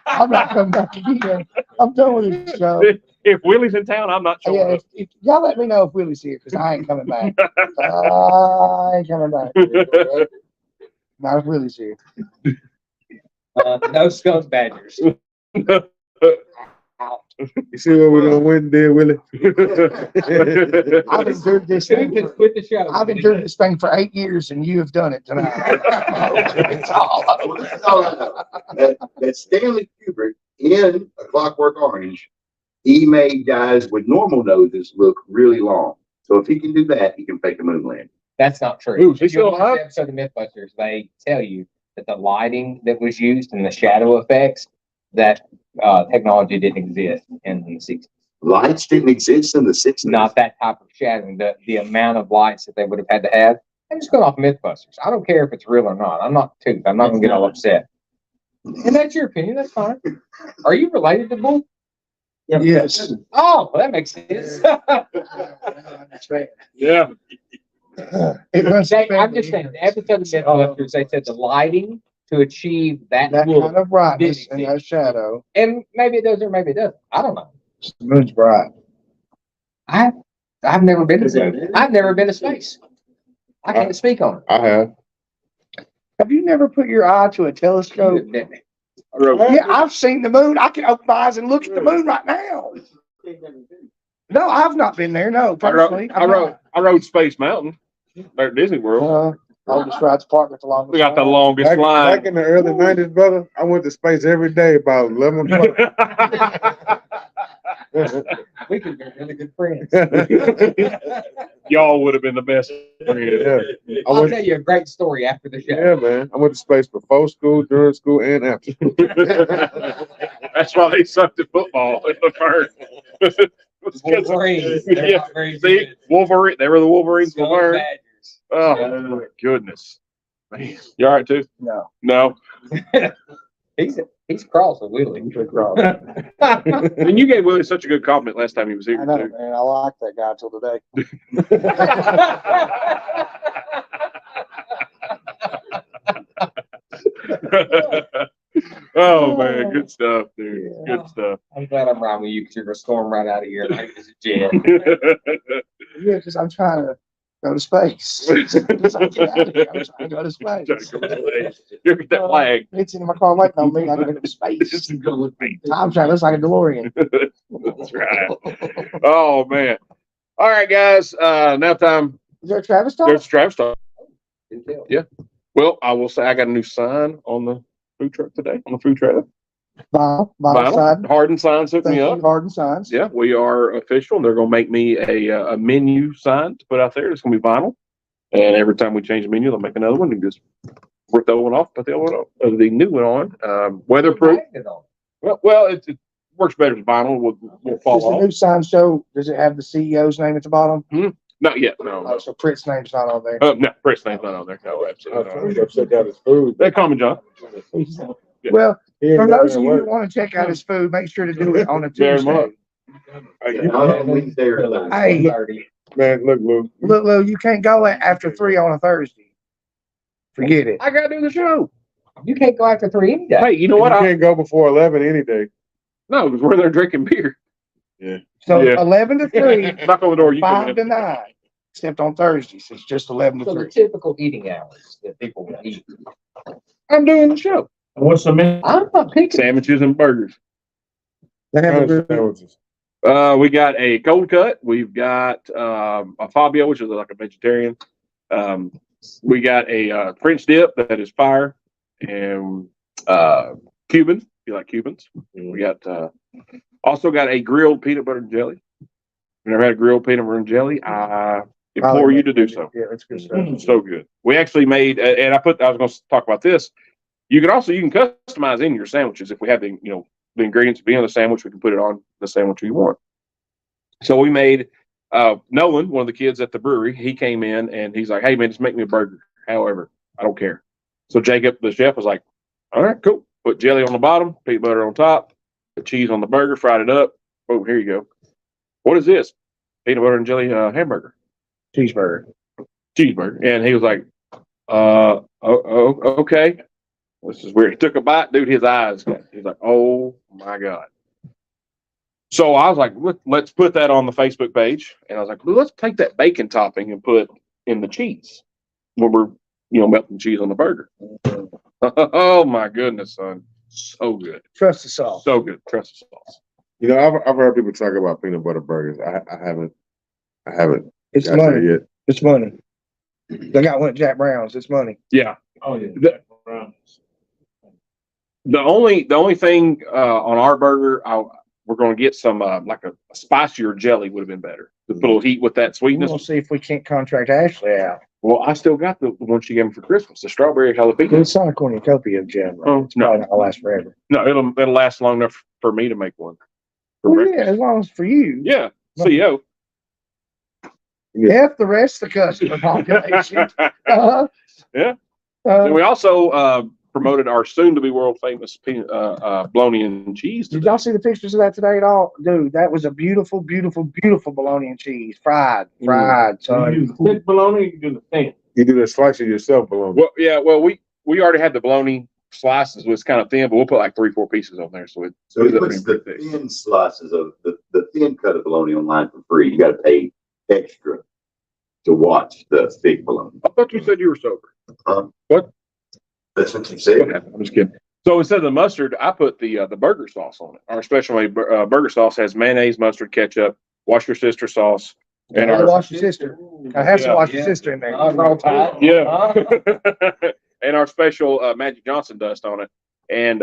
I'm not coming back again. I'm done with this show. If Willie's in town, I'm not showing Yeah, up. if y'all let me know if Willie's here, because I ain't coming back. I ain't coming back. Not if Willie's here. no skunk badgers. You see what we're gonna win there, Willie? I've endured this thing. Just quit the show. I've endured this thing for 8 years, and you have done it tonight. It's all over. That's all I know. That Stanley Kubrick in A Clockwork Orange, he made guys with normal noses look really long. So if he can do that, he can fake a moon landing. That's not true. Ooh, is he If you still watch alive? the episode of Mythbusters, they tell you that the lighting that was used and the shadow effects, that technology didn't exist in the 60s. Lights didn't exist in the 60s. Not that type of shadowing, the amount of lights that they would have had to have. I'm just going off Mythbusters. I don't care if it's real or not. I'm not going to get all upset. And that's your opinion. That's fine. Are you related to Bull? Yes. Oh, well, that makes sense. Yeah. It runs I'm just saying, the episode of Mythbusters, they said the lighting to achieve that that look, kind of brightness and that shadow. and maybe it does or maybe it doesn't. I don't know. The moon's bright. I've never been to the moon. I've never been to space. I can't speak on I have. Have you never put your eye to a telescope? it. Yeah, I've seen the moon. I can open my eyes and look at the moon right now. No, I've not been there. No, personally. I rode Space Mountain there at Disney World. Oldest rides park with the longest. We got the line. longest Back line. in the early 90s, brother, I went to space every day about 11 o'clock. We could be really good friends. Y'all would have been the best friends. Yeah. I I'll went, tell you a great story after the show. yeah, man. I went to space before school, during school, and after school. That's why they sucked at football in the first. Wolverines. They're Yeah. not very See, good. Wolverine. They were the Wolverines. Skunk Wolverine. Badgers. Oh my goodness. Man, you all right too? No. No. He's crossing Willie. And you gave Willie such a good compliment last time he was here I know, too. man. I like that guy till today. Oh man, good stuff, dude. Yeah. Good stuff. I'm glad I'm riding with you because you're gonna storm right out of here like this jet. Yeah, because I'm trying to go to space. I'm trying to go to space. Look at that flag. It's in my car waiting on me. I gotta go to space. Time travel. Looks like a DeLorean. That's right. Oh man. All right, guys. Now time. Is there a Travis talk? There's Travis talk. Yeah. Well, I will say I got a new sign on the food truck today, on the food trailer. Vinyl side. Harden signs hooked Thank me you, up. Harden signs. Yeah, we are official. They're going to make me a menu sign to put out there. It's going to be vinyl. And every time we change the menu, they'll make another one and just rip the old one off, put the old one on, the new one on. Weatherproof. Well, it works better with vinyl. Will fall Does the off. new sign show, does it have the CEO's name at the bottom? Not yet. No. Oh, so Pritt's name's not on there. No, Brett's name's not on there. No, absolutely not. Check out his food. They call me John. Yeah. Well, He ain't for got those that of you work. who want to check out his food, make sure to do it on a Very Tuesday. much. Hey, Not on Wednesday or Thursday. Hey, man, look, Lou. look, Lou, you can't go after 3 on a Thursday. Forget it. I got to do the show. You can't go after 3 any day. Hey, you know what? You can't go before 11 any day. No, because we're there drinking beer. So Yeah. 11 to 3, Knock on the door. You 5 come to in. 9. Except on Thursdays, it's just 11 to So the 3. typical eating hours that people would eat. I'm doing the show. What's the menu? I'm not picking. Sandwiches and burgers. They have a Kind of good- sandwiches. We got a cold cut. We've got a Fabio, which is like a vegetarian. We got a French dip that is fire, and Cuban. If you like Cubans, we got also got a grilled peanut butter and jelly. If you've never had a grilled peanut butter and jelly, I implore you to do so. Yeah, it's good stuff. So good. We actually made, and I was going to talk about this. You can customize in your sandwiches if we have the ingredients to be on the sandwich. We can put it on the sandwich you want. So we made Nolan, one of the kids at the brewery. He came in and he's like, "Hey man, just make me a burger. However, I don't care." So Jacob, the chef, was like, "All right, cool. Put jelly on the bottom, peanut butter on top, put cheese on the burger, fried it up. Oh, here you go. What is this? Peanut butter and jelly hamburger." Cheeseburger. And he was like, okay. This is weird. He took a bite, dude, his eyes, he's like, oh my God. So I was like, let's put that on the Facebook page. And I was like, well, let's take that bacon topping and put in the cheese when we're, melting cheese on the burger. Oh my goodness, son. So good. Trust the sauce. So good. Trust the sauce. You know, I've heard people talk about peanut butter burgers. I haven't It's got there money. yet. It's money. They got one at Jack Brown's. It's money. Yeah. Oh, yeah. The only thing on our burger, we're going to get some like a spicier jelly would have been better to put a little heat with that We're sweetness. gonna see if we can't contract Ashley out. Well, I still got the one she gave me for Christmas, the strawberry jalapeno. It's not a cornucopia gem. Oh, It's probably not gonna last forever. No, it'll last long enough for me to make one. For Well, yeah, breakfast. as long as for you. Yeah, CEO. F the rest of the customer population. Uh-huh. Yeah. Uh, And we also promoted our soon-to-be world-famous bologna and cheese. did Today. y'all see the pictures of that today at all? Dude, that was a beautiful, beautiful, beautiful bologna and cheese. Fried, Do son. you thick bologna or you do the thin? You do the slice of yourself, bologna. Well, yeah. Well, we already had the bologna slices. It was kind of thin, but we'll put like 3-4 pieces on there. So it. So he ends up puts being the pretty thick. thin slices of the thin cut of bologna online for free. You got to pay extra to watch the thick bologna. I thought you said you were sober. Huh? What? That's what you said. Okay, I'm just kidding. So instead of the mustard, I put the burger sauce on it. Our special made burger sauce has mayonnaise, mustard, ketchup, wash your sister sauce, and Gotta our wash your sister. I have to wash your sister in there. yeah, and our special Magic Johnson dust on it. And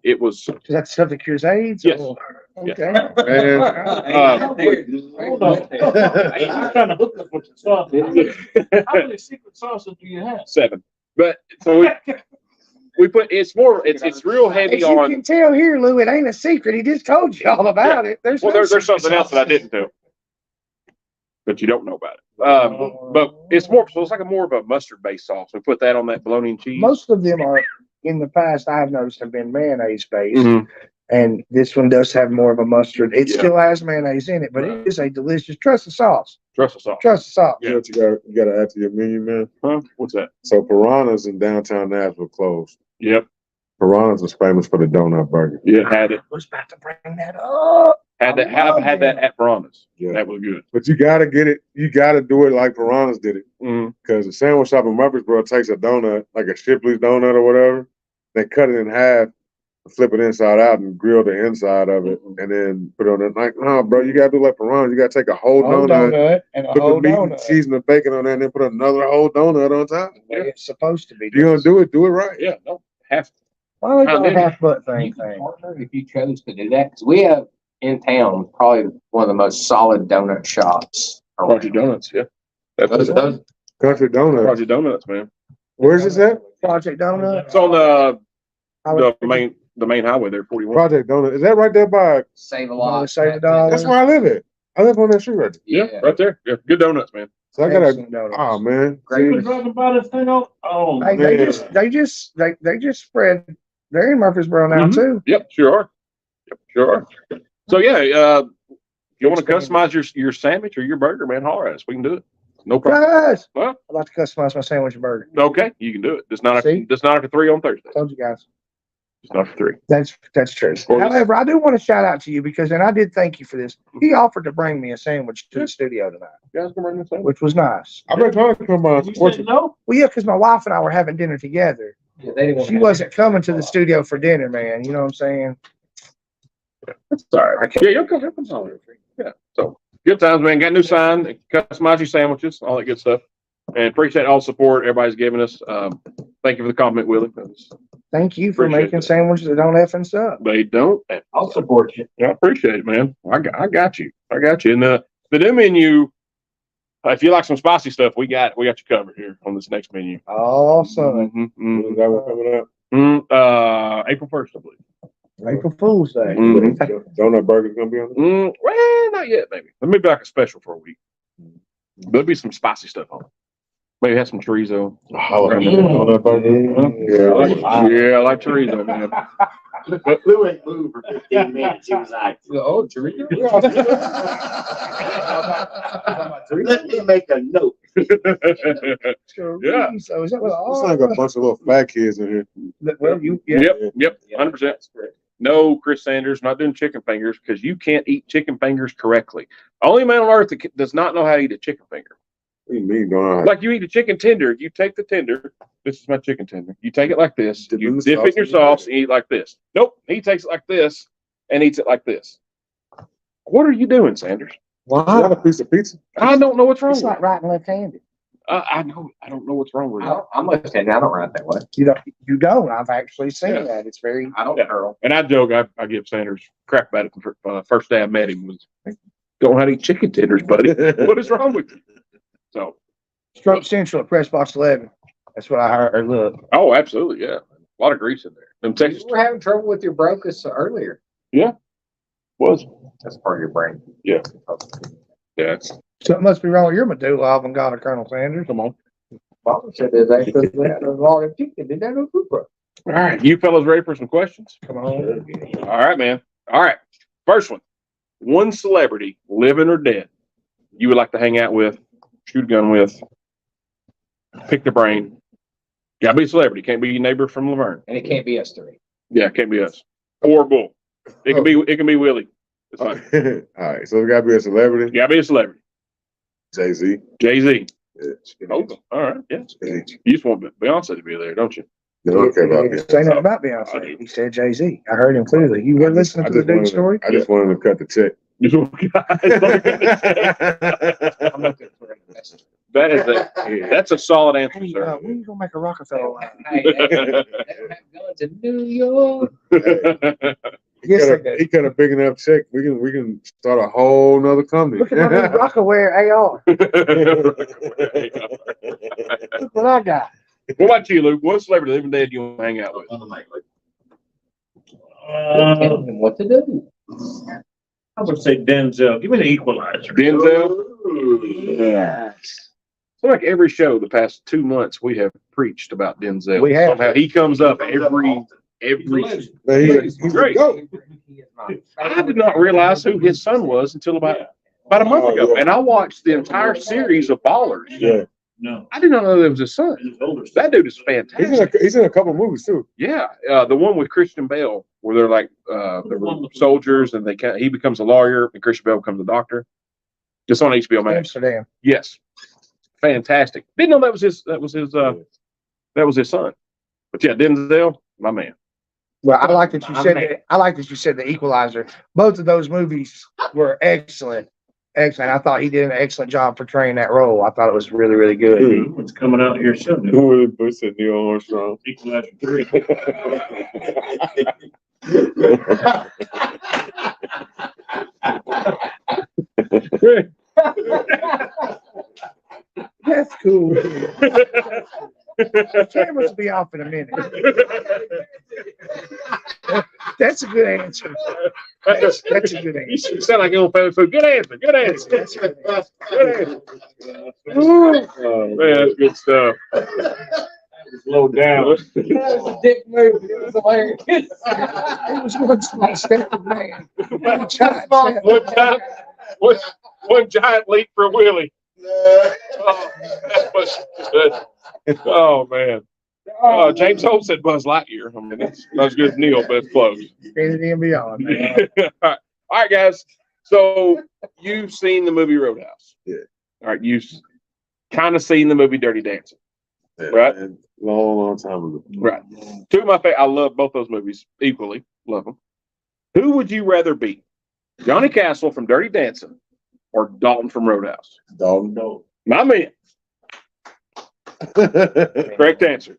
it was Is that the stuff that cures AIDS? Yes. Or- Yes. Okay. Man, Hold on. I'm trying to hook up with the sauce. How many secret sauces do you have? 7. But so we put it's real heavy As you on. can tell here, Lou, it ain't a secret. He just told you all about it. Well, no there's secret something else that I sauce. didn't do. but you don't know about it. But it's more, so it's like more of a mustard based sauce. We put that on that bologna and cheese. Most of them are, in the past, I've noticed have been mayonnaise based. Mhm. And this one does have more of a mustard. It Yeah. still has mayonnaise in it, but it is a delicious. Trust the sauce. Trust the sauce. Trust the sauce. You know what you gotta add to your menu, man? Huh? What's that? So Piranha's in downtown Nashville closed. Yep. Piranha's was famous for the donut burger. Yeah, had it. I was about to bring that up. Had that. Had that at Piranha's. Yeah. That was good. But you gotta get it, you gotta do it like Piranha's did it. Mm-hmm. Because the sandwich shop in Murfreesboro takes a donut, like a Shipley's donut or whatever, they cut it in half, flip it inside out and grill the inside of it, and then put it on it. Like, no, bro, you gotta do like Piranha. You gotta take a whole donut, and a put whole the meat and donut. cheese and the bacon on there, and then put another whole donut on top. The way it's supposed to be. If you're gonna do it right. Yeah. No. Half. Why are they doing a How half butt You thing? can partner if you chose to do that, because we have in town probably one of the most solid donut shops. Project Donuts. Yeah. Those Country Donut. Project Donuts, man. Where's this at? Project Donut. It's on the main highway there, 41. Project Donut. Is that right there by? save a Lot lot. to save a dollar. That's where I live at. I live on that street right there. Yeah, right there. Yeah, good donuts, man. So I gotta. Excellent donuts. Oh man. Great. You talking about this thing on? Oh, Hey, they just spread. They're in Murfreesboro now Mhm. too. Yep, sure are. Yep, sure are. So yeah, if you want to customize your sandwich or your burger, man, holler at us. We can do it. No problem. Guys, Well, I'd like to customize my sandwich and burger. okay, you can do it. Just not See? after 3 on Thursday. Told you guys. Just not after 3. That's true. course. However, I do want to shout out to you because, and I did thank you for this. He offered to bring me a sandwich to the studio tonight, You guys can bring this in. which was nice. I've been trying to come by. you said no? Well, yeah, because my wife and I were having dinner together. Yeah, they didn't want She wasn't coming to the studio for dinner, man. You know what I'm saying? That's all right. Yeah, you'll come holler. Yeah. So good times, man. Got a new sign, customize your sandwiches, all that good stuff. And appreciate all the support everybody's giving us. Thank you for the compliment, Willie. Thank you for Appreciate making that. sandwiches that don't effing suck. They don't. I'll support you. I appreciate it, man. I got you. I got you. And the new menu, if you like some spicy stuff, we got you covered here on this next menu. Awesome. Mm-hmm, Is that one coming up? April 1st, I believe. April Fool's Day. Mhm. Donut burger's gonna be on there? Well, not yet, maybe. Maybe like a special for a week. There'll be some spicy stuff on it. Maybe have some chorizo. Donut burger? Yeah, I like chorizo, man. But Lou ain't moved for 15 minutes. He was like, Oh, Teresa. let me make a note. Yeah. So is that what It's like a bunch of little fat kids in here. well, yeah. Yep, 100%. No, Chris Sanders, not doing chicken fingers because you can't eat chicken fingers correctly. Only man on earth that does not know how to eat a chicken finger. What do you mean, donut? Like you eat a chicken tender, you take the tender. This is my chicken tender. You take it like this. Dip You in the dip it in your sauce. sauce and eat it like this. Nope, he takes it like this and eats it like this. What are you doing, Sanders? Is that a piece of pizza? I don't know what's wrong It's with like right and left-handed. I know. I don't know what's wrong with it. I'm left-handed. I don't write that way. You don't. I've actually seen Yeah. that. It's very. I don't Yeah. curl. And I joke, I give Sanders crap about it. First day I met him was, don't know how to eat chicken tenders, buddy. What is wrong with you? So, Stroke Central at Press Box 11. That's what I heard. Look, oh, absolutely, yeah. A lot of grease in there. Them Texas You were having trouble with your bronchus earlier. was. That's part of your brain. Yeah. Yeah. something must be wrong with your medulla oblongata, Colonel Sanders. Come on. Mom said that they could have a lot of chicken. Did that no toothbrush? All right. You fellas ready for some questions? Come on. All right, man. All right. First one. One celebrity, living or dead, you would like to hang out with, shoot a gun with, pick the brain. Gotta be a celebrity. Can't be your neighbor from Laverne. And it can't be us three. Yeah, can't be us. Or Bull. It can be Willie. It's fine. All right, so it gotta be a celebrity. Gotta be a celebrity. Jay-Z. Jay-Z. Yeah, Oh, all right. Yeah. Jay-Z. You just want Beyonce to be there, don't you? They don't care about me. Say nothing about Beyonce. He said Jay-Z. I heard him clearly. You were listening to the dude's story? I just wanted to cut the check. That's a solid answer, Hey, sir. when you gonna make a Rockefeller line? Hey, they don't have guns in New York. Yes, they do. He cut a big enough check. We can start a whole nother company. Look at my new Rockaware AR. Look what I got. What about you, Luke? What celebrity living dead you want to hang out with? Tell him what to do. I would say Denzel. Give me the equalizer. Denzel? Yes. So like every show the past 2 months, we have preached about Denzel. We have. Somehow he comes up every. He's Great. great. I did not realize who his son was until about a month ago, and I watched the entire series of Ballers. Yeah, No. I did not know that was his son. His older That dude is he's fantastic. he's in a couple movies too. Yeah, the one with Christian Bale, where they're like they were soldiers, and he becomes a lawyer, and Christian Bale becomes a doctor. Just on HBO Max. Amsterdam. Yes, fantastic. Didn't know that was his. That was his son. But yeah, Denzel, my man. Well, I like that you said. I like that you said The Equalizer. Both of those movies were excellent. Excellent. I thought he did an excellent job portraying that role. I thought it was really, really good. It's coming out here soon. Who was it? Neil Armstrong. Equalizer 3. That's cool. The cameras will be off in a minute. That's a good answer. That's a good You answer. sound like old family food. Good answer. Good answer. That's good. Good answer. Man, that's good stuff. Slow down. That was a dick move. It was hilarious. It was one small step for man. One giant step. One giant leap for Willie. Oh, that was good. Oh man. James Holt said Buzz Lightyear. I mean, that's not as good as Neil, but it's close. Infinity and beyond, man. All right, guys. So you've seen the movie Roadhouse. Yeah. All right, you've kind of seen the movie Dirty Dancing. Right. Man, long time ago. Right. Two of my favorite. I love both those movies equally. Love them. Who would you rather be? Johnny Castle from Dirty Dancing or Dalton from Roadhouse? Dog. My man. Correct answer.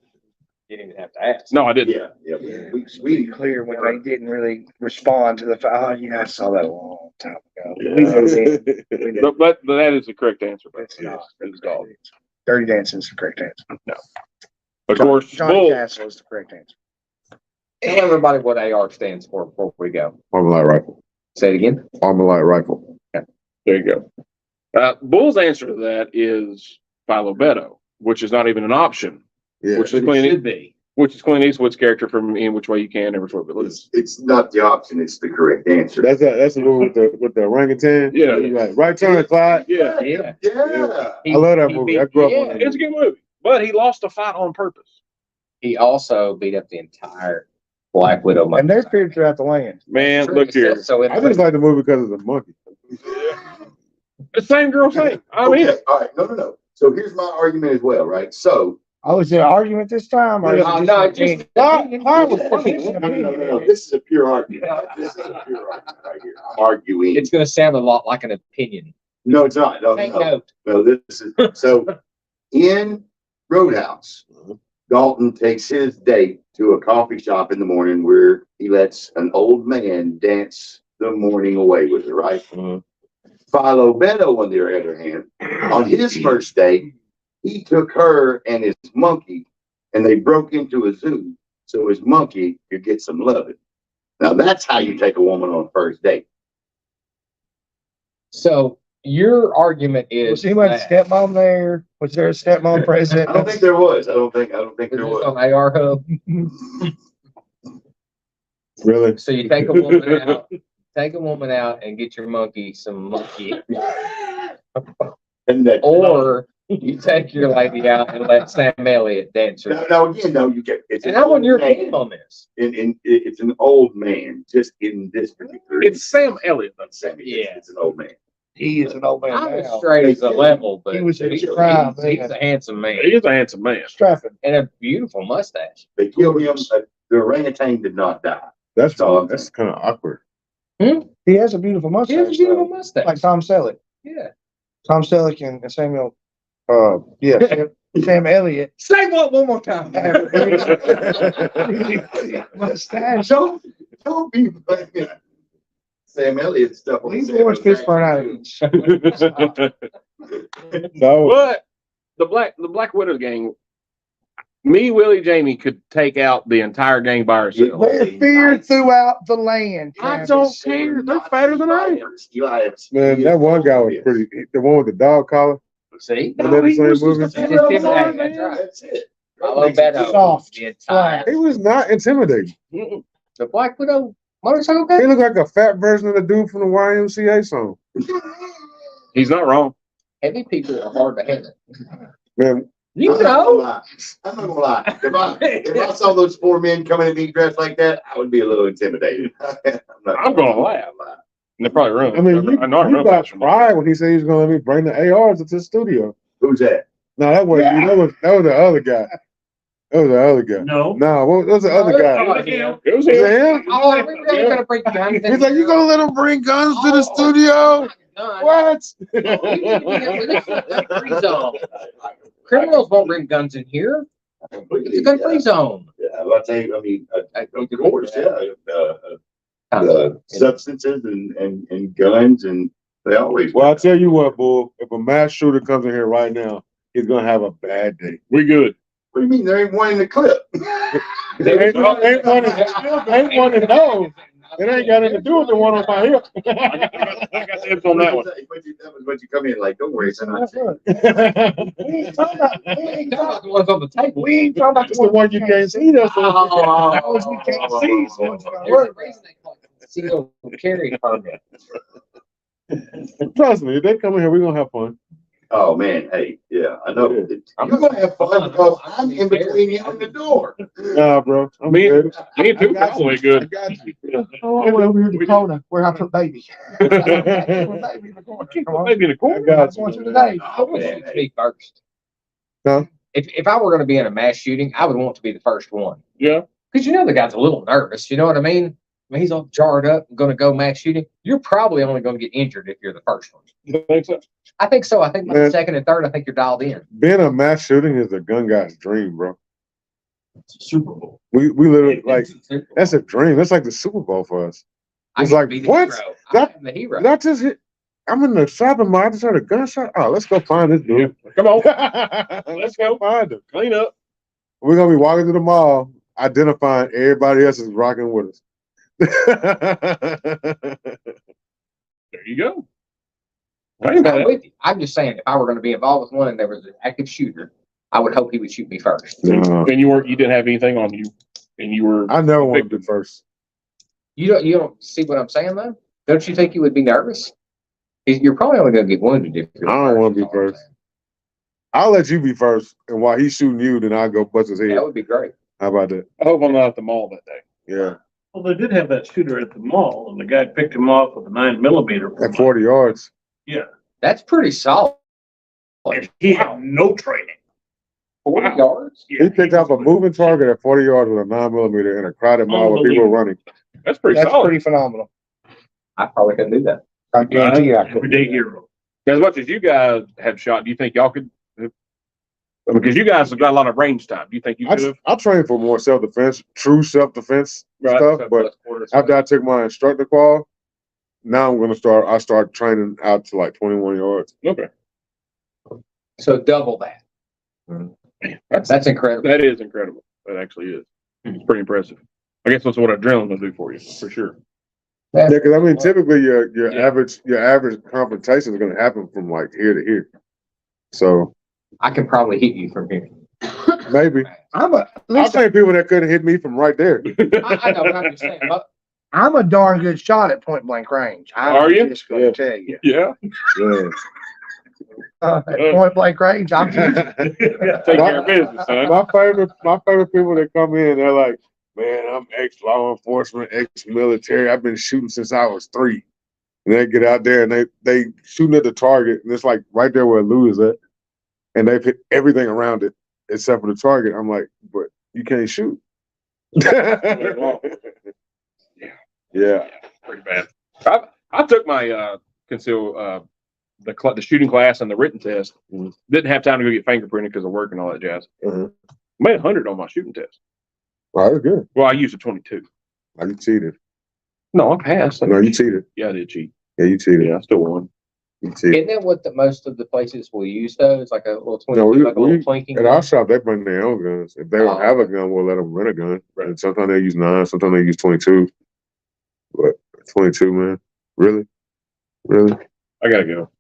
You didn't even have to ask. No, I didn't. Yeah. We clear when they didn't really respond to the fact. Oh, yeah, I saw that a long time ago. Yeah. We know that. We know But that is the correct ansor. But it's not. it's Dalton. Dirty Dancing is the correct answer. Of course, Johnny Bull. Castle is the correct answer. Tell everybody what AR stands for before we go. Armalite rifle. Say it again. Armalite rifle. There you go. Bull's answer to that is Philo Beto, which is not even an option. Yeah. Which is Clint Eastwood's character from In Which Way You Can, Every Way But Lose. It's not the option, it's the correct answer. That's the movie with the orangutan. Yeah. He's like, right turn, Clyde. Yeah, Yeah. Yeah. I love that movie. I grew up on that. it's a good movie, but he lost a fight on purpose. He also beat up the entire Black Widow. And they're feared throughout the land. Man, look here. So I just like the movie because of the monkey. The same girl saying, I'm in. Okay, all right, no. So here's my argument as well, right? So, Oh, is there an argument this time? Or is it No, just an just- opinion? no, this is a pure argument. This is a pure argument right here. I'm arguing. It's going to sound a lot like an opinion. No, it's not. No, Take no. note. No, this is, so in Roadhouse, Dalton takes his date to a coffee shop in the morning where he lets an old man dance the morning away with her, right? Philo Beto, on the other hand, on his first date, he took her and his monkey and they broke into a zoo so his monkey could get some loving. Now that's how you take a woman on a first date. So your argument Was is anybody's that- stepmom there? Was there a stepmom present? I don't think there was. I don't think is there this was. on AR Hub? Really? So you take a woman out and get your monkey some monkey, And that, or you take your lady out and let Sam Elliott dance her. no, again, no, you get, it's. And an I'm on old your man. team on this. It's an old man, just in this particular. It's Sam Elliott. It's an old man. He is an old man I'm as now. straight as a level, but He was in he's, his prime, he's man. a handsome man He is a handsome man. Strapping. and a beautiful mustache. They killed him, the orangutan did not die. That's So- that's kind of awkward. He has a beautiful He has a mustache. beautiful though. mustache. Like Tom Selleck. Yeah. Tom Selleck and Samuel. Sam Elliott. Say what one more time. have a really big mustache. Don't be blaming Sam Elliott stuff. on He's Sam Lawrence Elliott. Fishburne out. No. But the Black Widow gang, Me, Willie, Jamie could take out the entire gang by ourselves. They're feared throughout the land. I Travis. don't care. They're fatter than I am. Man, that one guy was pretty. The one with the dog collar. See? Was that the same movie? It's intimidating. That's right. That's it. Follow Beto. Soft. The entire. He was not intimidating. The Black Widow motorcycle guy? He looked like a fat version of the dude from the YMCA song. He's not wrong. Heavy people are hard to handle. Man, You I'm not gonna know? lie. I'm not gonna lie. If I saw those four men coming at me dressed like that, I would be a little intimidated. I'm gonna laugh. And they're probably wrong. I mean, you I know I got pride when he said he was going to let me bring the ARs into the studio. Who's that? No, that wasn't you. That was the other guy. That was the other guy. No. No, that was the other guy. It was Was him. it him? Oh, are we really gonna break guns? He's like, you gonna let him bring guns to the studio? What? Free zone. Criminals won't bring guns in here. It's a gun-free zone. Yeah, I'll tell you, I mean, of course, substances and guns, and they always. Well, I'll tell you what, Bull. If a mass shooter comes in here right now, he's gonna have a bad day. We good. What do you mean? There ain't one in the clip. Ain't one that knows. It ain't got anything to do with the one on my hip. I got dibs on that one. But you come in like, don't worry, son. We ain't talking about The ones on the table. we ain't talking about It's the one you can't see. That's the Those we can't see. is the ones you gotta There's worry a reason they call it concealed carry permit. Trust me, if they come in here, we're gonna have fun. Oh, man, hey, yeah, I know. I'm You're gonna have fun because I'm in between you and the door. Nah, bro. I'm Me- good. Me and Duke I got all the way I good. got you. Oh, well, we're in the corner where I put baby. Maybe in the I corner. got Going you. through the day. I would want to be first. Huh? If I were going to be in a mass shooting, I would want to be the first one. Yeah. Because you know the guy's a little nervous. You know what I mean? I mean, he's all jarred up and going to go mass shooting. You're probably only going to get injured if you're the first one. You think so? I think so. I think by the Man. second and third, I think you're dialed in. Being a mass shooting is a gun guy's dream, bro. It's a Super Bowl. We literally like that's a dream. That's like the Super Bowl for us. I It's get to like, be the what? hero. That- I'm the hero. Not just hit. I'm in the shopping mall. I just heard a gunshot. Oh, let's go find this dude. Come on. Let's go find him. Clean up. We're gonna be walking to the mall, identifying everybody else is rocking with us. There you go. I I'm ain't mad at with you. I'm just saying, if I were going to be involved with one and there was an active shooter, I would hope he would shoot me first. it. And you didn't have anything on you, and you were. I never want to be first. You don't see what I'm saying though? Don't you think you would be nervous? You're probably only going to get wounded if you're. I don't wanna be is all I'm first. saying. I'll let you be first, and while he's shooting you, then I'll go bust his head. That would be great. How about that? I hope I'm not at the mall that day. Yeah, Well, they did have that shooter at the mall, and the guy picked him off with a 9mm. at 40 yards. That's pretty solid. And he had no training. 40 yards? He picked up a moving target at 40 yards with a 9mm in a crowded mall where people were running. That's pretty That's solid. pretty phenomenal. I probably couldn't do that. I guarantee you I could. Everyday hero. As much as you guys have shot, do you think y'all could? Because you guys have got a lot of range time. Do you think you could have? I trained for more self-defense, true self-defense stuff, but after I took my instructor qual, now I'm gonna start training out to like 21 yards. Okay. So double that. That's incredible. That is incredible. That actually is. It's pretty impressive. I guess that's what adrenaline will do for you, for sure. Yeah, because I mean, typically your Yeah. average confrontation is gonna happen from like here to here. So I can probably hit you from here. maybe I've seen people that couldn't hit me from right there. I know, but I'm just saying. But I'm a darn good shot at point blank range. Are you? I'm just gonna Yeah. tell you. Yeah. Yeah. At point blank range, I'm Take care of business, son. My favorite people that come in, they're like, man, I'm ex-law enforcement, ex-military. I've been shooting since I was 3. And they get out there and they shooting at the target, and it's like right there where Lou is at. And they've hit everything around it except for the target. I'm like, but you can't shoot. Yeah. Pretty bad. I took my the shooting class and the written test. Didn't have time to go get fingerprinted because of work and all that jazz. Mhm. Made 100 on my shooting test. Well, that's good. Well, I used a 22. No, you cheated. No, I passed. No, you cheated. Yeah, I did cheat. Yeah, you cheated. Yeah, I still won. Isn't that what most of the places will use though? It's like a little 22, No, like a little plinking. at our shop, they bring their own guns. If they don't Oh. have a gun, we'll let them rent a gun. And sometimes they use 9, sometimes they use 22. But 22, man, really? I gotta go.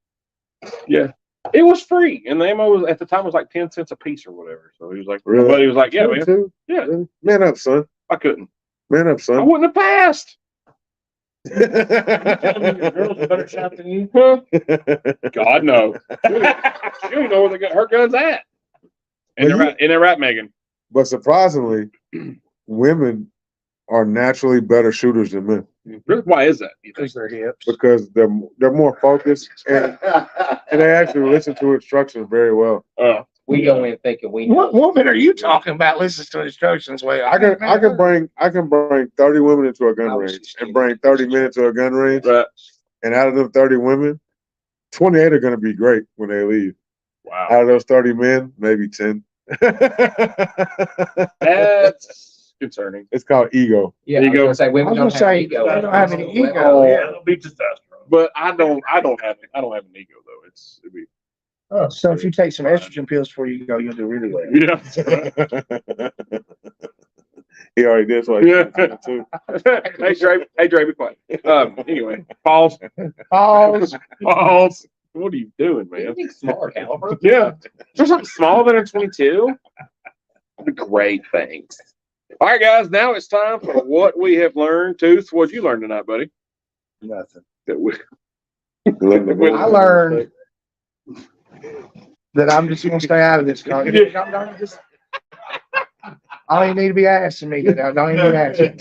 Yeah. It was free. And the ammo was at the time was like 10 cents a piece or whatever. So he was like, Really? but he was like, yeah, man. 22? Yeah. Really? Man up, son. I couldn't. Man up, I son. wouldn't have passed. Your girl's a better shot than you. Huh? God no. She don't even know where her gun's at. Isn't that right, Megan? But surprisingly, women are naturally better shooters than men Really? Why is that? You think? Because they're hips. because they're more focused and they actually listen to instructions very well. We go in thinking we know. What woman are you talking about? Listens to instructions. Well, I can bring 30 women into a gun I was range just and bring 30 men into a gun range, Right. and out of them 30 women, 28 are going to be great when they leave. Wow. Out of those 30 men, maybe 10. That's concerning. It's called ego. Yeah, There you I was go. gonna say women I was don't gonna have say, ego. they don't have any ego. Oh, Yeah, it'll be testosterone. But I don't have an ego though. It'd be So if you take some estrogen pills before you go, you'll do really well. yeah. He already did so. Yeah. Hey Dre, be quiet. Anyway, pause. Pause. Pause. What are you doing, man? Smaller caliber. Yeah. There's something smaller than a 22. Great, thanks. All right, guys. Now it's time for what we have learned. Tooth, what'd you learn tonight, buddy? Nothing. That we I learned that I'm just gonna stay out of this. I don't even need to be asking me that. I don't even be asking.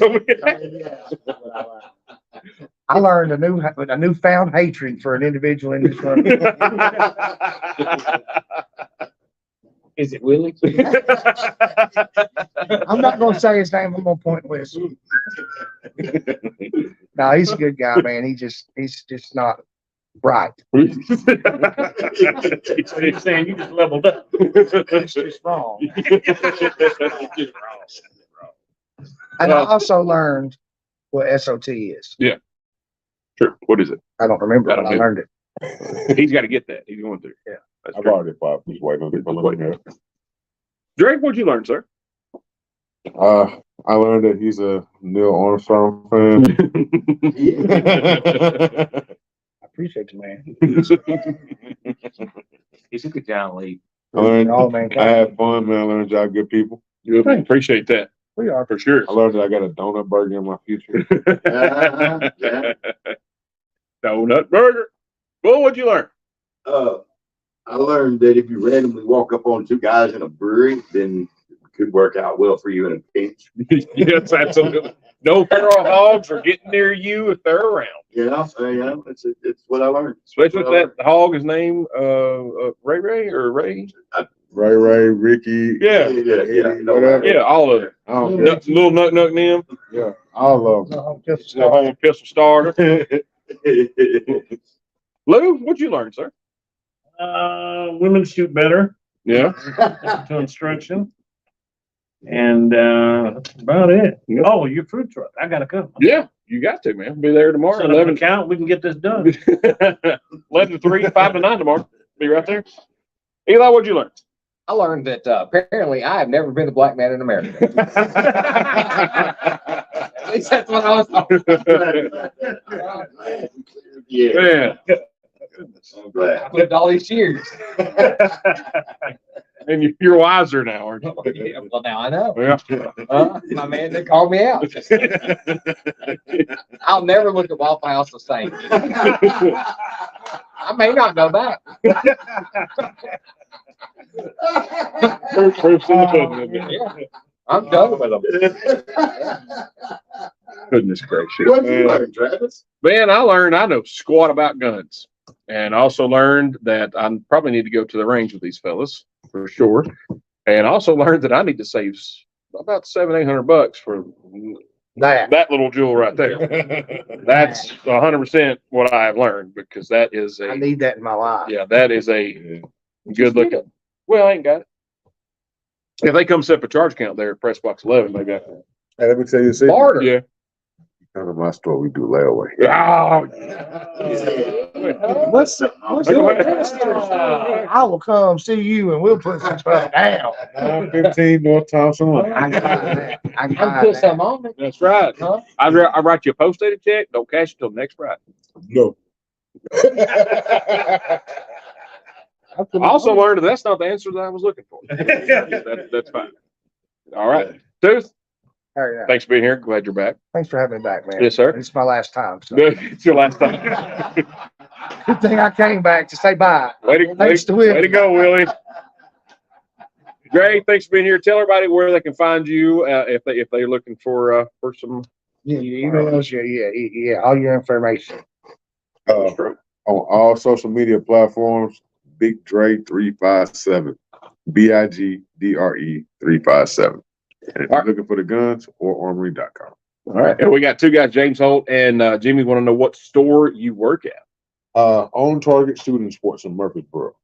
I learned a newfound hatred for an individual in this room. Is it Willie? I'm not gonna say his name. I'm gonna point and whistle. No, he's a good guy, man. He's just not right. He's saying you just leveled up. It's just wrong. And I also learned what SOT is. Sure. What is it? I don't remember, I but don't I either. learned it. He's got to get that. He's going to. Yeah. That's I've true. already applied. Just waiting on it. Drake, what'd you learn, sir? I learned that he's a Neil Armstrong fan. I appreciate you, man. He's a good giant lead. I learned All man. I had fun, man. I learned y'all good people. Good. Appreciate that We are. for sure. I learned that I got a donut burger in my future. Yeah. Donut burger. Well, what'd you learn? I learned that if you randomly walk up on two guys in a brewery, then it could work out well for you in a pinch. Yes, absolutely. No feral hogs are getting near you if they're around. It's what I learned. Especially if that hog is named Ray or Ray. Ray, Ricky. Yeah. Whatever. Yeah, all of it. Oh, Little Nuck them. yeah, all of them. No, just Little home pistol starter. Lou, what'd you learn, sir? Women shoot better Yeah. to instruction. And that's about it. Yeah. Oh, your food truck. I gotta come. Yeah, you got to, man. Be there tomorrow. Set up an account, we can get this done. 11 to 3, 5 to 9 tomorrow. Be right there. Eli, what'd you learn? I learned that apparently I have never been the black man in America. At least that's what I was talking Yeah. Man. I'm glad. I've lived all these years. And you're wiser now, aren't you? Yeah, well, now I know. Yeah. My man, they called me out. I'll never look at Waffle House the same. I may not go back. Proof's in the pudding, isn't it? Yeah, I'm done with them. Goodness gracious. What did you learn, Travis? Man, I learned I know squat about guns. And also learned that I probably need to go to the range with these fellas for sure. And also learned that I need to save about $700-800 for that little jewel right there. That's 100% what I have learned because that is I need that in my life. yeah, that is a good looking. Well, I ain't got it. If they come set up a charge count there at press box 11, maybe I can. Hey, let me tell you a secret. Barter. Yeah. Out of my store, we do layaway. Oh, What's Go your ahead. I will come see you and we'll put some stuff down. 915 North Thompson Lane. I got that. I I'll got put that. some on it. That's right. Huh? I write you a post-dated check. Don't cash it till next Friday. No. I also learned that that's not the answer that I was looking for. That's fine. All right. Tooth, Oh, yeah. thanks for being here. Glad you're back. Thanks for having me back, man. Yes, sir. It's my last time. So. It's your last time. Good thing I came back to say bye. Thanks to Willie. Way to go, Willie. Gray, thanks for being here. Tell everybody where they can find you if they're looking for some. Yeah, your emails, yeah, all your information. On all social media platforms, Big Dre 357. BIGDRE 357. And if you're looking for the guns, or armory.com. All right. And we got two guys, James Holt and Jimmy, want to know what store you work at. On Target Shooting Sports in Murfreesboro.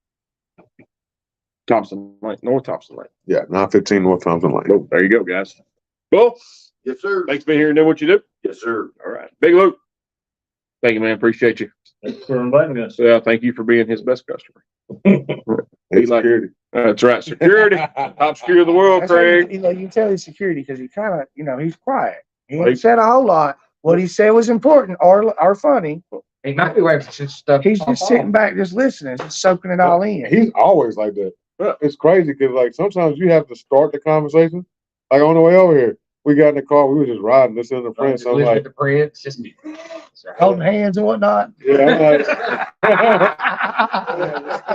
Thompson Lane, North Thompson Lane. Yeah, 915 North Thompson Lane. Oh, there you go, guys. Well, Yes, sir. thanks for being here and doing what you do. Yes, sir. All right. Big Luke. Thank you, man. Appreciate you. Thanks for inviting us. Thank you for being his best customer. Hey, security. That's right. Security. Top security of the world, That's how you, Craig. you know, you can tell he's security because he kind of, he's quiet. He Right. ain't said a whole lot. What he said was important or funny. He might be waiting for some stuff. He's just sitting back, just listening, just soaking it all in. He's always like that. It's crazy because like sometimes you have to start the conversation. Like on the way over here, we got in the car, we were just riding, listening to Prince. I'm like, the Prince, just Holding hands and whatnot. yeah, I'm like,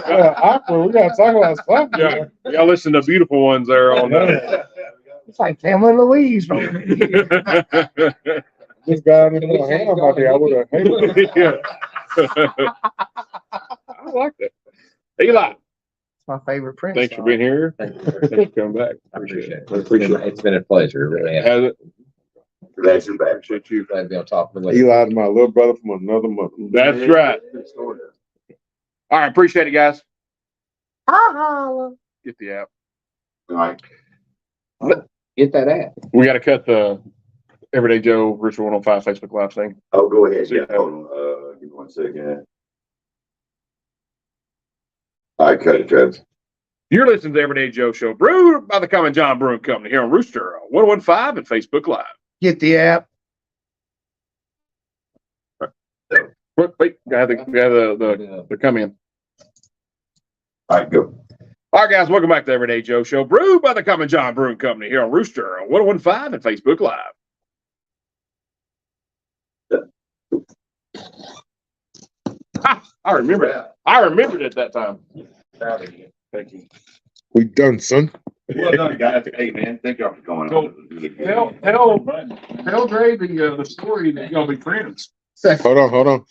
yeah, awkward. We gotta talk about something. Yeah. Y'all listen to Beautiful Ones there on that. It's like Thelma and Louise. Bro. This guy didn't put a hand on my day. I would have hated it. Yeah. I like that. Eli, It's my favorite Prince. thanks for song. being here. Thank you. Thanks for coming back. I appreciate it. Appreciate it. It's been a pleasure, it really. has. Has it? Glad you're back. Appreciate you. Glad to be on top of the list. Eli's my little brother from another mother. That's right. All right. Appreciate it, guys. Get the app. All right. Get that ad. We got to cut the Everyday Joe Rooster 105 Facebook Live thing. Oh, go ahead. See Yeah, you. hold on. Give me 1 second. All right, cut it, Travis. You're listening to the Everyday Joe Show, brewed by the Common John Brewing Company here on Rooster 115 and Facebook Live. Get the app. Wait, got the come in. All right, go. All right, guys, welcome back to the Everyday Joe Show, brewed by the Common John Brewing Company here on Rooster 115 and Facebook Live. I remember it. I remembered it that time. Thank you. We done, son. Well done, guys. Hey, man, thank y'all for going on. Tell Dre the story that you're gonna be friends. Hold on.